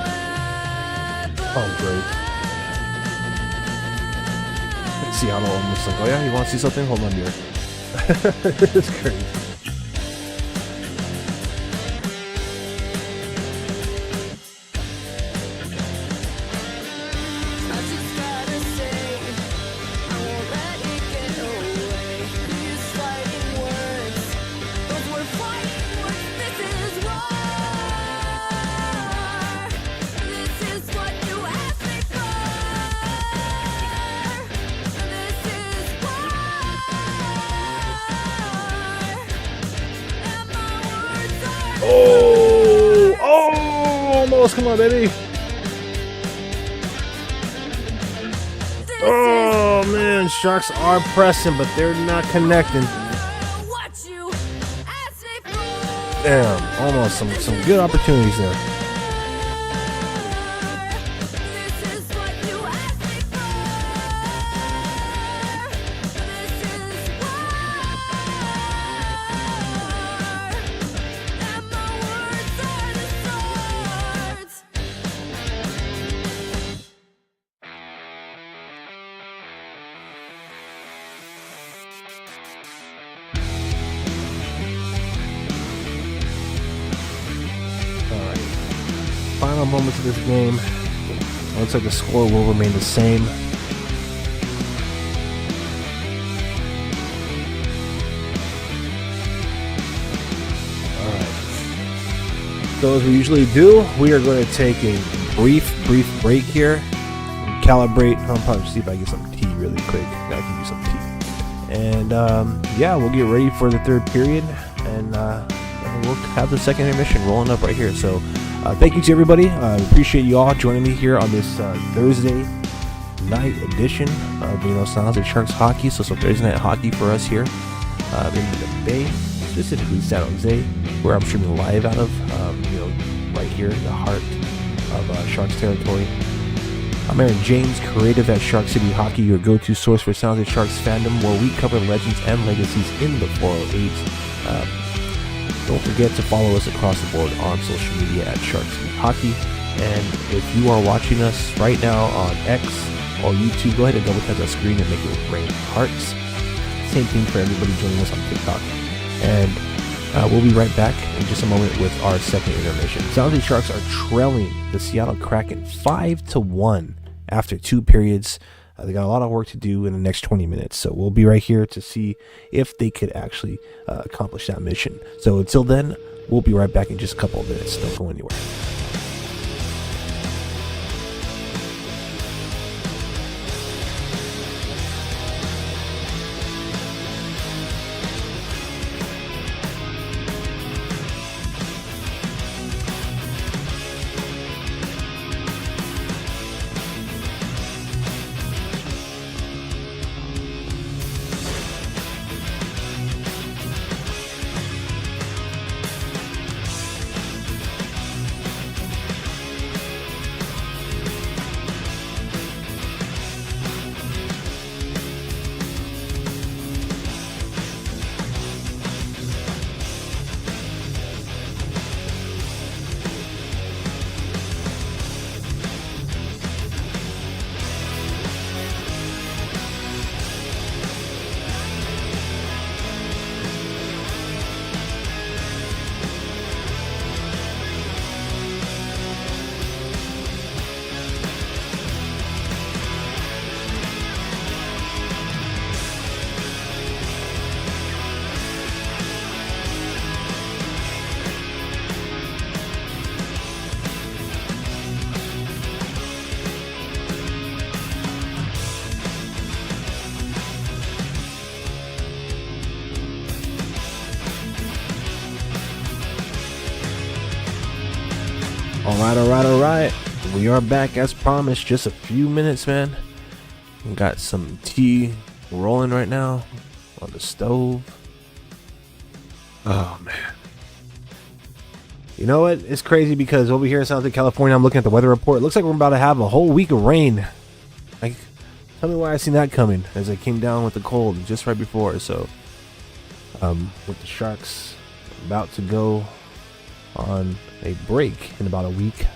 Speaker 1: Oh great. Seattle almost like, oh yeah, you want to see something? Hold on here. It's crazy. Almost, come on, baby. Oh man, Sharks are pressing, but they're not connecting. Damn, almost some good opportunities there. final moments of this game. Looks like the score will remain the same. So as we usually do, we are going to take a brief break here. Calibrate. I'll probably see if I get some tea really quick. I can use some tea. And yeah, we'll get ready for the third period. And we'll have the second intermission rolling up right here. So thank you to everybody. I appreciate you all joining me here on this Thursday night edition of San Jose Sharks hockey. So some Thursday night hockey for us here in the Bay, specifically San Jose, where I'm streaming live out of, right here in the heart of Sharks territory. I'm Aaron James, creative at Shark City Hockey, your go-to source for San Jose Sharks fandom, where we cover legends and legacies in the 408. Don't forget to follow us across the board on social media at Shark City Hockey. And if you are watching us right now on X or YouTube, go ahead and double tap that screen and make it rain hearts. Same thing for everybody joining us on TikTok. And we'll be right back in just a moment with our second intermission. San Jose Sharks are trailing the Seattle Kraken 5-1 after 2 periods. They got a lot of work to do in the next 20 minutes. So we'll be right here to see if they could actually accomplish that mission. So until then, we'll be right back in just a couple of minutes. Don't go anywhere. All right. We are back as promised. Just a few minutes, man. We got some tea rolling right now on the stove. Oh, man. You know what? It's crazy because over here in Southern California, I'm looking at the weather report. It looks like we're about to have a whole week of rain. Like, tell me why I seen that coming as I came down with the cold just right before. So, with the Sharks about to go on a break in about a week,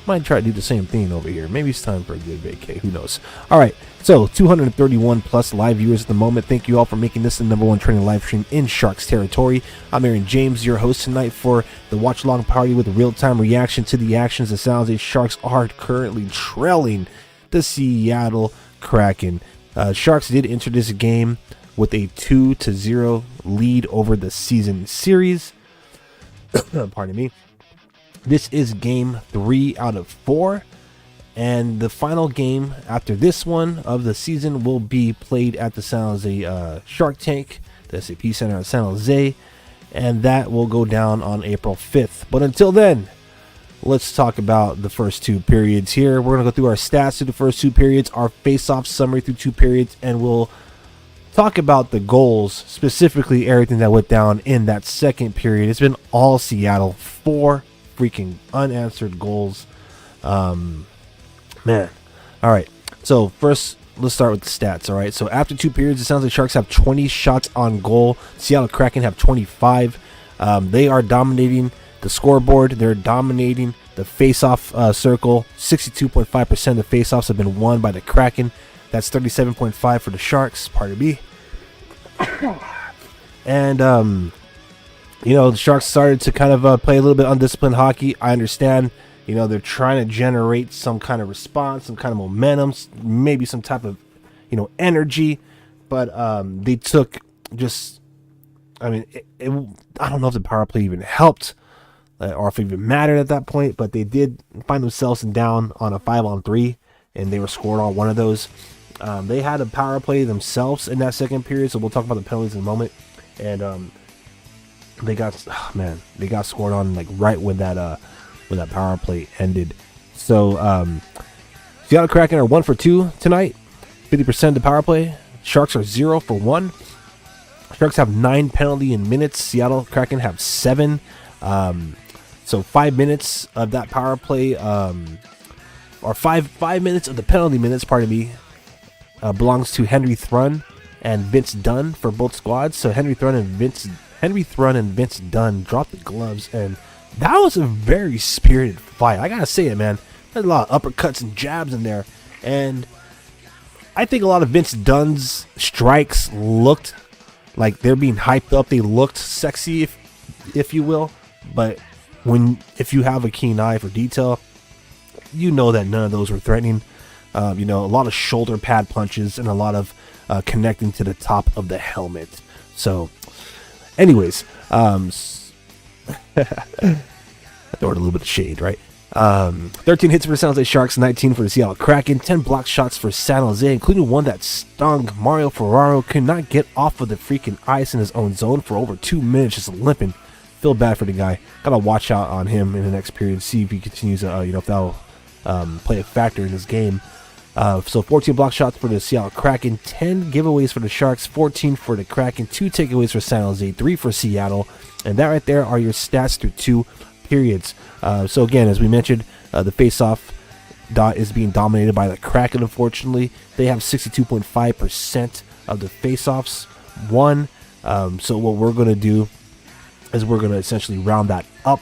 Speaker 1: might try to do the same thing over here. Maybe it's time for a good vacay. Who knows? All right. So 231 plus live viewers at the moment. Thank you all for making this the #1 training live stream in Sharks territory. I'm Aaron James, your host tonight for the watch along party with a real-time reaction to the actions. The San Jose Sharks are currently trailing the Seattle Kraken. Sharks did enter this game with a 2-0 lead over the season series. Pardon me. This is game 3 out of 4, and the final game after this one of the season will be played at the San Jose Shark Tank, the SAP Center in San Jose, and that will go down on April 5th. But until then, let's talk about the first 2 periods here. We're going to go through our stats through the first 2 periods, our face-off summary through 2 periods, and we'll talk about the goals, specifically everything that went down in that second period. It's been all Seattle. 4 freaking unanswered goals. Man. All right. So first, let's start with the stats. All right. So after 2 periods, it sounds like Sharks have 20 shots on goal. Seattle Kraken have 25. They are dominating the scoreboard. They're dominating the face-off circle. 62.5% of the face-offs have been won by the Kraken. That's 37.5 for the Sharks. Pardon me. And the Sharks started to kind of play a little bit undisciplined hockey. I understand. You know, they're trying to generate some kind of response, some kind of momentum, maybe some type of, you know, energy. But they took just, I mean, I don't know if the power play even helped or if it even mattered at that point, but they did find themselves down on a 5-on-3, and they were scored on one of those. They had a power play themselves in that second period, so we'll talk about the penalties in a moment. And they got scored on like right when that power play ended. So Seattle Kraken are 1 for 2 tonight, 50% of the power play. Sharks are 0 for 1. Sharks have 9 penalty in minutes. Seattle Kraken have 7. So 5 minutes of that power play, or 5 minutes of the penalty minutes, pardon me, belongs to Henry Thrun and Vince Dunn for both squads. So Henry Thrun and Vince Dunn dropped the gloves, and that was a very spirited fight. I gotta say it, man. There's a lot of uppercuts and jabs in there, and I think a lot of Vince Dunn's strikes looked like they're being hyped up. They looked sexy, if you will. But if you have a keen eye for detail, you know that none of those were threatening. You know, a lot of shoulder pad punches and a lot of connecting to the top of the helmet. So, anyways, I throw it a little bit of shade, right? 13 hits for San Jose Sharks, 19 for the Seattle Kraken, 10 block shots for San Jose, including one that stung. Mario Ferraro could not get off of the freaking ice in his own zone for over 2 minutes, just limping. Feel bad for the guy. Gotta watch out on him in the next period, see if he continues to, if that'll play a factor in this game. So 14 block shots for the Seattle Kraken, 10 giveaways for the Sharks, 14 for the Kraken, 2 takeaways for San Jose, 3 for Seattle, and that right there are your stats through 2 periods. So again, as we mentioned, the face-off dot is being dominated by the Kraken. Unfortunately, they have 62.5% of the face-offs won. So what we're going to do is we're going to essentially round that up.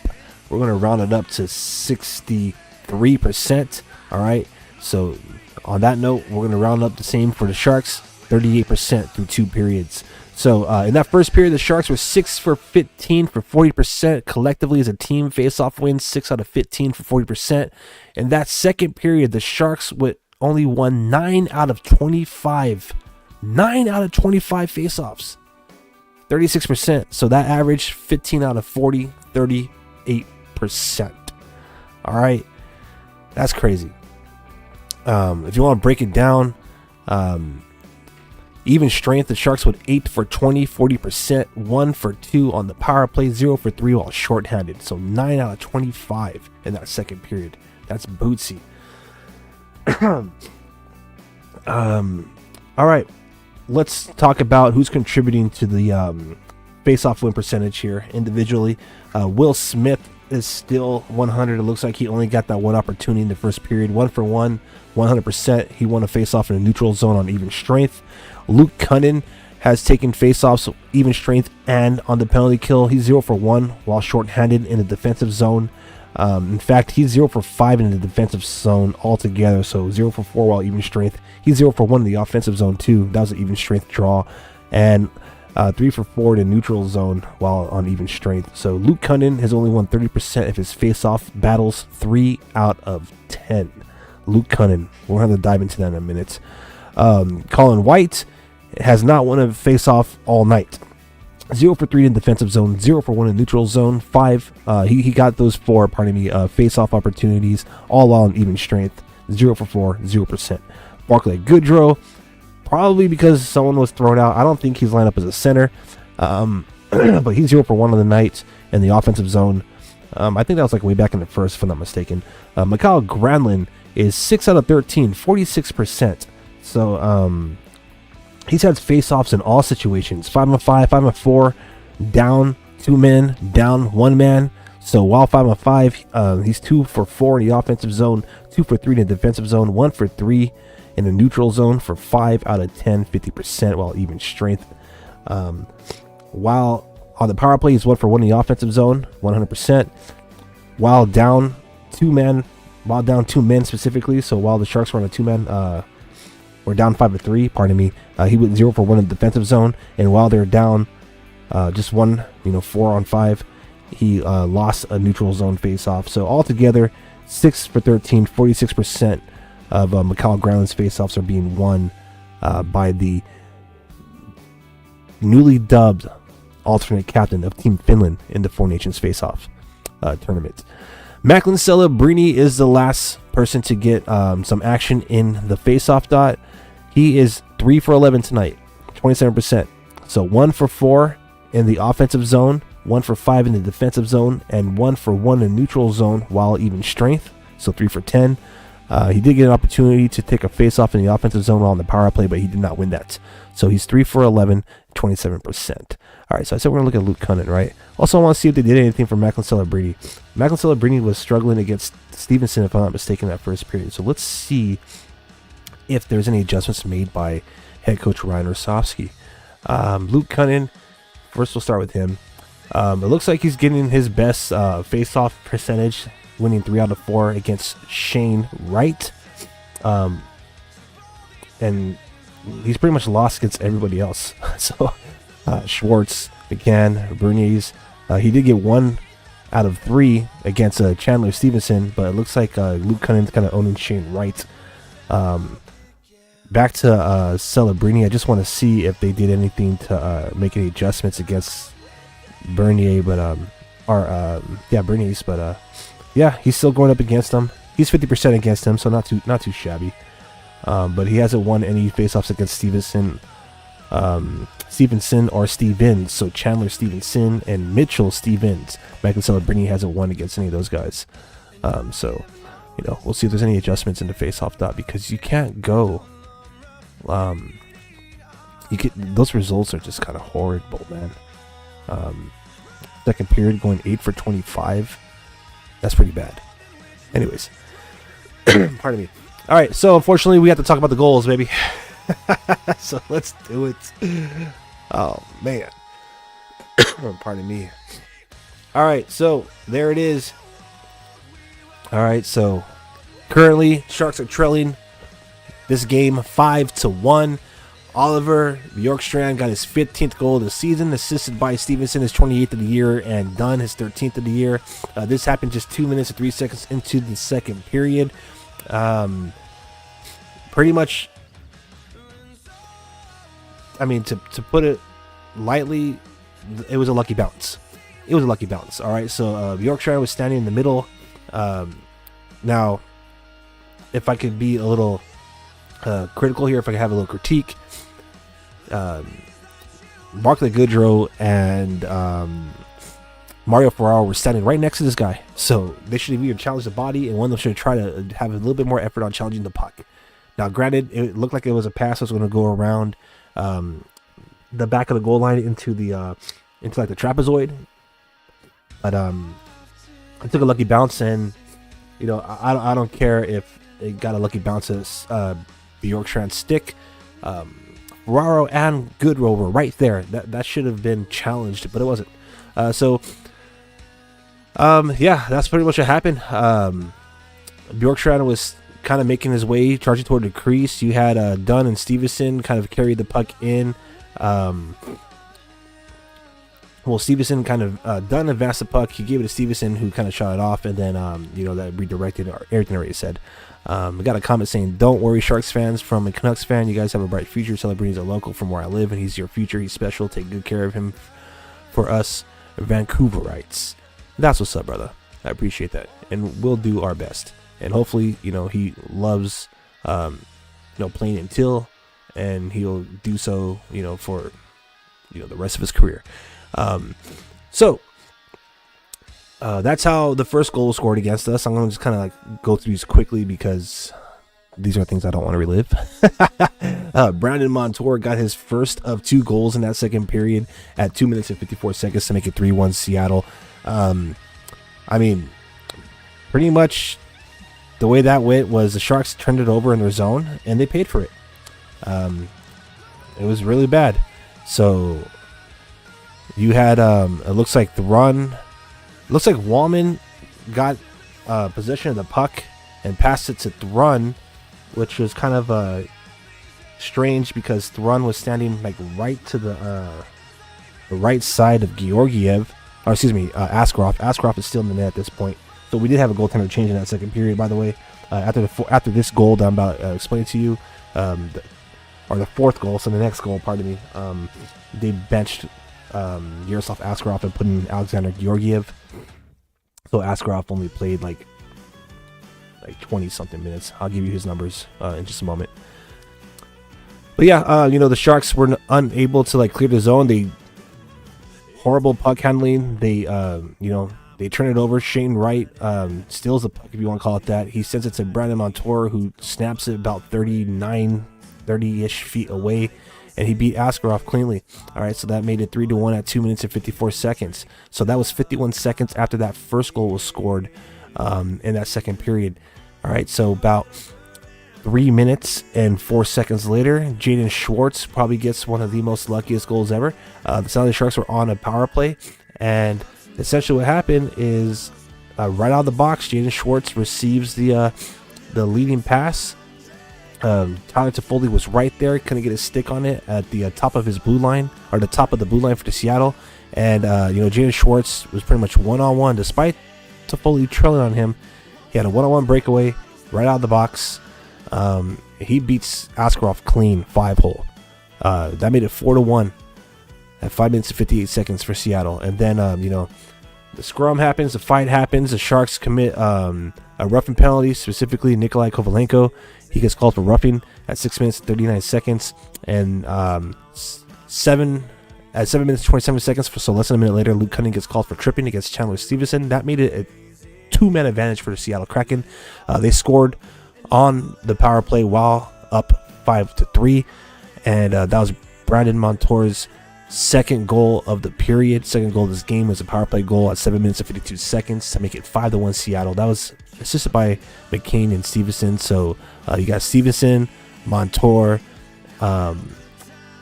Speaker 1: We're going to round it up to 63%. All right. So on that note, we're going to round up the same for the Sharks, 38% through 2 periods. So in that first period, the Sharks were 6 for 15 for 40% collectively as a team. Face-off wins 6 out of 15 for 40%. In that second period, the Sharks only won 9 out of 25. 9 out of 25 face-offs. 36%. So that averaged 15 out of 40, 38%. All right. That's crazy. If you want to break it down, even strength, the Sharks went 8 for 20, 40%, 1 for 2 on the power play, 0 for 3 while shorthanded. So 9 out of 25 in that second period. That's bootsy. All right. Let's talk about who's contributing to the face-off win percentage here individually. Will Smith is still 100. It looks like he only got that one opportunity in the first period. 1 for 1, 100%. He won a face-off in a neutral zone on even strength. Luke Cunnin has taken face-offs even strength and on the penalty kill. He's 0 for 1 while shorthanded in the defensive zone. In fact, he's 0 for 5 in the defensive zone altogether. So 0 for 4 while even strength. He's 0 for 1 in the offensive zone too. That was an even strength draw. And 3 for 4 in neutral zone while on even strength. So Luke Cunnin has only won 30% of his face-off battles, 3 out of 10. Luke Cunnin. We'll have to dive into that in a minute. Colin White has not won a face-off all night. 0 for 3 in defensive zone, 0 for 1 in neutral zone, 5. He got those 4, face-off opportunities, all while on even strength. 0 for 4, 0%. Barclay Goodrow, probably because someone was thrown out. I don't think he's lined up as a center, but he's 0 for 1 on the night in the offensive zone. I think that was like way back in the first, if I'm not mistaken. Mikhail Granlund is 6 out of 13, 46%. So he's had face-offs in all situations. 5-on-5, 5-on-4, down 2 men, down 1 man. So while 5-on-5, he's 2 for 4 in the offensive zone, 2 for 3 in the defensive zone, 1 for 3 in the neutral zone for 5 out of 10, 50% while even strength. While on the power play, he's 1 for 1 in the offensive zone, 100%. While down 2 men specifically, so while the Sharks were on a 2-man, we're down 5 to 3, pardon me. He went 0 for 1 in the defensive zone, and while they're down just 1, 4 on 5, he lost a neutral zone face-off. So altogether, 6 for 13, 46% of Mikhail Granlund's faceoffs are being won by the newly dubbed alternate captain of Team Finland in the Four Nations faceoff tournament. Macklin Celebrini is the last person to get some action in the faceoff dot. He is 3 for 11 tonight, 27%. So 1 for 4 in the offensive zone, 1 for 5 in the defensive zone, and 1 for 1 in neutral zone while even strength. So 3 for 10. He did get an opportunity to take a face-off in the offensive zone while on the power play, but he did not win that. So he's 3 for 11, 27%. All right, so I said we're going to look at Luke Cunnin, right? Also, I want to see if they did anything for Macklin Celebrini. Macklin Celebrini was struggling against Stevenson, if I'm not mistaken, that first period. So let's see if there's any adjustments made by head coach Ryan Rosofsky. Luke Cunnin, first we'll start with him. It looks like he's getting his best face-off percentage, winning 3 out of 4 against Shane Wright. And he's pretty much lost against everybody else. So Schwartz, McCann, Berniers. He did get 1 out of 3 against Chandler Stevenson, but it looks like Luke Cunning's kind of owning Shane Wright. Back to Celebrini. I just want to see if they did anything to make any adjustments against Bernier, but Berniers, but yeah, he's still going up against him. He's 50% against him, so not too shabby. But he hasn't won any faceoffs against Stevenson or Stevens. So Chandler Stevenson and Mitchell Stevens. Macklin Celebrini hasn't won against any of those guys. So we'll see if there's any adjustments in the faceoff dot, because you can't go. Those results are just kind of horrible, man. Second period going 8 for 25. That's pretty bad. Anyways, pardon me. All right, so unfortunately we have to talk about the goals, baby. So let's do it. Oh man. Pardon me. All right, so there it is. All right, so currently Sharks are trailing this game 5-1. Oliver Bjorkstrand got his 15th goal of the season, assisted by Stevenson, his 28th of the year, and Dunn, his 13th of the year. This happened just 2 minutes and 3 seconds into the second period. Pretty much, I mean, to put it lightly, it was a lucky bounce. It was a lucky bounce. All right, so Bjorkstrand was standing in the middle. Now, if I could be a little critical here, if I could have a little critique, Barclay Goodrow and Mario Ferraro were standing right next to this guy, so they should have either challenged the body, and one of them should try to have a little bit more effort on challenging the puck. Now, granted, it looked like it was a pass that was going to go around the back of the goal line into like the trapezoid, but it took a lucky bounce, and I don't care if it got a lucky bounce at Bjorkstrand's stick. Ferraro and Goodrow were right there. That should have been challenged, but it wasn't. Yeah, that's pretty much what happened. Bjorkstrand was kind of making his way, charging toward the crease. You had Dunn and Stevenson kind of carry the puck in. Stevenson kind of Dunn advanced the puck. He gave it to Stevenson, who kind of shot it off, and then that redirected everything I already said. I got a comment saying, "Don't worry, Sharks fans," from a Canucks fan. "You guys have a bright future. Celebrini's a local from where I live, and he's your future. He's special. Take good care of him for us Vancouverites." That's what's up, brother. I appreciate that, and we'll do our best. And hopefully, he loves, playing in Teal, and he'll do so, for, the rest of his career. That's how the first goal was scored against us. I'm going to just kind of go through these quickly because these are things I don't want to relive. Brandon Montour got his first of 2 goals in that second period at 2 minutes and 54 seconds to make it 3-1 Seattle. I mean, pretty much the way that went was the Sharks turned it over in their zone, and they paid for it. It was really bad. So you had, it looks like Wallman got possession of the puck and passed it to Thrun, which was kind of strange because Thrun was standing like right to the right side of Georgiev. Askarov. Askarov is still in the net at this point. So we did have a goaltender change in that second period, by the way. After this goal that I'm about to explain to you, the fourth goal, so the next goal, pardon me, they benched Yaroslav Askarov and put in Alexander Georgiev. So Askarov only played like 20-something minutes. I'll give you his numbers in just a moment. But yeah, the Sharks were unable to clear the zone. Horrible puck handling. They turn it over. Shane Wright steals the puck, if you want to call it that. He sends it to Brandon Montour, who snaps it about 30-ish feet away, and he beat Askarov cleanly. All right, so that made it 3-1 at 2 minutes and 54 seconds. So that was 51 seconds after that first goal was scored in that second period. All right, so about 3 minutes and 4 seconds later, Jaden Schwartz probably gets one of the most luckiest goals ever. The San Jose Sharks were on a power play, and essentially what happened is right out of the box, Jaden Schwartz receives the leading pass. Tyler Toffoli was right there, couldn't get his stick on it at the top of his blue line, or the top of the blue line for the Seattle. And Jaden Schwartz was pretty much one-on-one, despite Toffoli trailing on him. He had a one-on-one breakaway right out of the box. He beats Askarov clean 5-hole. That made it 4-1 at 5 minutes and 58 seconds for Seattle. And then the scrum happens, the fight happens, the Sharks commit a roughing penalty, specifically Nikolai Kovalenko. He gets called for roughing at 6 minutes and 39 seconds, and 7 minutes 27 seconds, so less than a minute later, Luke Cunning gets called for tripping against Chandler Stevenson. That made it a 2-man advantage for the Seattle Kraken. They scored on the power play while up 5-3, and that was Brandon Montour's second goal of the period. Second goal of this game was a power play goal at 7 minutes and 52 seconds to make it 5-1 Seattle. That was assisted by McCain and Stevenson. So you got Stevenson, Montour, and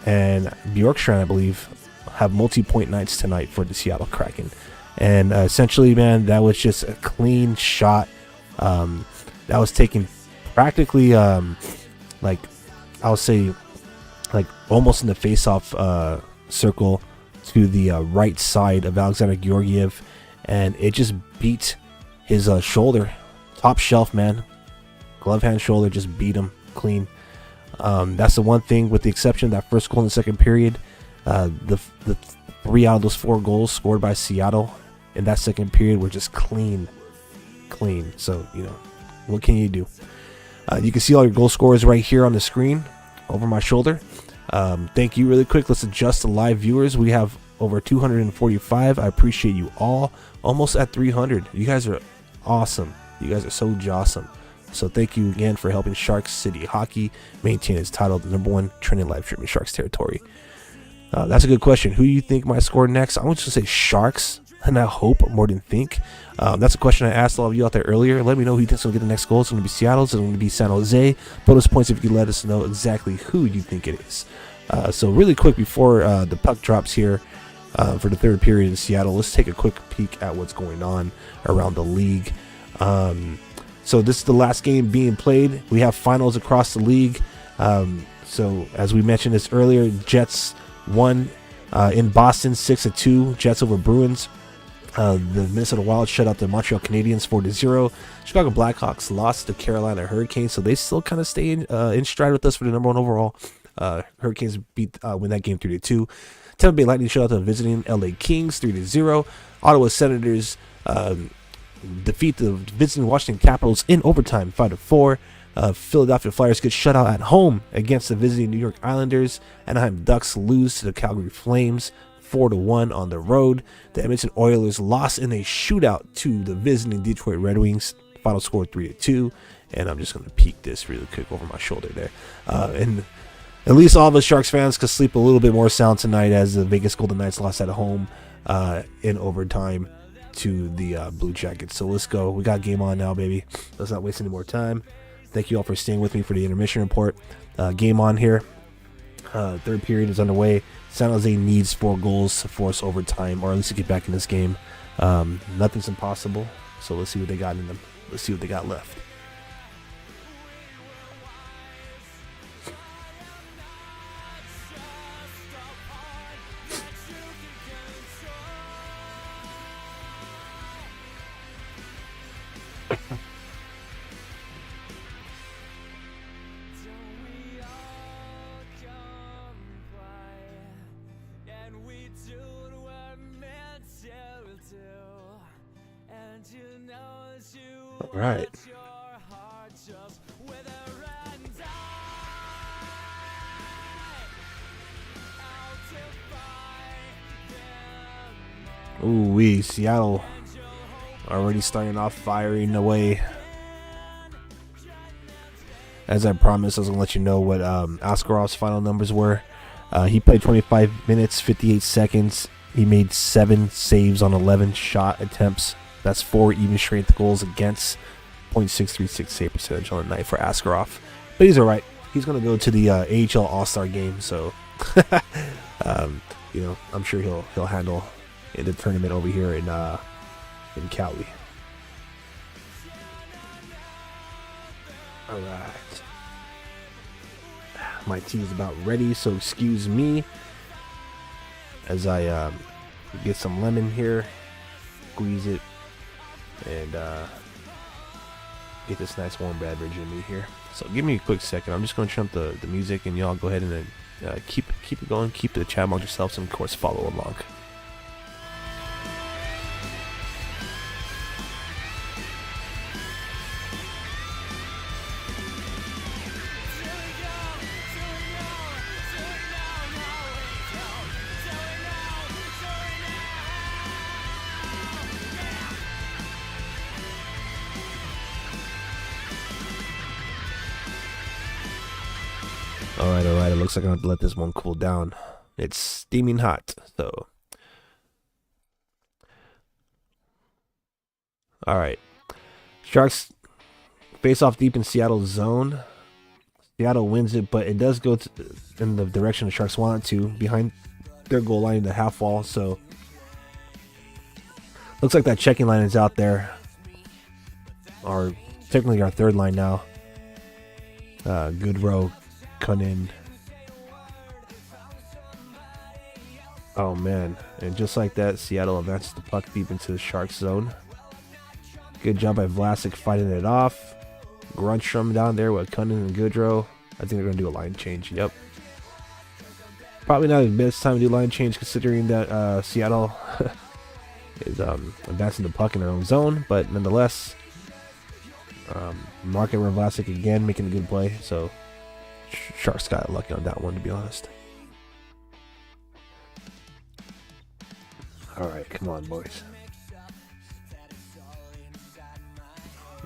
Speaker 1: Bjorkstrand, I believe, have multi-point nights tonight for the Seattle Kraken. And essentially, man, that was just a clean shot that was taken practically I'll say almost in the face-off circle to the right side of Alexander Georgiev, and it just beat his shoulder, top shelf, man, glove hand shoulder, just beat him clean. That's the one thing, with the exception of that first goal in the second period. The 3 out of those 4 goals scored by Seattle in that second period were just clean. So what can you do? You can see all your goal scorers right here on the screen over my shoulder. Thank you. Really quick, let's adjust the live viewers. We have over 245. I appreciate you all. Almost at 300. You guys are awesome. You guys are so jawsome. So thank you again for helping Sharks City Hockey maintain its title, the #1 trending live stream in Sharks territory. That's a good question. Who do you think might score next? I'm just going to say Sharks, and I hope more than think. That's a question I asked all of you out there earlier. Let me know who you think is going to get the next goal. It's going to be Seattle. It's going to be San Jose. Bonus points if you let us know exactly who you think it is. So really quick before the puck drops here for the third period in Seattle, let's take a quick peek at what's going on around the league. So this is the last game being played. We have finals across the league. So as we mentioned this earlier, Jets won in Boston 6-2. Jets over Bruins. The Minnesota Wild shut out the Montreal Canadiens 4-0. Chicago Blackhawks lost to Carolina Hurricanes, so they still kind of stay in stride with us for the #1 overall. Hurricanes win that game 3-2. Tampa Bay Lightning shut out the visiting LA Kings 3-0. Ottawa Senators defeat the visiting Washington Capitals in overtime 5-4. Philadelphia Flyers get shut out at home against the visiting New York Islanders. Anaheim Ducks lose to the Calgary Flames 4-1 on the road. The Edmonton Oilers lost in a shootout to the visiting Detroit Red Wings. Final score 3-2. And I'm just going to peek this really quick over my shoulder there. And at least all of us Sharks fans could sleep a little bit more sound tonight, as the Vegas Golden Knights lost at home in overtime to the Blue Jackets. So let's go. We got game on now, baby. Let's not waste any more time. Thank you all for staying with me for the intermission report. Game on here. Third period is underway. San Jose needs 4 goals to force overtime, or at least to get back in this game. Nothing's impossible. So let's see what they got in them. Let's see what they got left. All right. Ooh, Seattle already starting off firing away. As I promised, I was gonna let you know what Askarov's final numbers were. He played 25 minutes, 58 seconds. He made 7 saves on 11 shot attempts. That's 4 even strength goals against. .636 save percentage on the night for Askarov. But he's alright. He's gonna go to the AHL All-Star game, so you know, I'm sure he'll handle in the tournament over here in Cali. Alright. My tea is about ready, so excuse me as I get some lemon here, squeeze it, and get this nice warm beverage in me here. So give me a quick second. I'm just going to turn up the music, and y'all go ahead and keep it going. Keep the chat amongst yourselves, and of course follow along. Alright, it looks like I'm going to let this one cool down. It's steaming hot, so. Alright. Sharks face off deep in Seattle's zone. Seattle wins it, but it does go in the direction the Sharks want it to, behind their goal line in the half wall, so. Looks like that checking line is out there. Or technically our third line now. Goodrow, Cunnin. Oh man, and just like that, Seattle advances the puck deep into the Sharks zone. Good job by Vlasic fighting it off. Grunstrom down there with Cunnin and Goodrow. I think they're going to do a line change. Yep. Probably not the best time to do line change considering that Seattle is advancing the puck in their own zone, but nonetheless, Market Vlasic again making a good play, so Sharks got lucky on that one, to be honest. Alright, come on, boys.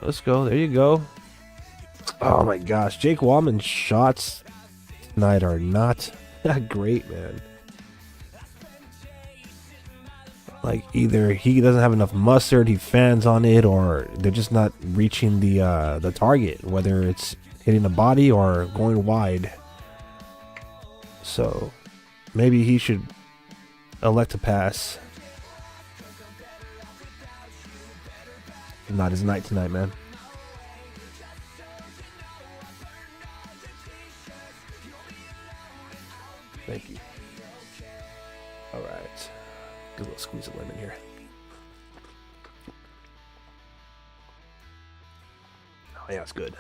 Speaker 1: Let's go. There you go. Oh my gosh. Jake Wallman's shots tonight are not that great, man. Like, either he doesn't have enough mustard, he fans on it, or they're just not reaching the target, whether it's hitting the body or going wide. So maybe he should elect to pass. Not his night tonight, man. Thank you. All right. Good little squeeze of lemon here. Oh yeah, it's good.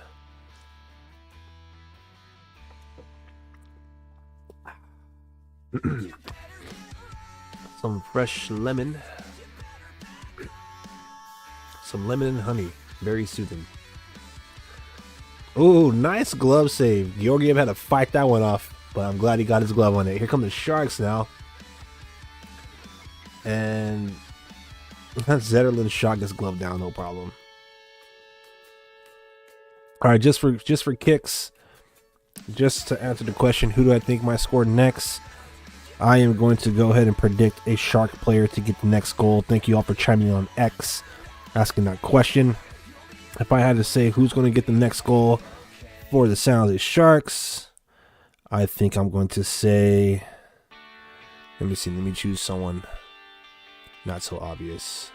Speaker 1: Some fresh lemon. Some lemon and honey. Very soothing. Ooh, nice glove save. Georgiev had to fight that one off, but I'm glad he got his glove on it. Here come the Sharks now. And Zetterlund shot this glove down, no problem. Alright, just for kicks, just to answer the question, who do I think might score next? I am going to go ahead and predict a Shark player to get the next goal. Thank you all for chiming in on X, asking that question. If I had to say who's going to get the next goal for the San Jose Sharks, I think I'm going to say, let me see, let me choose someone not so obvious.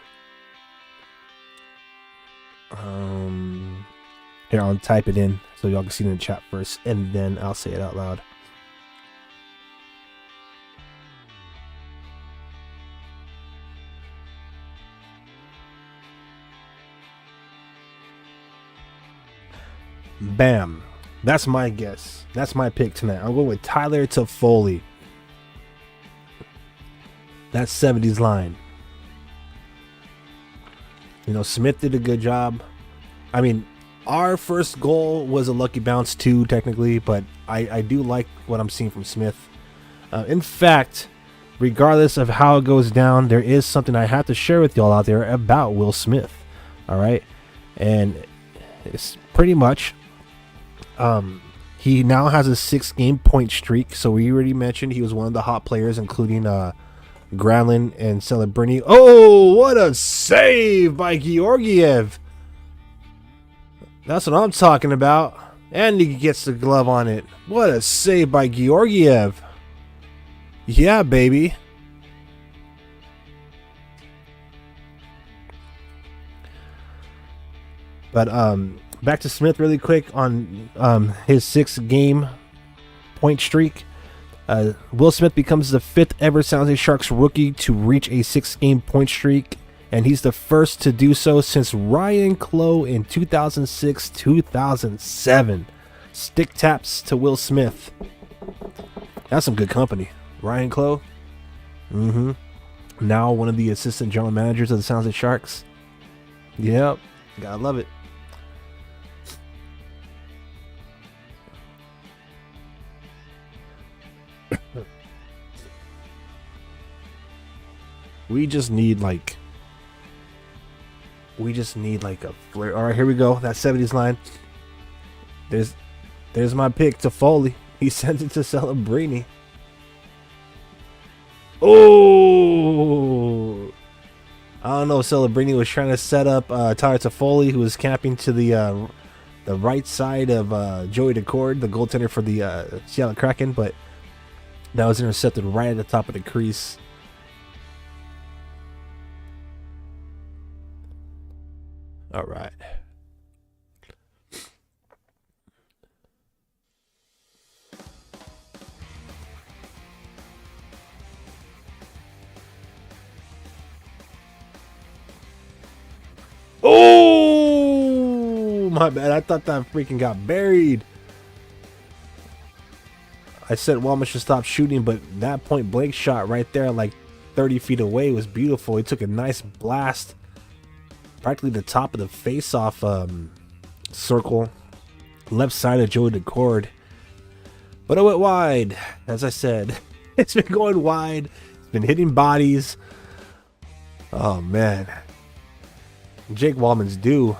Speaker 1: Here, I'll type it in so y'all can see it in the chat first, and then I'll say it out loud. Bam. That's my guess. That's my pick tonight. I'm going with Tyler Toffoli. That 70s line. You know, Smith did a good job. I mean, our first goal was a lucky bounce too, technically, but I do like what I'm seeing from Smith. In fact, regardless of how it goes down, there is something I have to share with y'all out there about Will Smith. All right, and it's pretty much, he now has a 6-game point streak. So we already mentioned he was one of the hot players, including Granlund and Celebrini. Oh, what a save by Georgiev! That's what I'm talking about. And he gets the glove on it. What a save by Georgiev! Yeah, baby. But back to Smith really quick on his 6-game point streak. Will Smith becomes the 5th ever San Jose Sharks rookie to reach a 6-game point streak, and he's the first to do so since Ryan Clough in 2006-2007. Stick taps to Will Smith. That's some good company. Ryan Clough, now one of the assistant general managers of the San Jose Sharks. Yep, gotta love it. We just need like a flare. All right, here we go. That 70s line. There's my pick to Foley. He sent it to Celebrini. Oh, I don't know. Celebrini was trying to set up Tyler Toffoli, who was camping to the right side of Joey Decord, the goaltender for the Seattle Kraken, but that was intercepted right at the top of the crease. All right. Oh, my bad. I thought that freaking got buried. I said Walman should stop shooting, but that point blank shot right there, like 30 feet away, was beautiful. He took a nice blast, practically the top of the face-off circle, left side of Joey Decord. But it went wide, as I said. It's been going wide. It's been hitting bodies. Oh, man. Jake Wallman's due.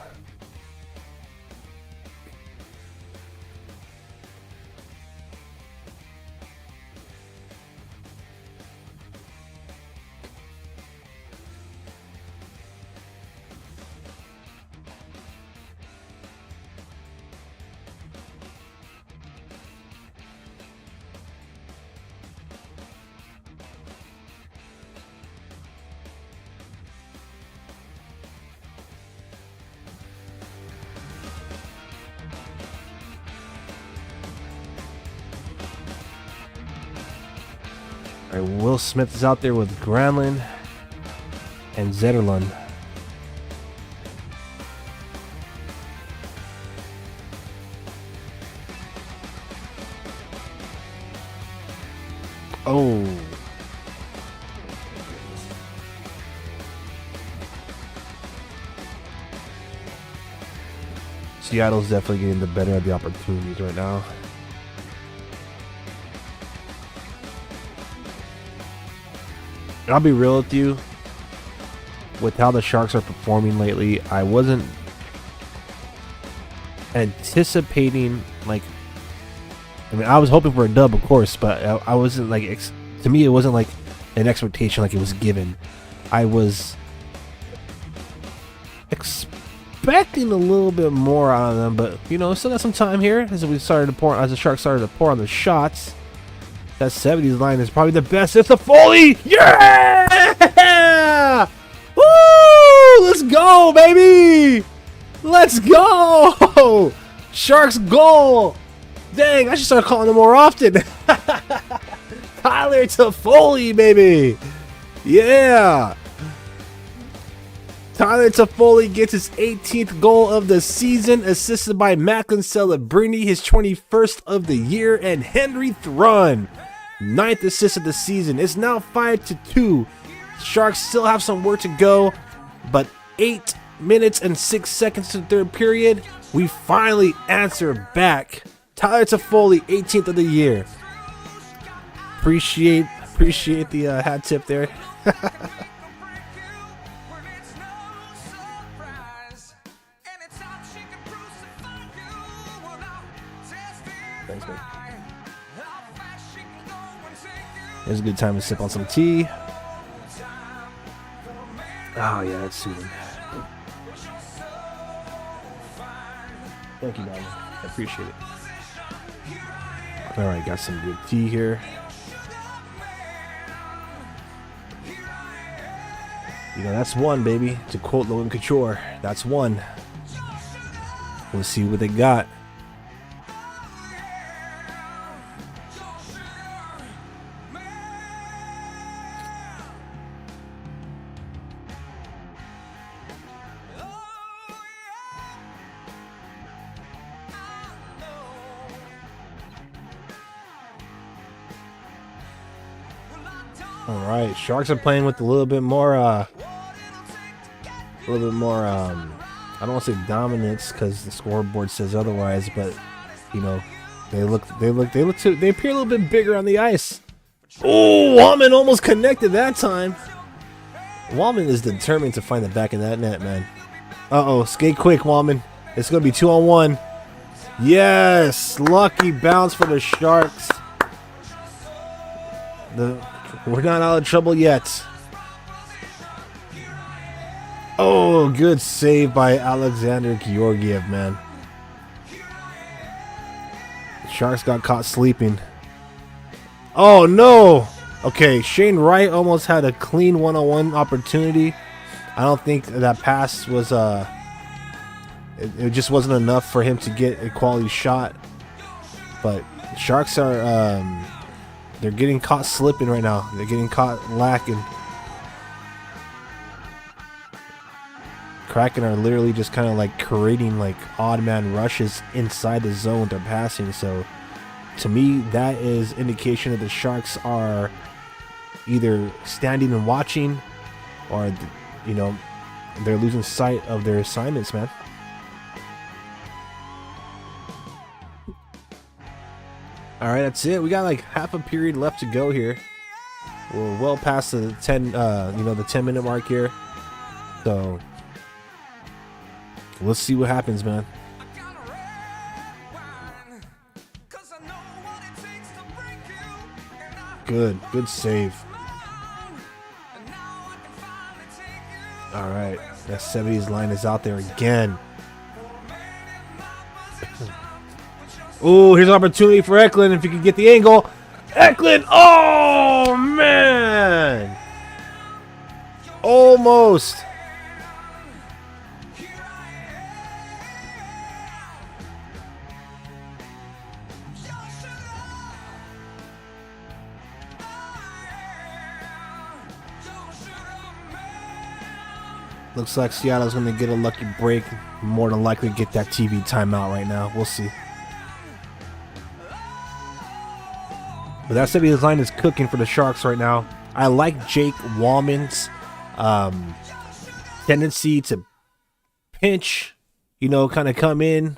Speaker 1: All right, Will Smith is out there with Granlund and Zetterlund. Oh. Seattle's definitely getting the better of the opportunities right now. I'll be real with you. With how the Sharks are performing lately, I wasn't anticipating, like, I mean, I was hoping for a dub, of course, but I wasn't like, to me, it wasn't like an expectation like it was given. I was expecting a little bit more out of them, but you know, still got some time here as the Sharks started to pour on the shots. That 70s line is probably the best. It's the Foley! Yeah! Woo! Let's go, baby! Let's go! Sharks goal! Dang, I should start calling them more often. Tyler Toffoli, baby! Yeah! Tyler Toffoli gets his 18th goal of the season, assisted by Macklin Celebrini, his 21st of the year, and Henry Thrun, 9th assist of the season. It's now 5-2. Sharks still have some work to go, but 8 minutes and 6 seconds to the third period, we finally answer back. Tyler Toffoli, 18th of the year. Appreciate the hat tip there. Thanks, man. It's a good time to sip on some tea. Oh yeah, that's soothing. Thank you, Donnie. I appreciate it. All right, got some good tea here. You know, that's one, baby. To quote Logan Couture, that's one. We'll see what they got. All right, Sharks are playing with a little bit more, I don't want to say dominance because the scoreboard says otherwise, but you know, they appear a little bit bigger on the ice. Oh, Wallman almost connected that time. Wallman is determined to find the back of that net, man. Uh-oh, skate quick, Wallman. It's gonna be 2-on-1. Yes, lucky bounce for the Sharks. We're not out of trouble yet. Oh, good save by Alexander Georgiev, man. Sharks got caught sleeping. Oh, no. Okay, Shane Wright almost had a clean one-on-one opportunity. I don't think that pass was... It just wasn't enough for him to get a quality shot. But Sharks are... they're getting caught slipping right now. They're getting caught lacking. Kraken are literally just kind of like creating like odd man rushes inside the zone they're passing. So to me, that is indication that the Sharks are either standing and watching, or you know, they're losing sight of their assignments, man. All right, that's it. We got like half a period left to go here. We're well past the 10-minute mark here. So let's see what happens, man. Good save. All right, that 70s line is out there again. Oh, here's an opportunity for Eklund if he can get the angle. Eklund! Oh, man! Almost. Looks like Seattle's going to get a lucky break. More than likely get that TV timeout right now. We'll see. But that 70s line is cooking for the Sharks right now. I like Jake Wallman's tendency to pinch, you know, kind of come in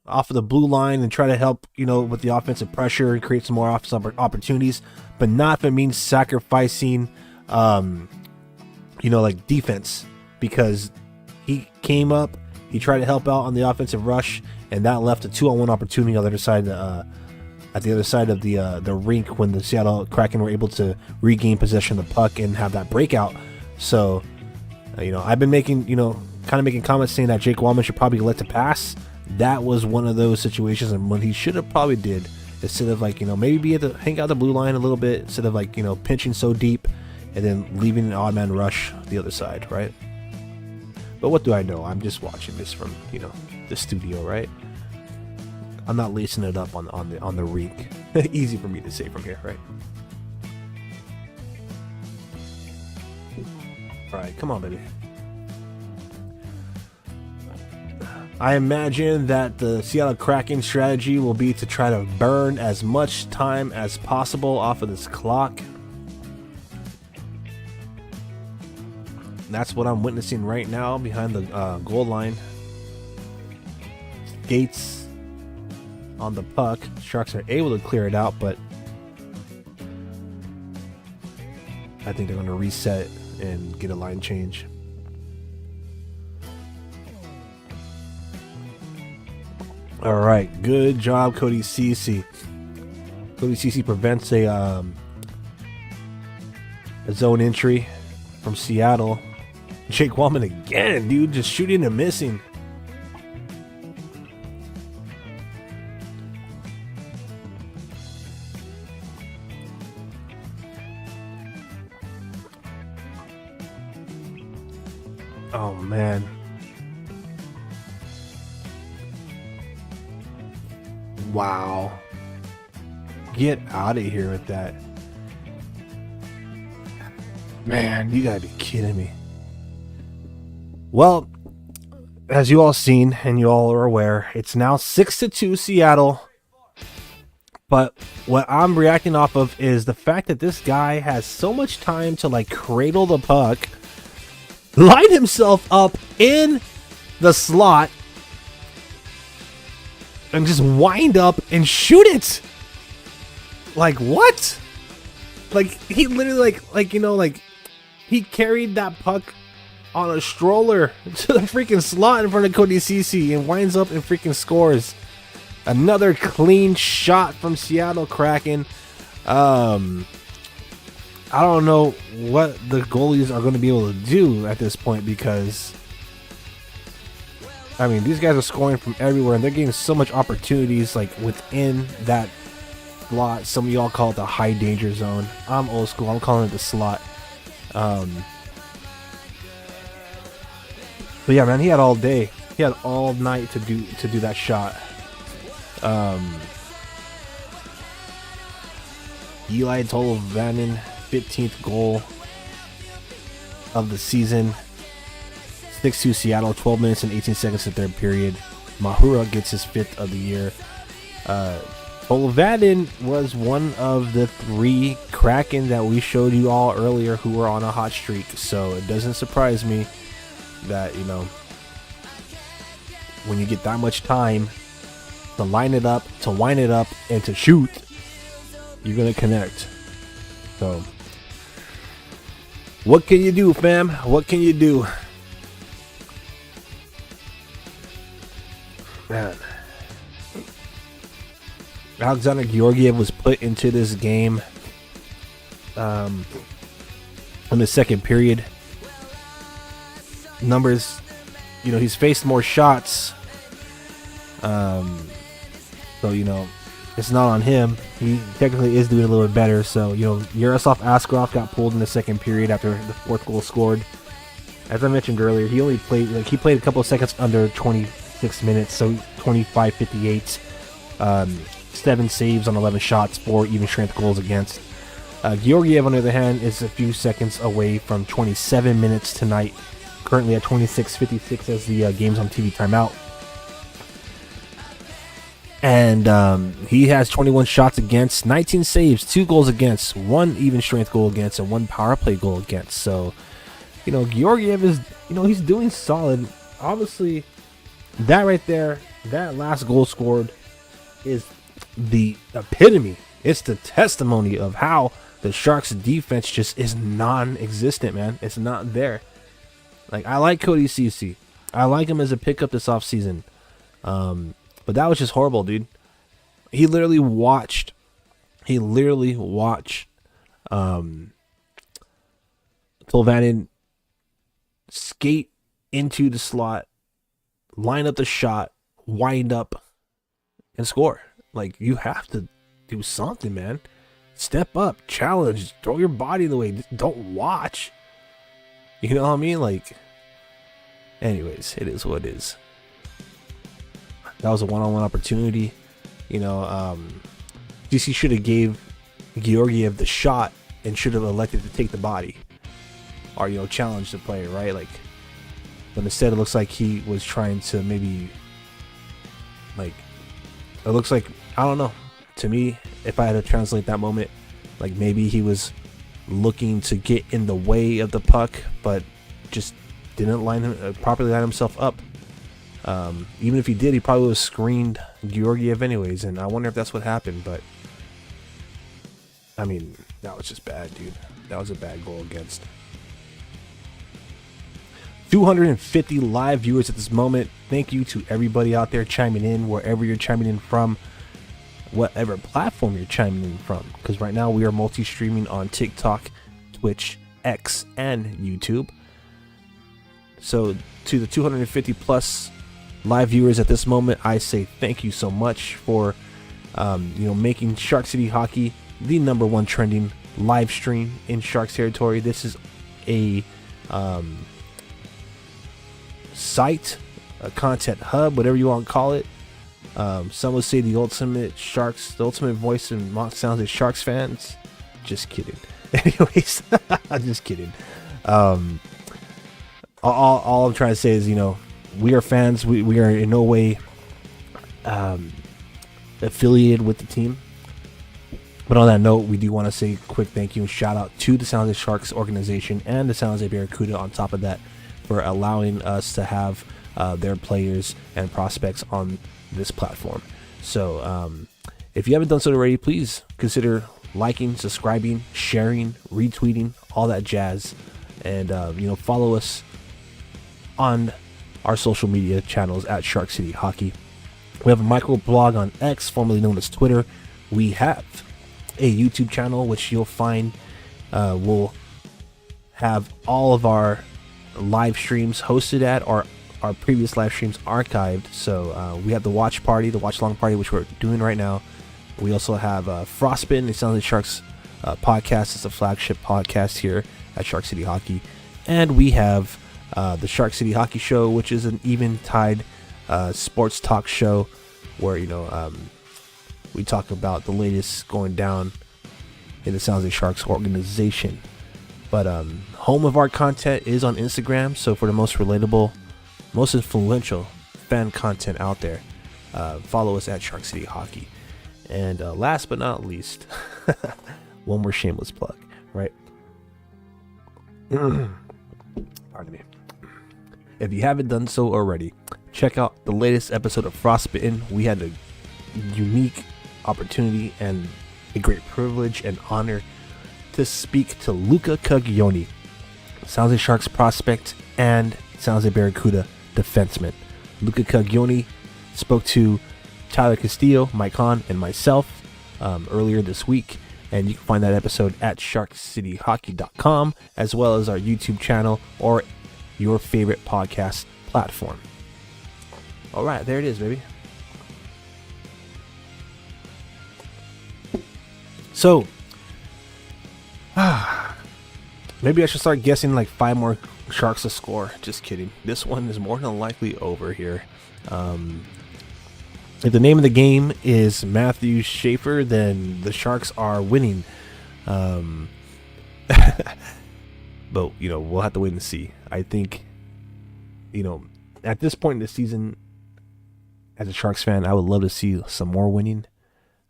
Speaker 1: off of the blue line and try to help, you know, with the offensive pressure and create some more offensive opportunities, but not if it means sacrificing, you know, like defense, because he came up, he tried to help out on the offensive rush, and that left a 2-on-1 opportunity on the other side at the other side of the rink when the Seattle Kraken were able to regain possession of the puck and have that breakout. So, you know, I've been making, you know, kind of making comments saying that Jake Wallman should probably let to pass. That was one of those situations, and what he should have probably did, instead of like, you know, maybe hang out the blue line a little bit, instead of like, you know, pinching so deep and then leaving an odd man rush the other side, right? But what do I know? I'm just watching this from, you know, the studio, right? I'm not lacing it up on the rink. Easy for me to say from here, right? All right, come on, baby. I imagine that the Seattle Kraken strategy will be to try to burn as much time as possible off of this clock. That's what I'm witnessing right now behind the goal line. Gates on the puck. Sharks are able to clear it out, but I think they're going to reset and get a line change. All right, good job, Cody Ceci. Cody Ceci prevents a zone entry from Seattle. Jake Wallman again, dude, just shooting and missing. Oh man. Wow. Get out of here with that. Man, you gotta be kidding me. Well, as you all seen and you all are aware, it's now 6-2 Seattle. But what I'm reacting off of is the fact that this guy has so much time to like cradle the puck, line himself up in the slot, and just wind up and shoot it. Like what? Like he literally like he carried that puck on a stroller to the freaking slot in front of Cody Ceci and winds up and freaking scores. Another clean shot from Seattle Kraken. I don't know what the goalies are going to be able to do at this point, because I mean, these guys are scoring from everywhere and they're getting so much opportunities like within that slot. Some of y'all call it the high danger zone. I'm old school. I'm calling it the slot. But yeah, man, he had all day. He had all night to do that shot. Eli Tolvanen, 15th goal of the season. 6-2 Seattle, 12 minutes and 18 seconds in third period. Mahura gets his 5th of the year. Tolvanen was one of the 3 Kraken that we showed you all earlier who were on a hot streak. So it doesn't surprise me that, you know, when you get that much time to line it up, to wind it up, and to shoot, you're going to connect. So what can you do, fam? What can you do? Man. Alexander Georgiev was put into this game in the second period. Numbers, you know, he's faced more shots. So, you know, it's not on him. He technically is doing a little bit better. So, you know, Yaroslav Askarov got pulled in the second period after the 4th goal scored. As I mentioned earlier, he only played, like, he played a couple of seconds under 26 minutes, so 25-58. 7 saves on 11 shots, 4 even strength goals against. Georgiev, on the other hand, is a few seconds away from 27 minutes tonight, currently at 26:56 as the game's on TV timeout. And he has 21 shots against, 19 saves, 2 goals against, 1 even strength goal against, and 1 power play goal against. So, you know, Georgiev is, you know, he's doing solid. Obviously, that right there, that last goal scored is the epitome. It's the testimony of how the Sharks defense just is non-existent, man. It's not there. Like, I like Cody Ceci. I like him as a pickup this offseason. But that was just horrible, dude. He literally watched Tolvanen skate into the slot, line up the shot, wind up, and score. Like, you have to do something, man. Step up, challenge, throw your body the way. Don't watch. You know what I mean? Like, anyways, it is what it is. That was a one-on-one opportunity. You know, DC should have gave Georgiev the shot and should have elected to take the body, or, you know, challenge the player, right? Like, but instead it looks like he was trying to maybe Like, it looks like, I don't know. To me, if I had to translate that moment, like maybe he was looking to get in the way of the puck, but just didn't properly line himself up. Even if he did, he probably would have screened Georgiev anyways, and I wonder if that's what happened. But I mean, that was just bad, dude. That was a bad goal against. 250 live viewers at this moment. Thank you to everybody out there chiming in, wherever you're chiming in from, whatever platform you're chiming in from, because right now we are multi-streaming on TikTok, Twitch, X, and YouTube. So to the 250 plus live viewers at this moment, I say thank you so much for making Shark City Hockey the #1 trending live stream in Sharks territory. This is a site, a content hub, whatever you want to call it. Some would say the ultimate voice and mock sounds of Sharks fans. Just kidding. Anyways, I'm just kidding. All I'm trying to say is, we are fans. We are in no way affiliated with the team. But on that note, we do want to say a quick thank you and shout out to the San Jose Sharks organization and the San Jose Barracuda on top of that for allowing us to have their players and prospects on this platform. So if you haven't done so already, please consider liking, subscribing, sharing, retweeting, all that jazz. And follow us on our social media channels at Shark City Hockey. We have a microblog on X, formerly known as Twitter. We have a YouTube channel, which you'll find will have all of our live streams hosted at, or our previous live streams archived. So we have the watch long party, which we're doing right now. We also have Frostbitten, it sounds like Sharks podcast. It's a flagship podcast here at Shark City Hockey. And we have the Shark City Hockey Show, which is an eventide sports talk show where we talk about the latest going down in the San Jose Sharks organization. But home of our content is on Instagram, so for the most relatable, most influential fan content out there, follow us at Shark City Hockey. And last but not least, one more shameless plug, right? Pardon me. If you haven't done so already, check out the latest episode of Frostbitten. We had a unique opportunity and a great privilege and honor to speak to Luca Caglioni, San Jose Sharks prospect and San Jose Barracuda defenseman. Luca Caglioni spoke to Tyler Castillo, Mike Hahn, and myself earlier this week, and you can find that episode at sharkcityhockey.com, as well as our YouTube channel or your favorite podcast platform. All right, there it is, baby. So, maybe I should start guessing like 5 more Sharks to score. Just kidding. This one is more than likely over here. If the name of the game is Matthew Schaefer, then the Sharks are winning. But, we'll have to wait and see. I think, at this point in the season, as a Sharks fan, I would love to see some more winning.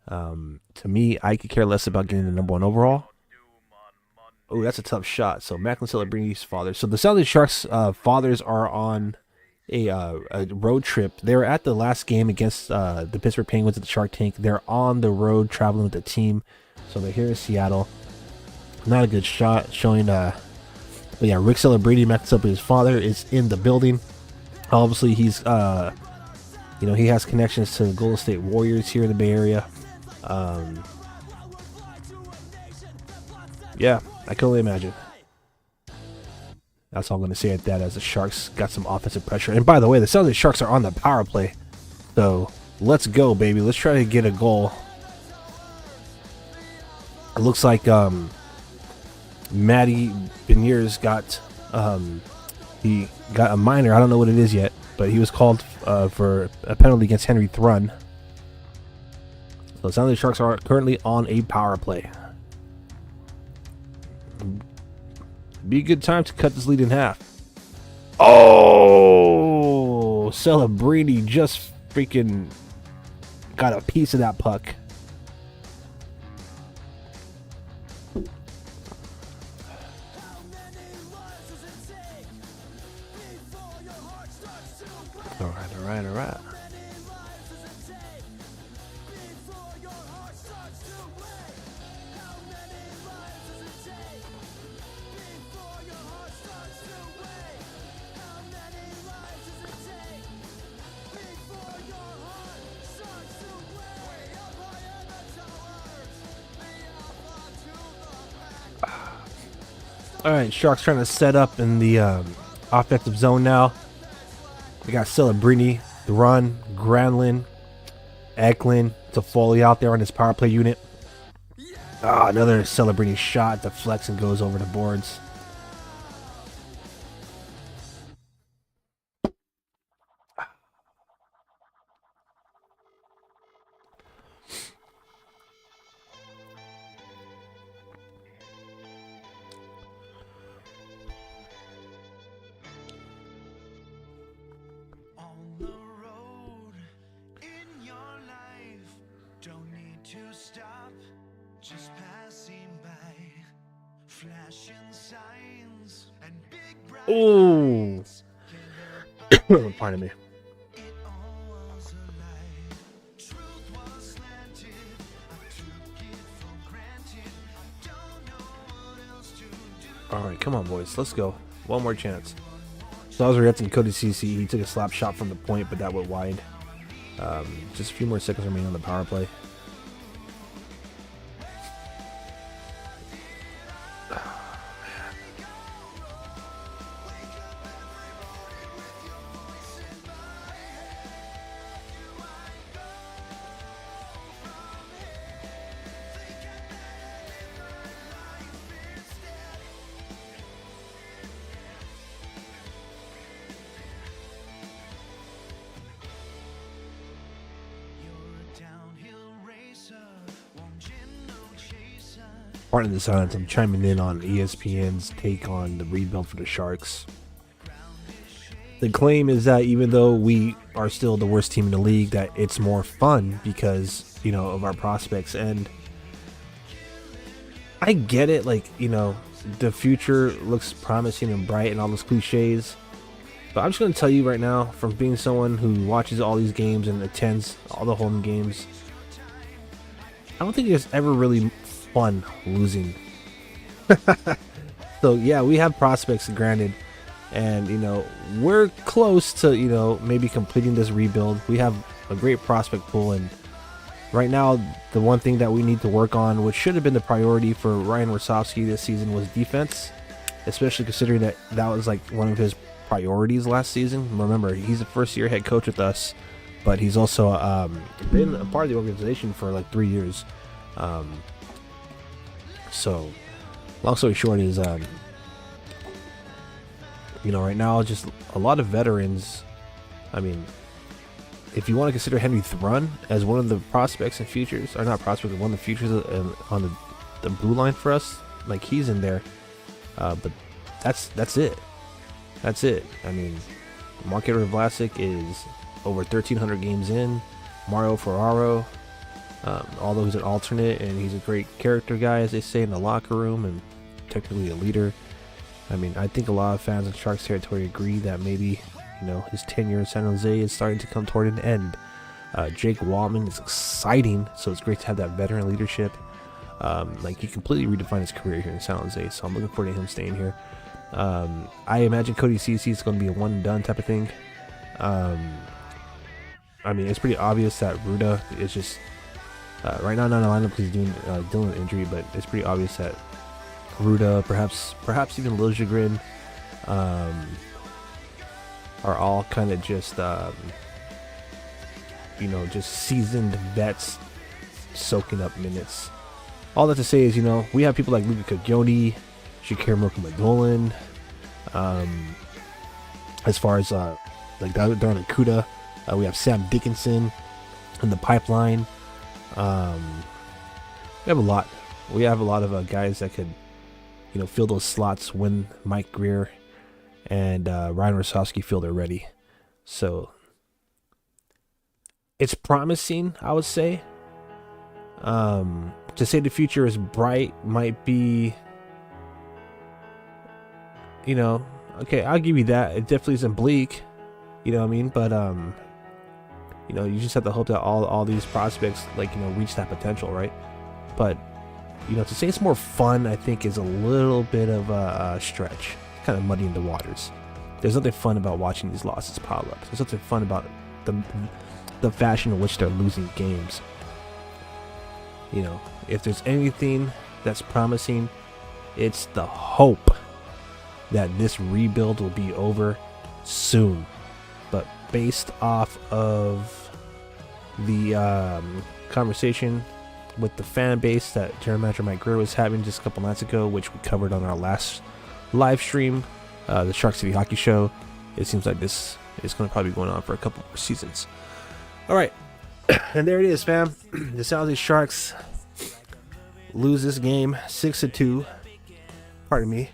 Speaker 1: To me, I could care less about getting the #1 overall. Oh, that's a tough shot. So, Macklin Celebrity's father. So, the San Jose Sharks fathers are on a road trip. They were at the last game against the Pittsburgh Penguins at the Shark Tank. They're on the road traveling with the team. So, they're here in Seattle. Not a good shot showing. But yeah, Rick Celebrity, Macklin Celebrity's father, is in the building. Obviously, he's he has connections to the Golden State Warriors here in the Bay Area. Yeah, I can only imagine. That's all I'm going to say at that, as the Sharks got some offensive pressure. And by the way, the San Jose Sharks are on the power play. So let's go, baby. Let's try to get a goal. It looks like Matty Beniers got he got a minor. I don't know what it is yet, but he was called for a penalty against Henry Thrun. So the San Jose Sharks are currently on a power play. Be a good time to cut this lead in half. Oh, Celebrity just freaking got a piece of that puck. All right. All right, Sharks trying to set up in the offensive zone now. We got Celebrini, Run, Granlund, Eklund, Toffoli out there on his power play unit. Another Celebrini shot deflects and goes over the boards.
Speaker 3: On the road in your life, don't need to stop, just passing by, flashing signs and big bright
Speaker 1: Ooh.
Speaker 3: lights.
Speaker 1: Pardon me.
Speaker 3: It all was a lie. Truth was slanted. I took it for granted. Don't know what else to do.
Speaker 1: All right, come on, boys. Let's go. One more chance. So I was reacting Cody CC. He took a slap shot from the point, but that went wide. Just a few more seconds remaining on the power play. Pardon the silence. I'm chiming in on ESPN's take on the rebuild for the Sharks. The claim is that even though we are still the worst team in the league, that it's more fun because, you know, of our prospects. And I get it. Like, you know, the future looks promising and bright and all those cliches. But I'm just going to tell you right now, from being someone who watches all these games and attends all the home games, I don't think it's ever really fun losing. So yeah, we have prospects, granted, and you know, we're close to, you know, maybe completing this rebuild. We have a great prospect pool, and right now the one thing that we need to work on, which should have been the priority for Ryan Rosofsky this season, was defense, especially considering that that was like one of his priorities last season. Remember, he's a first-year head coach with us, but he's also been a part of the organization for like 3 years. So, long story short is, you know, right now, just a lot of veterans. I mean, if you want to consider Henry Thrun as one of the prospects and futures, or not prospects, one of the futures on the blue line for us, like, he's in there. But that's it. That's it. I mean, Market Vlasic is over 1,300 games in. Mario Ferraro, although he's an alternate and he's a great character guy, as they say, in the locker room, and technically a leader. I mean, I think a lot of fans of Sharks territory agree that maybe, you know, his tenure in San Jose is starting to come toward an end. Jake Wallman is exciting, so it's great to have that veteran leadership. Like, he completely redefined his career here in San Jose, so I'm looking forward to him staying here. I imagine Cody CC is going to be a one and done type of thing. I mean, it's pretty obvious that Ruda is just right now not in the lineup because he's dealing with injury, but it's pretty obvious that Ruda, perhaps even Liljegren, are all kind of just you know, just seasoned vets soaking up minutes. All that to say is, you know, we have people like Luka Cagioni, Shakir Mokumadolan, as far as like Darren Akuda, we have Sam Dickinson in the pipeline. We have a lot. We have a lot of guys that could, you know, fill those slots when Mike Greer and Ryan Rosofsky feel they're ready. So it's promising, I would say. To say the future is bright might be, okay, I'll give you that. It definitely isn't bleak, you know what I mean? But you just have to hope that all these prospects reach that potential, right? But to say it's more fun, I think, is a little bit of a stretch, kind of muddying the waters. There's nothing fun about watching these losses pile up. There's nothing fun about the fashion in which they're losing games. If there's anything that's promising, it's the hope that this rebuild will be over soon. But based off of the conversation with the fan base that General Manager Mike Grier was having just a couple nights ago, which we covered on our last live stream, the Shark City Hockey Show, it seems like this is going to probably be going on for a couple more seasons. All right, and there it is, fam. The San Jose Sharks lose this game 6-2. Pardon me.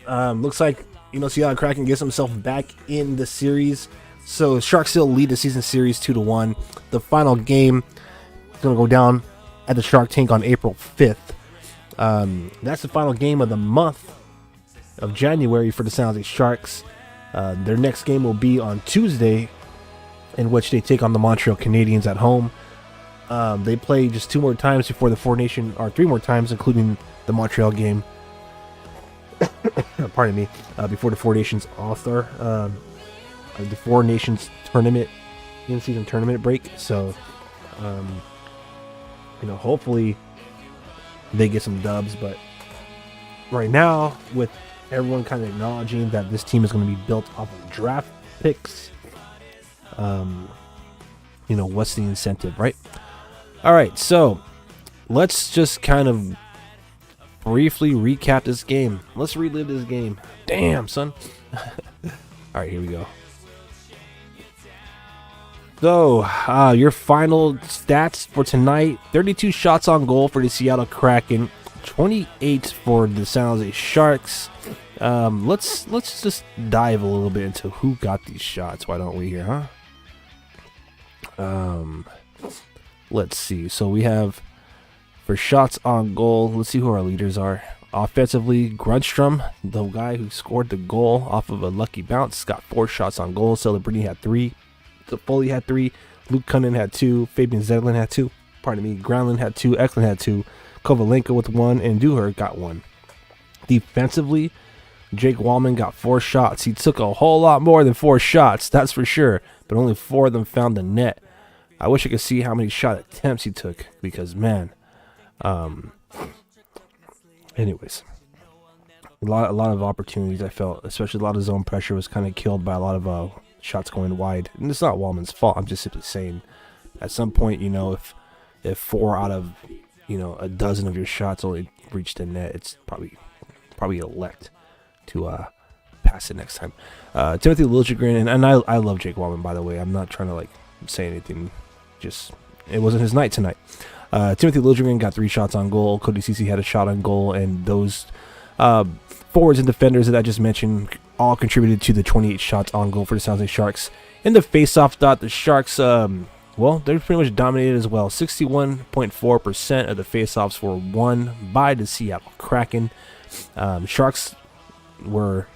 Speaker 1: Looks like Seattle Kraken gets himself back in the series. So Sharks still lead the season series 2-1. The final game is going to go down at the Shark Tank on April 5th. That's the final game of the month of January for the San Jose Sharks. Their next game will be on Tuesday, in which they take on the Montreal Canadiens at home. They play just 2 more times before the Four Nation, or 3 more times, including the Montreal game. Pardon me. Before the Four Nations All-Star, the Four Nations tournament, in-season tournament break. So, hopefully they get some dubs. But right now, with everyone kind of acknowledging that this team is going to be built off of draft picks, what's the incentive, right? All right, so let's just kind of briefly recap this game. Let's relive this game. Damn, son. All right, here we go. So, your final stats for tonight: 32 shots on goal for the Seattle Kraken, 28 for the San Jose Sharks. Let's just dive a little bit into who got these shots. Why don't we here, huh? Let's see. So we have, for shots on goal, let's see who our leaders are. Offensively, Grundstrom, the guy who scored the goal off of a lucky bounce, got 4 shots on goal. Celebrini had 3. Foley had 3. Luke Cunnin had 2. Fabian Zedlin had 2. Pardon me. Granlund had 2. Eklund had 2. Kovalenko with 1. And Duher got 1. Defensively, Jake Wallman got 4 shots. He took a whole lot more than 4 shots, that's for sure. But only 4 of them found the net. I wish I could see how many shot attempts he took, because, man. Anyways. A lot of opportunities, I felt. Especially a lot of zone pressure was kind of killed by a lot of shots going wide. And it's not Wallman's fault. I'm just simply saying, at some point, if 4 out of, a dozen of your shots only reach the net, it's probably elect to pass it next time. Timothy Liljegren, and I love Jake Wallman, by the way. I'm not trying to say anything. Just, it wasn't his night tonight. Timothy Liljegren got 3 shots on goal. Cody Ceci had a shot on goal, and those forwards and defenders that I just mentioned all contributed to the 28 shots on goal for the San Jose Sharks. In the face-off dot, the Sharks, they're pretty much dominated as well. 61.4% of the face-offs were won by the Seattle Kraken. Sharks were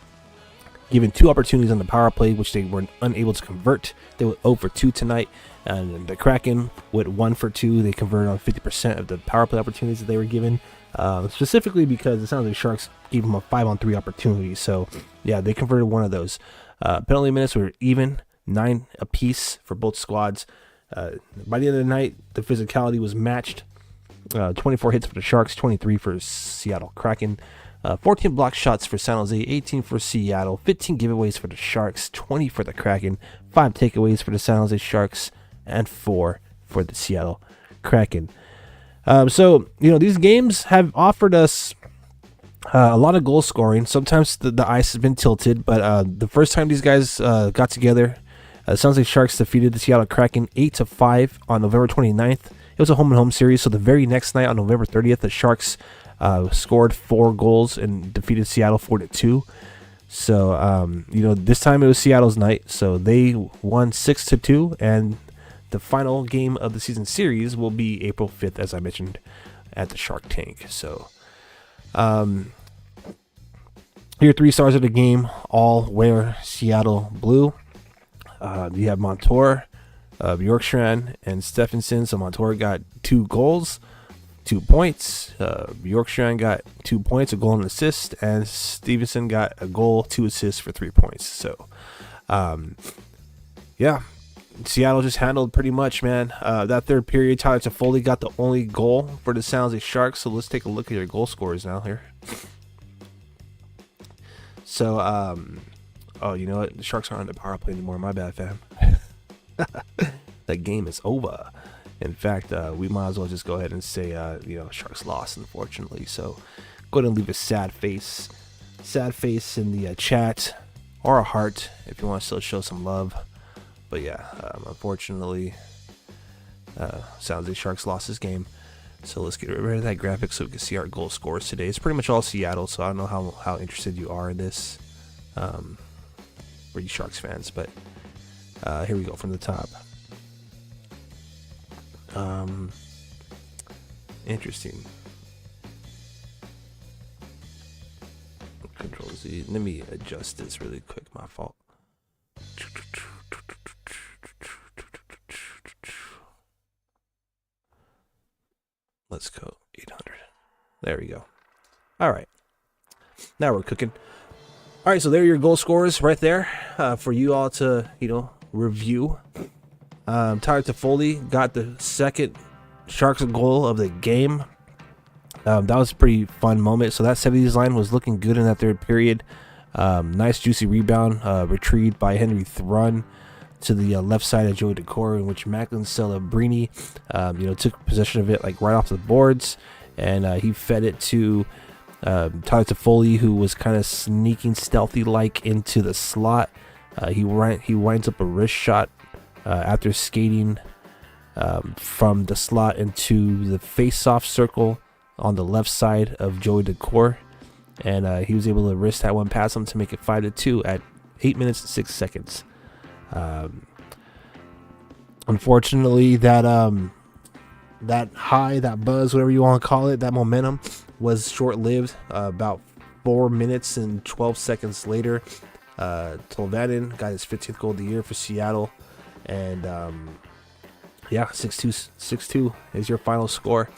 Speaker 1: given 2 opportunities on the power play, which they were unable to convert. They were 0 for 2 tonight. And the Kraken went 1 for 2. They converted on 50% of the power play opportunities that they were given. Specifically because the San Jose Sharks gave them a 5-on-3 opportunity. So, yeah, they converted 1 of those. Penalty minutes were even, 9 apiece for both squads. By the end of the night, the physicality was matched. 24 hits for the Sharks, 23 for Seattle Kraken. 14 block shots for San Jose, 18 for Seattle. 15 giveaways for the Sharks, 20 for the Kraken. 5 takeaways for the San Jose Sharks, and 4 for the Seattle Kraken. So, these games have offered us a lot of goal scoring. Sometimes the ice has been tilted, but the first time these guys got together, San Jose Sharks defeated the Seattle Kraken 8-5 on November 29th. It was a home-and-home series, so the very next night on November 30th, the Sharks scored 4 goals and defeated Seattle 4-2. So, this time it was Seattle's night. So they won 6-2, and the final game of the season series will be April 5th, as I mentioned, at the Shark Tank. So, your 3 stars of the game all wear Seattle blue. You have Montour, Bjorkstrand, and Stephenson. So Montour got 2 goals, 2 points. Bjorkstrand got 2 points, a goal and an assist, and Stevenson got a goal, 2 assists for 3 points. So, Seattle just handled pretty much, man. That third period, Tyler Toffoli got the only goal for the San Jose Sharks. So let's take a look at your goal scorers now here. So, you know what? The Sharks aren't on the power play anymore. My bad, fam. That game is over. In fact, we might as well just go ahead and say, Sharks lost, unfortunately. So go ahead and leave a sad face in the chat, or a heart if you want to still show some love. But yeah, unfortunately, San Jose Sharks lost this game. So let's get rid of that graphic so we can see our goal scores today. It's pretty much all Seattle, so I don't know how interested you are in this, for you Sharks fans. But here we go from the top. Interesting. Control Z. Let me adjust this really quick. My fault. Let's go 800. There we go. All right. Now we're cooking. All right, so there are your goal scorers right there for you all to, review. Tyler Toffoli got the second Sharks goal of the game. That was a pretty fun moment. So that 70s line was looking good in that third period. Nice juicy rebound retrieved by Henry Thrun to the left side of Joey Decor, in which Macklin Celebrini took possession of it like right off the boards, and he fed it to Tyler Toffoli, who was kind of sneaking stealthy like into the slot. He winds up a wrist shot after skating from the slot into the face-off circle on the left side of Joey Decor, and he was able to wrist that one past him to make it 5-2 at 8 minutes and 6 seconds. Unfortunately, that high, that buzz, whatever you want to call it, that momentum was short-lived. About 4 minutes and 12 seconds later, Tolvanen got his 15th goal of the year for Seattle, and 6-2 is your final score.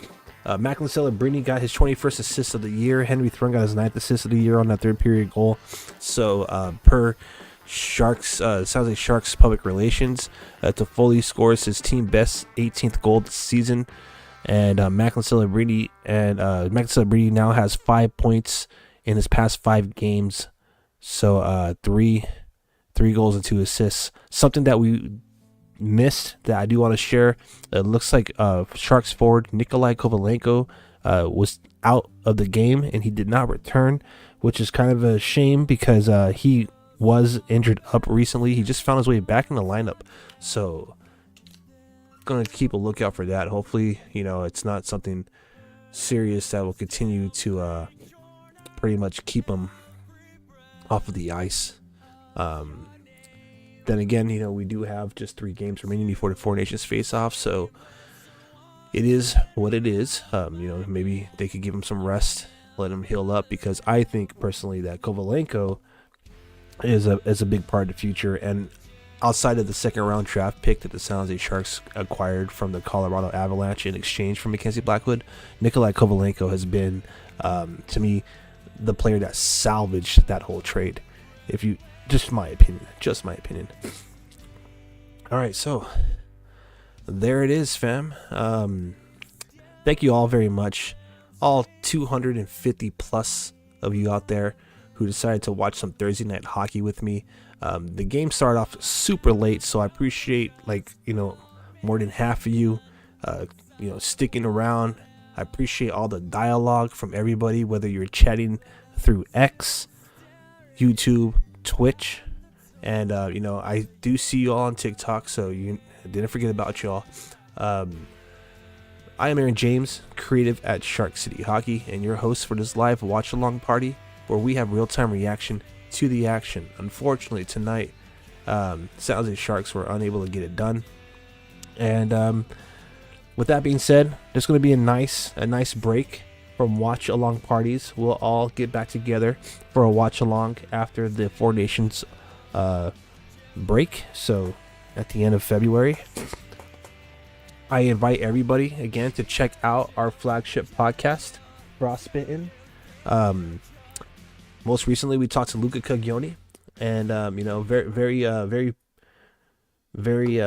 Speaker 1: Macklin Celebrini got his 21st assist of the year. Henry Thrun got his 9th assist of the year on that third period goal. So per Sharks, San Jose Sharks public relations, Toffoli scores his team best 18th goal this season, and Macklin Celebrini now has 5 points in his past 5 games. So three goals and 2 assists. Something that we missed that I do want to share. It looks like Sharks forward Nikolai Kovalenko was out of the game and he did not return, which is kind of a shame because he was injured up recently. He just found his way back in the lineup, so gonna keep a lookout for that. Hopefully, it's not something serious that will continue to pretty much keep him off of the ice. Then again, we do have just 3 games remaining before the Four Nations face-off, so it is what it is. Maybe they could give him some rest, let him heal up, because I think personally that Kovalenko is a big part of the future. And outside of the second round draft pick that the San Jose Sharks acquired from the Colorado Avalanche in exchange for Mackenzie Blackwood, Nikolai Kovalenko has been, to me, the player that salvaged that whole trade. Just my opinion. All right, so there it is, fam. Thank you all very much, all 250 plus of you out there who decided to watch some Thursday night hockey with me. The game started off super late, so I appreciate more than half of you sticking around. I appreciate all the dialogue from everybody, whether you're chatting through X, YouTube, Twitch, and I do see you all on TikTok, so you didn't forget about y'all. I am Aaron James, creative at Shark City Hockey, and your host for this live watch along party where we have real-time reaction to the action. Unfortunately, tonight, San Jose Sharks were unable to get it done. And with that being said, there's going to be a nice break from watch along parties. We'll all get back together for a watch along after the Four Nations break. So at the end of February, I invite everybody again to check out our flagship podcast, Frostbitten. Most recently, we talked to Luca Caglioni, and very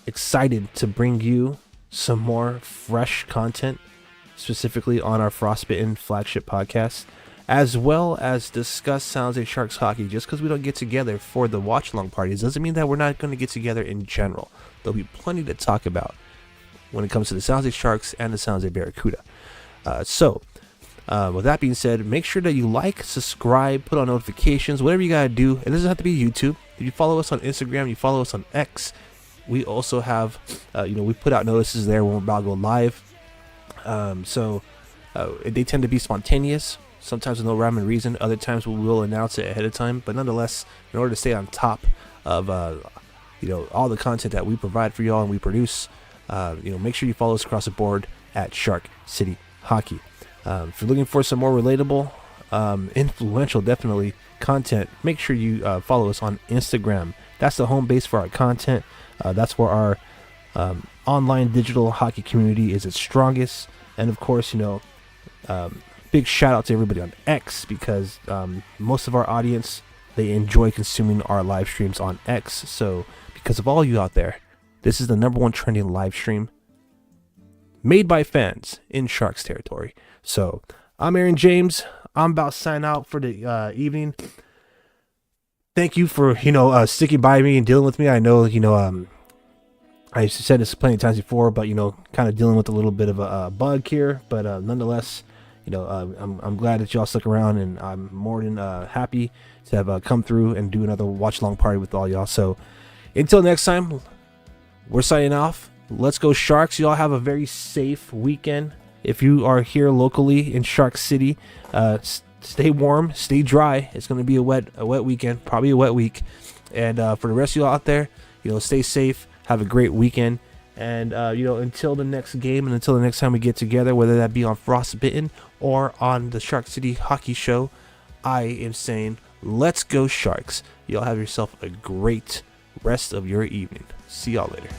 Speaker 1: excited to bring you some more fresh content, specifically on our Frostbitten flagship podcast, as well as discuss San Jose Sharks hockey. Just because we don't get together for the watch-along parties doesn't mean that we're not going to get together in general. There'll be plenty to talk about when it comes to the San Jose Sharks and the San Jose Barracuda. With that being said, make sure that you like, subscribe, put on notifications, whatever you gotta do. It doesn't have to be YouTube. If you follow us on Instagram, you follow us on X. We also have, we put out notices there when we're about to go live. They tend to be spontaneous, sometimes with no rhyme and reason. Other times we will announce it ahead of time. But nonetheless, in order to stay on top of, all the content that we provide for y'all and we produce, make sure you follow us across the board at Shark City Hockey. If you're looking for some more relatable, influential, definitely content, make sure you follow us on Instagram. That's the home base for our content. That's where our online digital hockey community is its strongest. And of course, big shout out to everybody on X, because most of our audience, they enjoy consuming our live streams on X. So because of all you out there, this is the #1 trending live stream made by fans in Sharks territory. So I'm Aaron James. I'm about to sign out for the evening. Thank you for sticking by me and dealing with me. I know I've said this plenty of times before, but kind of dealing with a little bit of a bug here. But nonetheless, I'm glad that y'all stuck around, and I'm more than happy to have come through and do another watch long party with all y'all. So until next time, we're signing off. Let's go Sharks. Y'all have a very safe weekend. If you are here locally in Shark City, stay warm, stay dry. It's going to be a wet weekend, probably a wet week. And for the rest of y'all out there, stay safe. Have a great weekend. And, until the next game and until the next time we get together, whether that be on Frostbitten or on the Shark City Hockey Show, I am saying, let's go Sharks. Y'all have yourself a great rest of your evening. See y'all later.